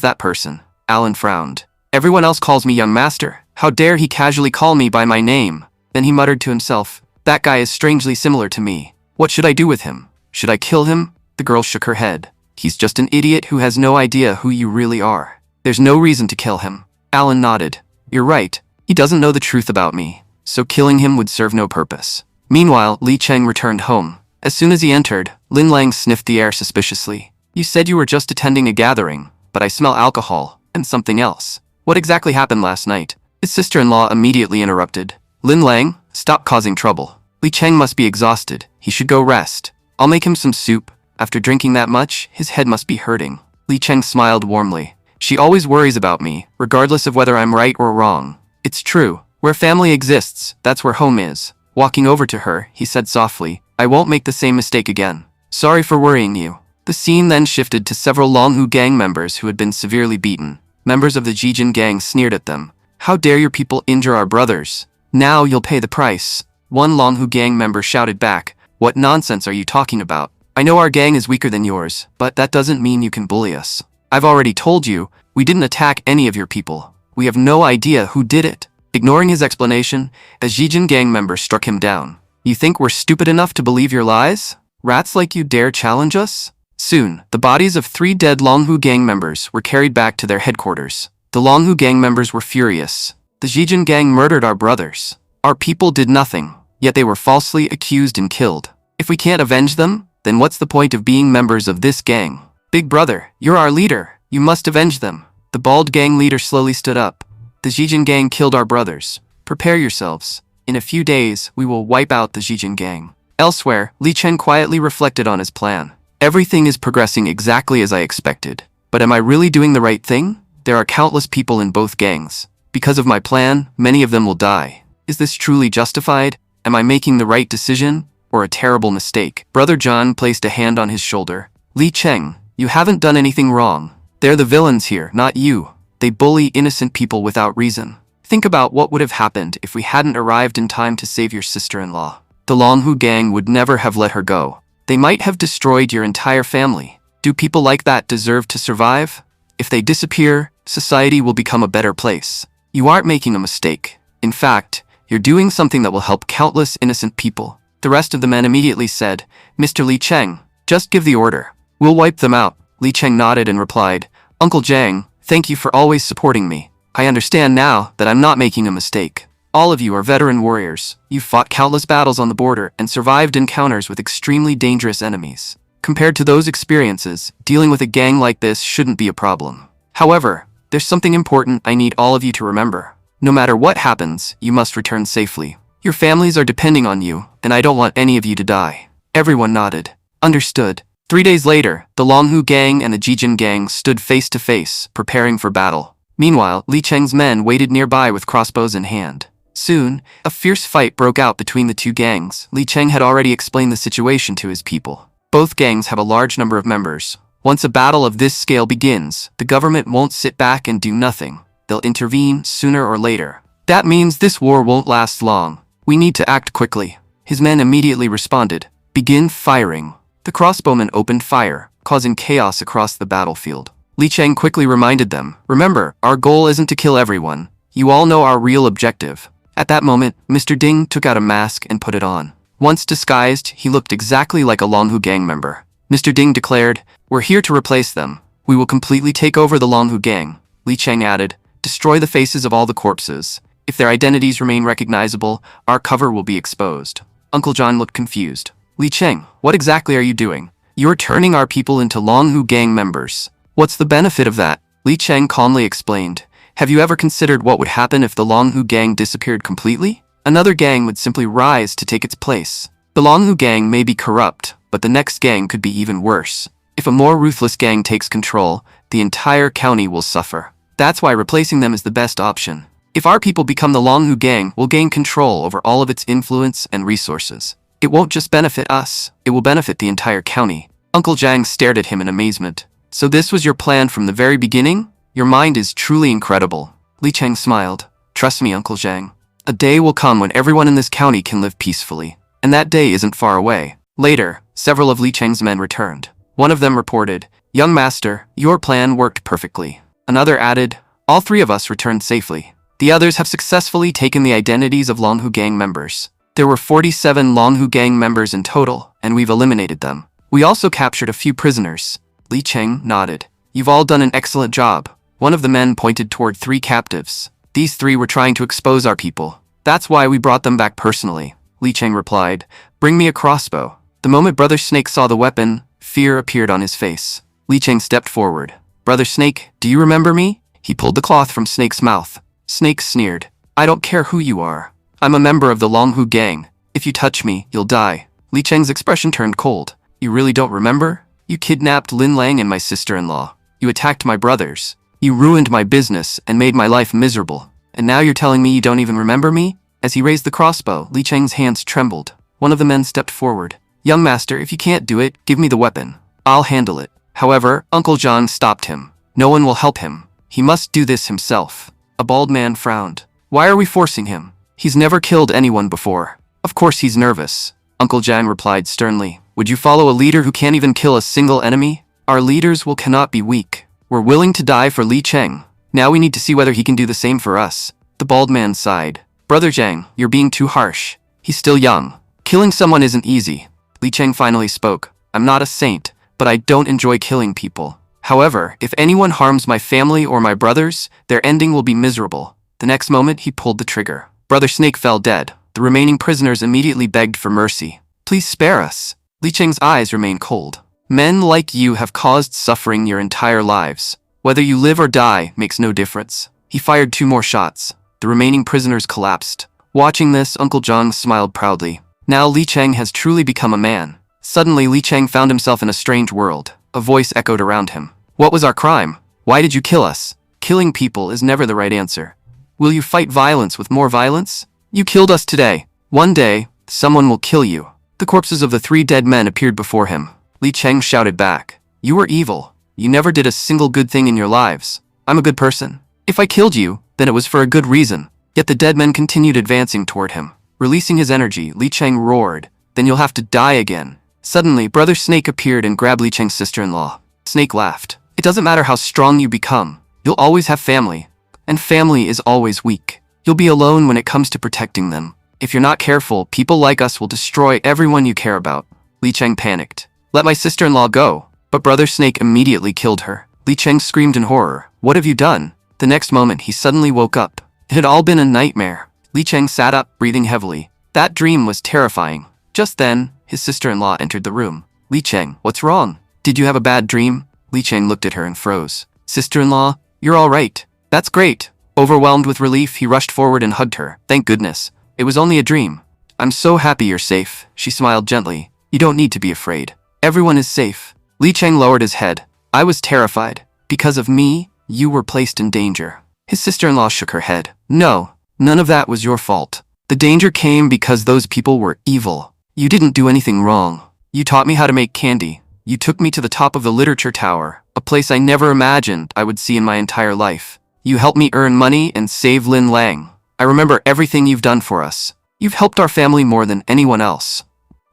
that person? Alan frowned. Everyone else calls me Young Master. How dare he casually call me by my name? Then he muttered to himself, that guy is strangely similar to me. What should I do with him? Should I kill him? The girl shook her head. He's just an idiot who has no idea who you really are. There's no reason to kill him. Alan nodded. You're right. He doesn't know the truth about me, so killing him would serve no purpose. Meanwhile, Li Cheng returned home. As soon as he entered, Lin Lang sniffed the air suspiciously. You said you were just attending a gathering, but I smell alcohol and something else. What exactly happened last night? His sister-in-law immediately interrupted. Lin Lang, stop causing trouble. Li Cheng must be exhausted. He should go rest. I'll make him some soup. After drinking that much, his head must be hurting. Li Cheng smiled warmly. She always worries about me, regardless of whether I'm right or wrong. It's true. Where family exists, that's where home is. Walking over to her, he said softly, I won't make the same mistake again. Sorry for worrying you. The scene then shifted to several Longhu gang members who had been severely beaten. Members of the Jijin gang sneered at them. How dare your people injure our brothers? Now you'll pay the price. One Longhu gang member shouted back, what nonsense are you talking about? I know our gang is weaker than yours, but that doesn't mean you can bully us. I've already told you, we didn't attack any of your people. We have no idea who did it. Ignoring his explanation, a Jijin gang member struck him down. You think we're stupid enough to believe your lies? Rats like you dare challenge us? Soon, the bodies of 3 dead Longhu gang members were carried back to their headquarters. The Longhu gang members were furious. The Jijin gang murdered our brothers. Our people did nothing, yet they were falsely accused and killed. If we can't avenge them, then what's the point of being members of this gang? Big brother, you're our leader. You must avenge them. The bald gang leader slowly stood up. The Jijin gang killed our brothers. Prepare yourselves. In a few days, we will wipe out the Jijin gang. Elsewhere, Li Cheng quietly reflected on his plan. Everything is progressing exactly as I expected. But am I really doing the right thing? There are countless people in both gangs. Because of my plan, many of them will die. Is this truly justified? Am I making the right decision? Or a terrible mistake? Brother John placed a hand on his shoulder. Li Cheng, you haven't done anything wrong. They're the villains here, not you. They bully innocent people without reason. Think about what would have happened if we hadn't arrived in time to save your sister-in-law. the Longhu gang would never have let her go. They might have destroyed your entire family. Do people like that deserve to survive? If they disappear, society will become a better place. You aren't making a mistake. In fact, you're doing something that will help countless innocent people. The rest of the men immediately said, Mr. Li Cheng, just give the order. We'll wipe them out. Li Cheng nodded and replied, Uncle Jiang, thank you for always supporting me. I understand now that I'm not making a mistake. All of you are veteran warriors. You've fought countless battles on the border and survived encounters with extremely dangerous enemies. Compared to those experiences, dealing with a gang like this shouldn't be a problem. However, there's something important I need all of you to remember. No matter what happens, you must return safely. Your families are depending on you, and I don't want any of you to die. Everyone nodded. Understood. 3 days later, the Longhu gang and the Jijin gang stood face to face, preparing for battle. Meanwhile, Li Cheng's men waited nearby with crossbows in hand. Soon, a fierce fight broke out between the two gangs. Li Cheng had already explained the situation to his people. Both gangs have a large number of members. Once a battle of this scale begins, the government won't sit back and do nothing. They'll intervene sooner or later. That means this war won't last long. We need to act quickly. His men immediately responded. Begin firing. The crossbowmen opened fire, causing chaos across the battlefield. Li Cheng quickly reminded them, remember, our goal isn't to kill everyone. You all know our real objective. At that moment, Mr. Ding took out a mask and put it on. Once disguised, he looked exactly like a Longhu gang member. Mr. Ding declared, we're here to replace them. We will completely take over the Longhu gang. Li Cheng added, destroy the faces of all the corpses. If their identities remain recognizable, our cover will be exposed. Uncle John looked confused. Li Cheng, what exactly are you doing? You're turning our people into Longhu gang members. What's the benefit of that? Li Cheng calmly explained. Have you ever considered what would happen if the Longhu gang disappeared completely? Another gang would simply rise to take its place. The Longhu gang may be corrupt, but the next gang could be even worse. If a more ruthless gang takes control, the entire county will suffer. That's why replacing them is the best option. If our people become the Longhu gang, we'll gain control over all of its influence and resources. It won't just benefit us, it will benefit the entire county. Uncle Jiang stared at him in amazement. So this was your plan from the very beginning? Your mind is truly incredible. Li Cheng smiled. Trust me, Uncle Jiang. A day will come when everyone in this county can live peacefully. And that day isn't far away. Later, several of Li Cheng's men returned. One of them reported, Young master, your plan worked perfectly. Another added, all 3 of us returned safely. The others have successfully taken the identities of Longhu gang members. There were 47 Longhu gang members in total, and we've eliminated them. We also captured a few prisoners. Li Cheng nodded. You've all done an excellent job. One of the men pointed toward 3 captives. These 3 were trying to expose our people. That's why we brought them back personally. Li Cheng replied, bring me a crossbow. The moment Brother Snake saw the weapon, fear appeared on his face. Li Cheng stepped forward. Brother Snake, do you remember me? He pulled the cloth from Snake's mouth. Snake sneered. I don't care who you are. I'm a member of the Longhu gang. If you touch me, you'll die. Li Cheng's expression turned cold. You really don't remember? You kidnapped Lin Lang and my sister-in-law. You attacked my brothers. You ruined my business and made my life miserable. And now you're telling me you don't even remember me? As he raised the crossbow, Li Cheng's hands trembled. One of the men stepped forward. Young master, if you can't do it, give me the weapon. I'll handle it. However, Uncle John stopped him. No one will help him. He must do this himself. A bald man frowned. Why are we forcing him? He's never killed anyone before. Of course he's nervous. Uncle Jiang replied sternly. Would you follow a leader who can't even kill a single enemy? Our leaders cannot be weak. We're willing to die for Li Cheng. Now we need to see whether he can do the same for us. The bald man sighed. Brother Jiang, you're being too harsh. He's still young. Killing someone isn't easy. Li Cheng finally spoke. I'm not a saint, but I don't enjoy killing people. However, if anyone harms my family or my brothers, their ending will be miserable. The next moment, he pulled the trigger. Brother Snake fell dead. The remaining prisoners immediately begged for mercy. Please spare us. Li Cheng's eyes remained cold. Men like you have caused suffering your entire lives. Whether you live or die makes no difference. He fired 2 more shots. The remaining prisoners collapsed. Watching this, Uncle John smiled proudly. Now Li Cheng has truly become a man. Suddenly, Li Cheng found himself in a strange world. A voice echoed around him. What was our crime? Why did you kill us? Killing people is never the right answer. Will you fight violence with more violence? You killed us today. One day, someone will kill you. The corpses of the 3 dead men appeared before him. Li Cheng shouted back. You were evil. You never did a single good thing in your lives. I'm a good person. If I killed you, then it was for a good reason. Yet the dead men continued advancing toward him. Releasing his energy, Li Cheng roared, "Then you'll have to die again." Suddenly, Brother Snake appeared and grabbed Li Cheng's sister-in-law. Snake laughed. "It doesn't matter how strong you become. You'll always have family. And family is always weak. You'll be alone when it comes to protecting them. If you're not careful, people like us will destroy everyone you care about." Li Cheng panicked. "Let my sister-in-law go." But Brother Snake immediately killed her. Li Cheng screamed in horror. "What have you done?" The next moment, he suddenly woke up. It had all been a nightmare. Li Cheng sat up, breathing heavily. That dream was terrifying. Just then, his sister-in-law entered the room. "Li Cheng, what's wrong? Did you have a bad dream?" Li Cheng looked at her and froze. "Sister-in-law, you're all right." "That's great." Overwhelmed with relief, he rushed forward and hugged her. "Thank goodness. It was only a dream." "I'm so happy you're safe." She smiled gently. "You don't need to be afraid. Everyone is safe." Li Cheng lowered his head. "I was terrified. Because of me, you were placed in danger." His sister-in-law shook her head. "No, none of that was your fault. The danger came because those people were evil. You didn't do anything wrong. You taught me how to make candy. You took me to the top of the literature tower, a place I never imagined I would see in my entire life. You helped me earn money and save Lin Lang. I remember everything you've done for us. You've helped our family more than anyone else.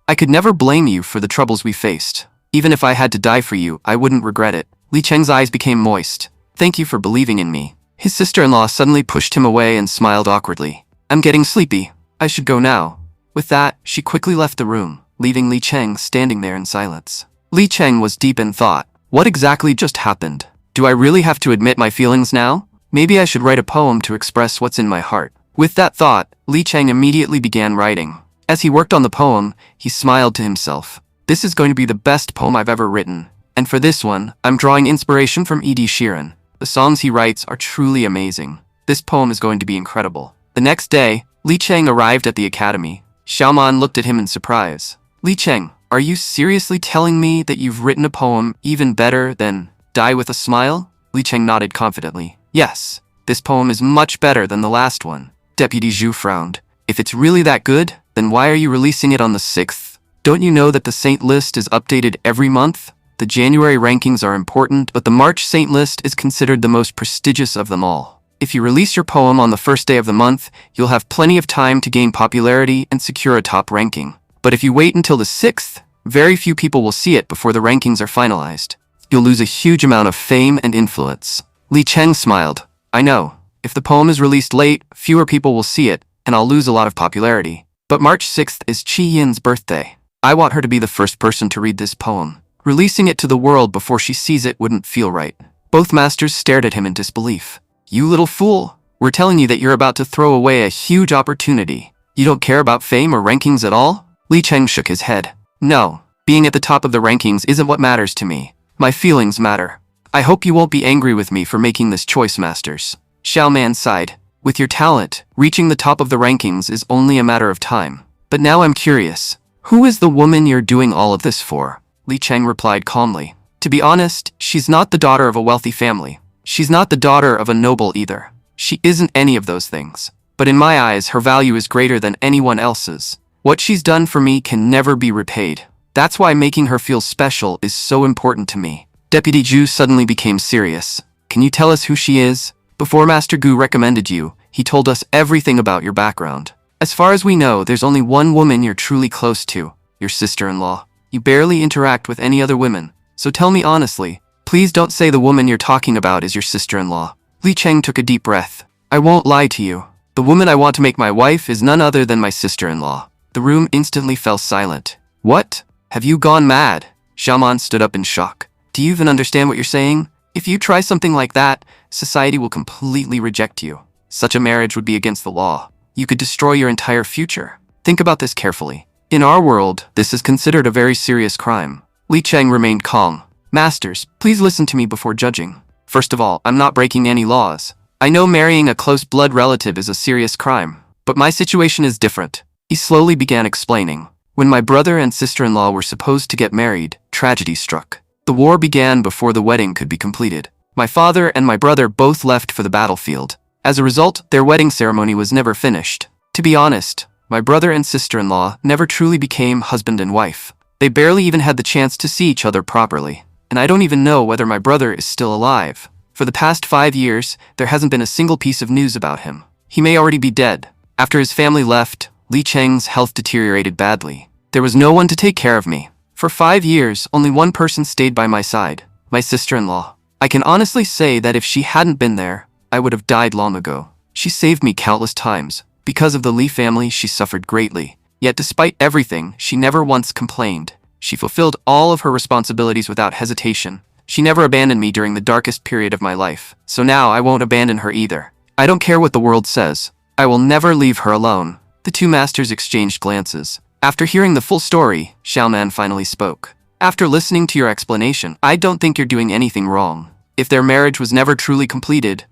I could never blame you for the troubles we faced. Even if I had to die for you, I wouldn't regret it." Li Cheng's eyes became moist. "Thank you for believing in me." His sister-in-law suddenly pushed him away and smiled awkwardly. "I'm getting sleepy. I should go now." With that, she quickly left the room, leaving Li Cheng standing there in silence. Li Cheng was deep in thought. What exactly just happened? Do I really have to admit my feelings now? Maybe I should write a poem to express what's in my heart. With that thought, Li Cheng immediately began writing. As he worked on the poem, he smiled to himself. "This is going to be the best poem I've ever written. And for this one, I'm drawing inspiration from Ed Sheeran. The songs he writes are truly amazing. This poem is going to be incredible." The next day, Li Cheng arrived at the academy. Xiaoman looked at him in surprise. "Li Cheng, are you seriously telling me that you've written a poem even better than Die with a Smile?" Li Cheng nodded confidently. "Yes, this poem is much better than the last one." Deputy Zhu frowned. "If it's really that good, then why are you releasing it on the 6th? Don't you know that the Saint list is updated every month? The January rankings are important, but the March Saint list is considered the most prestigious of them all. If you release your poem on the first day of the month, you'll have plenty of time to gain popularity and secure a top ranking. But if you wait until the 6th, very few people will see it before the rankings are finalized. You'll lose a huge amount of fame and influence." Li Cheng smiled. "I know. If the poem is released late, fewer people will see it, and I'll lose a lot of popularity. But March 6th is Qi Yin's birthday. I want her to be the first person to read this poem. Releasing it to the world before she sees it wouldn't feel right." Both masters stared at him in disbelief. "You little fool! We're telling you that you're about to throw away a huge opportunity. You don't care about fame or rankings at all?" Li Cheng shook his head. "No, being at the top of the rankings isn't what matters to me. My feelings matter. I hope you won't be angry with me for making this choice, masters." Xiao Man sighed. "With your talent, reaching the top of the rankings is only a matter of time. But now I'm curious. Who is the woman you're doing all of this for?" Li Cheng replied calmly. "To be honest, she's not the daughter of a wealthy family. She's not the daughter of a noble either. She isn't any of those things. But in my eyes, her value is greater than anyone else's. What she's done for me can never be repaid. That's why making her feel special is so important to me." Deputy Zhu suddenly became serious. "Can you tell us who she is? Before Master Gu recommended you, he told us everything about your background. As far as we know, there's only one woman you're truly close to, your sister-in-law. You barely interact with any other women. So tell me honestly, please don't say the woman you're talking about is your sister-in-law." Li Cheng took a deep breath. "I won't lie to you. The woman I want to make my wife is none other than my sister-in-law." The room instantly fell silent. "What? Have you gone mad?" Xiaoman stood up in shock. "Do you even understand what you're saying? If you try something like that, society will completely reject you. Such a marriage would be against the law. You could destroy your entire future. Think about this carefully. In our world, this is considered a very serious crime." Li Cheng remained calm. "Masters, please listen to me before judging. First of all, I'm not breaking any laws. I know marrying a close blood relative is a serious crime, but my situation is different." He slowly began explaining. "When my brother and sister-in-law were supposed to get married, tragedy struck. The war began before the wedding could be completed. My father and my brother both left for the battlefield. As a result, their wedding ceremony was never finished. To be honest, my brother and sister-in-law never truly became husband and wife. They barely even had the chance to see each other properly. And I don't even know whether my brother is still alive. For the past 5 years, there hasn't been a single piece of news about him. He may already be dead. After his family left, Li Cheng's health deteriorated badly. There was no one to take care of me. For 5 years, only one person stayed by my side, my sister-in-law. I can honestly say that if she hadn't been there, I would have died long ago. She saved me countless times. Because of the Li family, she suffered greatly. Yet despite everything, she never once complained. She fulfilled all of her responsibilities without hesitation. She never abandoned me during the darkest period of my life, so now I won't abandon her either. I don't care what the world says. I will never leave her alone. The two masters exchanged glances. After hearing the full story, Xiaoman finally spoke. After listening to your explanation, I don't think you're doing anything wrong. If their marriage was never truly completed,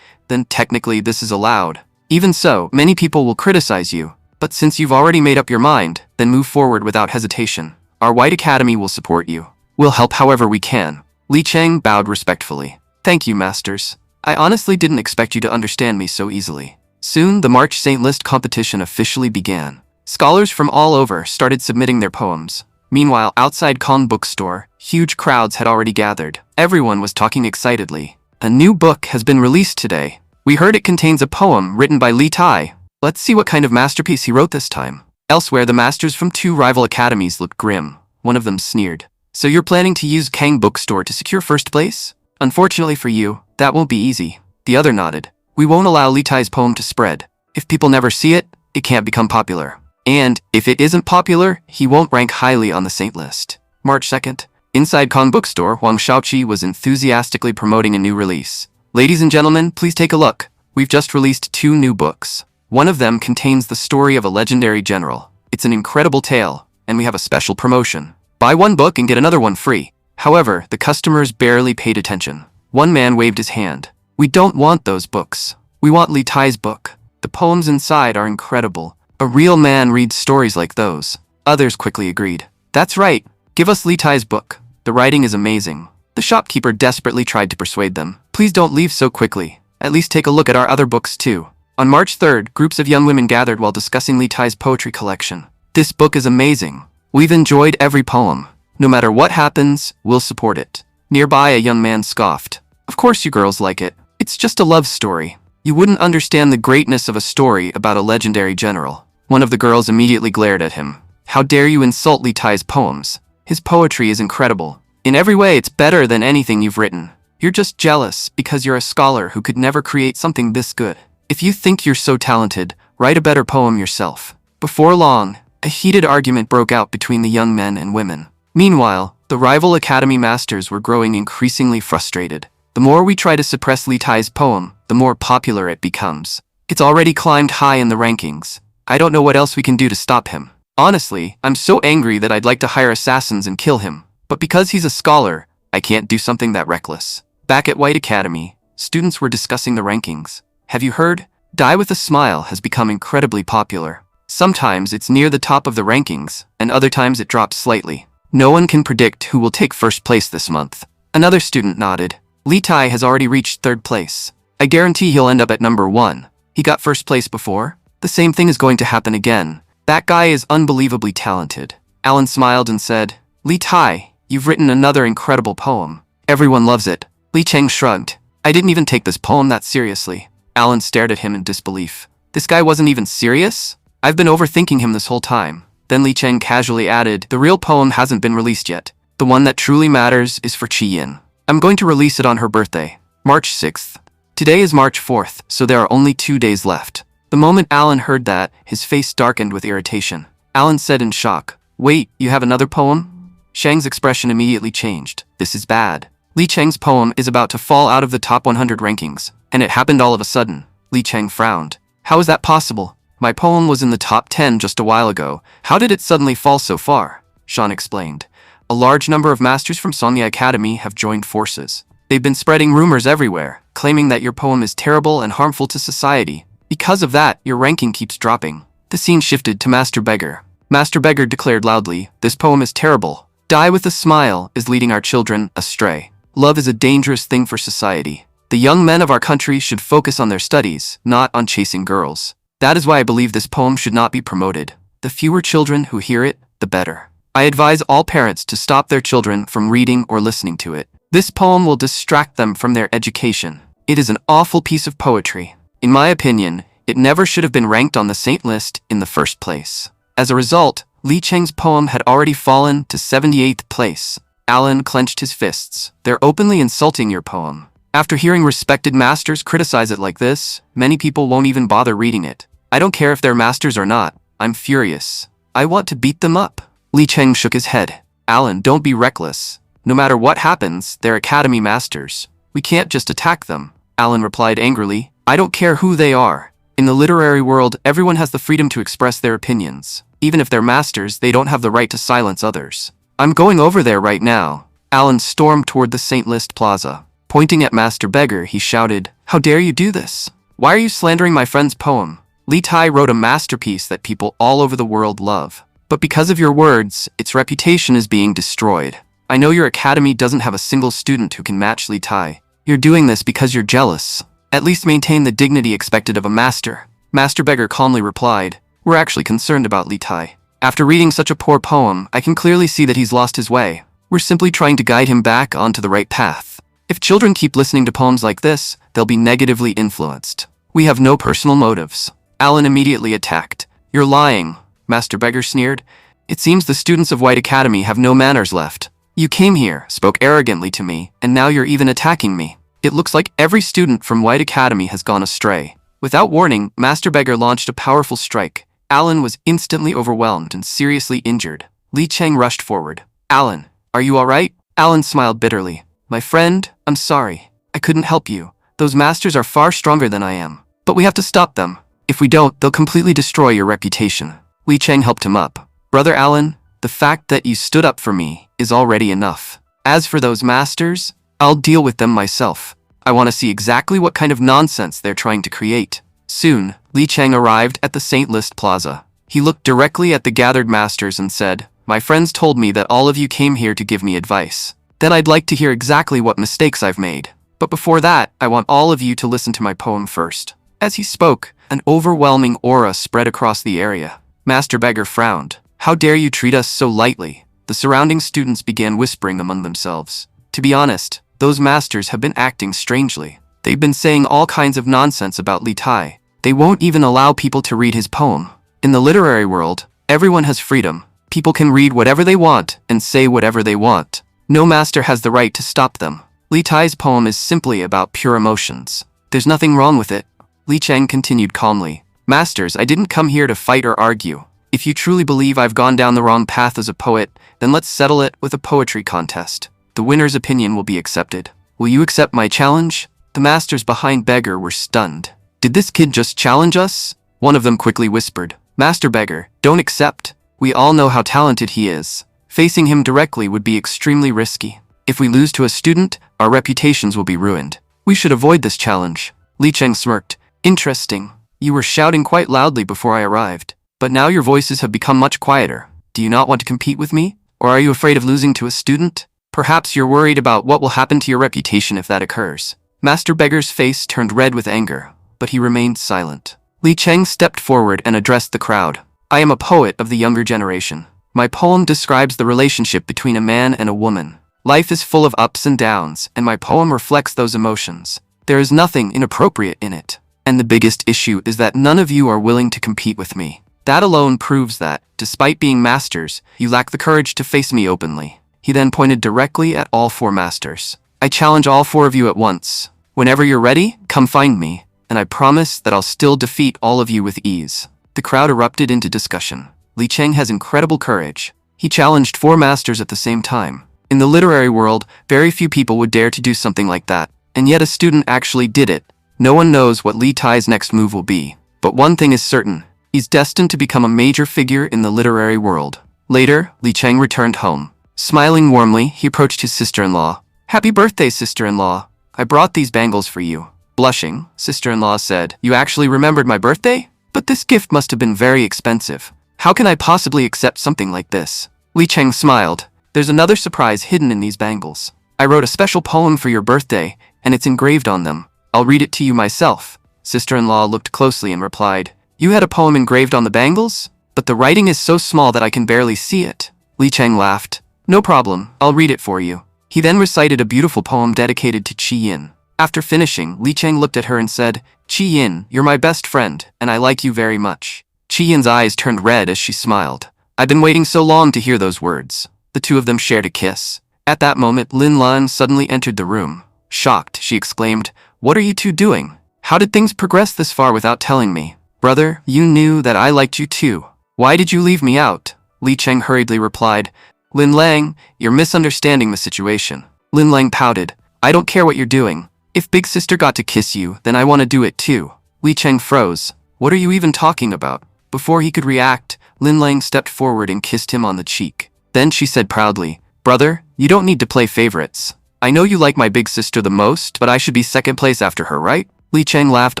then technically this is allowed. Even so, many people will criticize you. But since you've already made up your mind, then move forward without hesitation. Our White Academy will support you. We'll help however we can. Li Cheng bowed respectfully. Thank you, masters. I honestly didn't expect you to understand me so easily. Soon, the March Saint List competition officially began. Scholars from all over started submitting their poems. Meanwhile, outside Kong bookstore, huge crowds had already gathered. Everyone was talking excitedly. A new book has been released today. We heard it contains a poem written by Li Tai. Let's see what kind of masterpiece he wrote this time. Elsewhere, the masters from two rival academies looked grim. One of them sneered. So you're planning to use Kang bookstore to secure first place? Unfortunately for you, that won't be easy. The other nodded. We won't allow Li Tai's poem to spread. If people never see it, it can't become popular. And if it isn't popular, he won't rank highly on the Saint List. March 2nd. Inside Kong bookstore, Wang Shaoqi was enthusiastically promoting a new release. Ladies and gentlemen, please take a look. We've just released 2 new books. One of them contains the story of a legendary general. It's an incredible tale, and we have a special promotion. Buy one book and get another one free. However, the customers barely paid attention. One man waved his hand. We don't want those books. We want Li Tai's book. The poems inside are incredible. A real man reads stories like those. Others quickly agreed. That's right. Give us Li Tai's book. The writing is amazing. The shopkeeper desperately tried to persuade them. Please don't leave so quickly. At least take a look at our other books too. On March 3rd, groups of young women gathered while discussing Li Tai's poetry collection. This book is amazing. We've enjoyed every poem. No matter what happens, we'll support it. Nearby, a young man scoffed. Of course you girls like it. It's just a love story. You wouldn't understand the greatness of a story about a legendary general. One of the girls immediately glared at him. How dare you insult Li Tai's poems? His poetry is incredible. In every way, it's better than anything you've written. You're just jealous because you're a scholar who could never create something this good. If you think you're so talented, write a better poem yourself. Before long, a heated argument broke out between the young men and women. Meanwhile, the rival academy masters were growing increasingly frustrated. The more we try to suppress Li Tai's poem, the more popular it becomes. It's already climbed high in the rankings. I don't know what else we can do to stop him. Honestly, I'm so angry that I'd like to hire assassins and kill him. But because he's a scholar, I can't do something that reckless. Back at White Academy, students were discussing the rankings. Have you heard? Die with a Smile has become incredibly popular. Sometimes it's near the top of the rankings, and other times it drops slightly. No one can predict who will take first place this month. Another student nodded. Li Tai has already reached 3rd place. I guarantee he'll end up at number 1. He got first place before. The same thing is going to happen again. That guy is unbelievably talented. Alan smiled and said, Li Tai, you've written another incredible poem. Everyone loves it. Li Cheng shrugged. I didn't even take this poem that seriously. Alan stared at him in disbelief. This guy wasn't even serious? I've been overthinking him this whole time. Then Li Cheng casually added, the real poem hasn't been released yet. The one that truly matters is for Chi Yin. I'm going to release it on her birthday, March 6th. Today is March 4th, so there are only 2 days left. The moment Alan heard that, his face darkened with irritation. Alan said in shock, wait, you have another poem? Shang's expression immediately changed. This is bad. Li Cheng's poem is about to fall out of the top 100 rankings, and it happened all of a sudden. Li Cheng frowned. How is that possible? My poem was in the top 10 just a while ago. How did it suddenly fall so far? Sean explained. A large number of masters from Songya Academy have joined forces. They've been spreading rumors everywhere, claiming that your poem is terrible and harmful to society. Because of that, your ranking keeps dropping. The scene shifted to Master Beggar. Master Beggar declared loudly, this poem is terrible. Die with a Smile is leading our children astray. Love is a dangerous thing for society. The young men of our country should focus on their studies, not on chasing girls. That is why I believe this poem should not be promoted. The fewer children who hear it, the better. I advise all parents to stop their children from reading or listening to it. This poem will distract them from their education. It is an awful piece of poetry. In my opinion, It never should have been ranked on the saint list in the first place. As a result, Li Cheng's poem had already fallen to 78th place. Alan clenched his fists. They're openly insulting your poem. After hearing respected masters criticize it like this, many people won't even bother reading it. I don't care if they're masters or not. I'm furious. I want to beat them up. Li Cheng shook his head. Alan, don't be reckless. No matter what happens, they're academy masters. We can't just attack them. Alan replied angrily. I don't care who they are. In the literary world, everyone has the freedom to express their opinions. Even if they're masters, they don't have the right to silence others. I'm going over there right now. Alan stormed toward the Saint List Plaza. Pointing at Master Beggar, he shouted, How dare you do this? Why are you slandering my friend's poem? Li Tai wrote a masterpiece that people all over the world love. But because of your words, its reputation is being destroyed. I know your academy doesn't have a single student who can match Li Tai. You're doing this because you're jealous. At least maintain the dignity expected of a master. Master Beggar calmly replied, We're actually concerned about Li Tai. After reading such a poor poem, I can clearly see that he's lost his way. We're simply trying to guide him back onto the right path. If children keep listening to poems like this, they'll be negatively influenced. We have no personal motives. Alan immediately attacked. You're lying, Master Beggar sneered. It seems the students of White Academy have no manners left. You came here, spoke arrogantly to me, and now you're even attacking me. It looks like every student from White Academy has gone astray. Without warning, Master Beggar launched a powerful strike. Alan was instantly overwhelmed and seriously injured. Li Cheng rushed forward. Alan, are you all right? Alan smiled bitterly. My friend, I'm sorry. I couldn't help you. Those masters are far stronger than I am. But we have to stop them. If we don't, they'll completely destroy your reputation. Li Cheng helped him up. Brother Alan, the fact that you stood up for me is already enough. As for those masters, I'll deal with them myself. I want to see exactly what kind of nonsense they're trying to create. Soon, Li Cheng arrived at the Saint List Plaza. He looked directly at the gathered masters and said, My friends told me that all of you came here to give me advice. Then I'd like to hear exactly what mistakes I've made. But before that, I want all of you to listen to my poem first. As he spoke, an overwhelming aura spread across the area. Master Beggar frowned. How dare you treat us so lightly? The surrounding students began whispering among themselves. To be honest, those masters have been acting strangely. They've been saying all kinds of nonsense about Li Tai. They won't even allow people to read his poem. In the literary world, everyone has freedom. People can read whatever they want and say whatever they want. No master has the right to stop them. Li Tai's poem is simply about pure emotions. There's nothing wrong with it. Li Cheng continued calmly. Masters, I didn't come here to fight or argue. If you truly believe I've gone down the wrong path as a poet, then let's settle it with a poetry contest. The winner's opinion will be accepted. Will you accept my challenge? The masters behind Beggar were stunned. Did this kid just challenge us? One of them quickly whispered. Master Beggar, don't accept. We all know how talented he is. Facing him directly would be extremely risky. If we lose to a student, our reputations will be ruined. We should avoid this challenge. Li Cheng smirked. Interesting. You were shouting quite loudly before I arrived. But now your voices have become much quieter. Do you not want to compete with me? Or are you afraid of losing to a student? Perhaps you're worried about what will happen to your reputation if that occurs. Master Beggar's face turned red with anger, but he remained silent. Li Cheng stepped forward and addressed the crowd. I am a poet of the younger generation. My poem describes the relationship between a man and a woman. Life is full of ups and downs, and my poem reflects those emotions. There is nothing inappropriate in it. And the biggest issue is that none of you are willing to compete with me. That alone proves that, despite being masters, you lack the courage to face me openly. He then pointed directly at all four masters. I challenge all four of you at once. Whenever you're ready, come find me, and I promise that I'll still defeat all of you with ease. The crowd erupted into discussion. Li Cheng has incredible courage. He challenged four masters at the same time. In the literary world, very few people would dare to do something like that, and yet a student actually did it. No one knows what Li Tai's next move will be, but one thing is certain. He's destined to become a major figure in the literary world. Later, Li Cheng returned home. Smiling warmly, he approached his sister-in-law. Happy birthday, sister-in-law. I brought these bangles for you. Blushing, sister-in-law said, You actually remembered my birthday? But this gift must have been very expensive. How can I possibly accept something like this? Li Cheng smiled. There's another surprise hidden in these bangles. I wrote a special poem for your birthday, and it's engraved on them. I'll read it to you myself. Sister-in-law looked closely and replied, You had a poem engraved on the bangles? But the writing is so small that I can barely see it. Li Cheng laughed. No problem, I'll read it for you. He then recited a beautiful poem dedicated to Qi Yin. After finishing, Li Cheng looked at her and said, "Qi Yin, you're my best friend, and I like you very much." Qi Yin's eyes turned red as she smiled. "I've been waiting so long to hear those words." The two of them shared a kiss. At that moment, Lin Lan suddenly entered the room. Shocked, she exclaimed, "What are you two doing? How did things progress this far without telling me?" "Brother, you knew that I liked you too. Why did you leave me out?" Li Cheng hurriedly replied. "Lin Lang, you're misunderstanding the situation." Lin Lang pouted. "I don't care what you're doing. If big sister got to kiss you, then I want to do it too." Li Cheng froze. "What are you even talking about?" Before he could react, Lin Lang stepped forward and kissed him on the cheek. Then she said proudly, "Brother, you don't need to play favorites. I know you like my big sister the most, but I should be second place after her, right?" Li Cheng laughed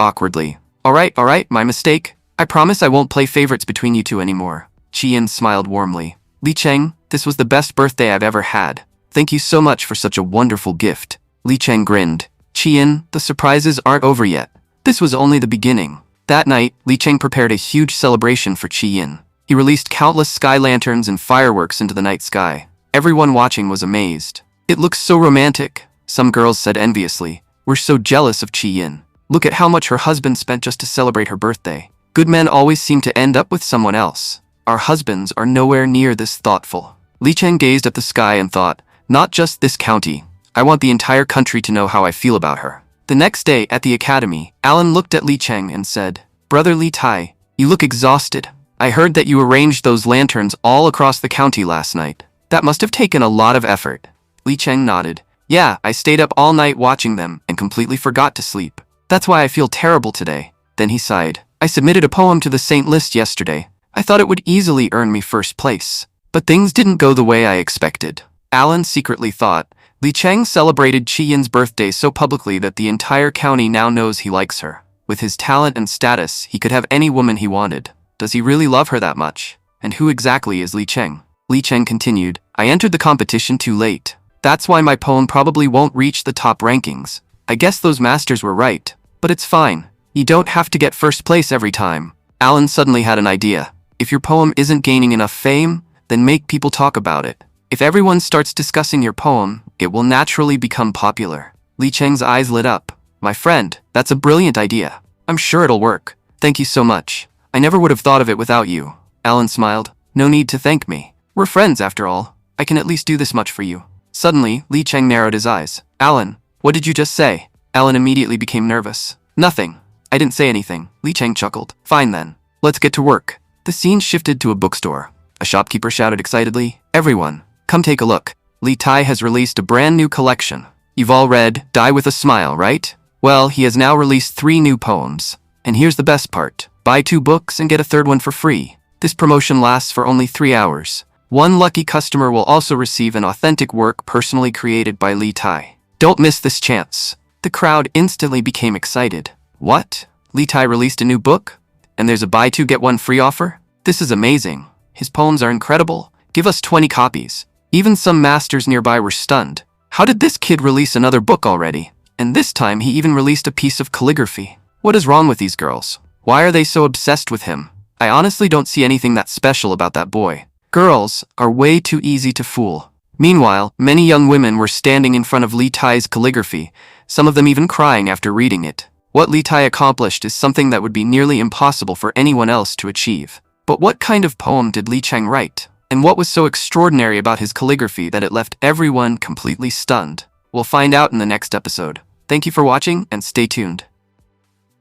awkwardly. All right, my mistake. I promise I won't play favorites between you two anymore." Qi Yin smiled warmly. "Li Cheng, this was the best birthday I've ever had. Thank you so much for such a wonderful gift." Li Cheng grinned. "Qi Yin, the surprises aren't over yet. This was only the beginning." That night, Li Cheng prepared a huge celebration for Qi Yin. He released countless sky lanterns and fireworks into the night sky. Everyone watching was amazed. "It looks so romantic," some girls said enviously. "We're so jealous of Qi Yin. Look at how much her husband spent just to celebrate her birthday. Good men always seem to end up with someone else. Our husbands are nowhere near this thoughtful." Li Cheng gazed at the sky and thought, "Not just this county. I want the entire country to know how I feel about her." The next day, at the academy, Alan looked at Li Cheng and said, "Brother Li Tai, you look exhausted. I heard that you arranged those lanterns all across the county last night. That must have taken a lot of effort." Li Cheng nodded. "Yeah, I stayed up all night watching them and completely forgot to sleep. That's why I feel terrible today." Then he sighed. "I submitted a poem to the Saint list yesterday. I thought it would easily earn me first place. But things didn't go the way I expected." Alan secretly thought, Li Cheng celebrated Qi Yin's birthday so publicly that the entire county now knows he likes her. With his talent and status, he could have any woman he wanted. Does he really love her that much? And who exactly is Li Cheng? Li Cheng continued, "I entered the competition too late. That's why my poem probably won't reach the top rankings. I guess those masters were right. But it's fine. You don't have to get first place every time." Alan suddenly had an idea. If your poem isn't gaining enough fame, then make people talk about it. If everyone starts discussing your poem, it will naturally become popular. Li Cheng's eyes lit up. "My friend, that's a brilliant idea. I'm sure it'll work. Thank you so much. I never would have thought of it without you." Alan smiled. "No need to thank me. We're friends after all. I can at least do this much for you." Suddenly, Li Cheng narrowed his eyes. "Alan, what did you just say?" Alan immediately became nervous. "Nothing. I didn't say anything." Li Cheng chuckled. "Fine then. Let's get to work." The scene shifted to a bookstore. A shopkeeper shouted excitedly, "Everyone, come take a look. Li Tai has released a brand new collection. You've all read Die with a Smile, right? Well, he has now released 3 new poems. And here's the best part. Buy 2 books and get a third one for free. This promotion lasts for only 3 hours. One lucky customer will also receive an authentic work personally created by Li Tai. Don't miss this chance." The crowd instantly became excited. "What? Li Tai released a new book? And there's a buy 2 get 1 free offer? This is amazing. His poems are incredible. Give us 20 copies." Even some masters nearby were stunned. How did this kid release another book already? And this time he even released a piece of calligraphy. What is wrong with these girls? Why are they so obsessed with him? I honestly don't see anything that special about that boy. Girls are way too easy to fool. Meanwhile, many young women were standing in front of Li Tai's calligraphy, some of them even crying after reading it. What Li Tai accomplished is something that would be nearly impossible for anyone else to achieve. But what kind of poem did Li Cheng write? And what was so extraordinary about his calligraphy that it left everyone completely stunned? We'll find out in the next episode. Thank you for watching and stay tuned.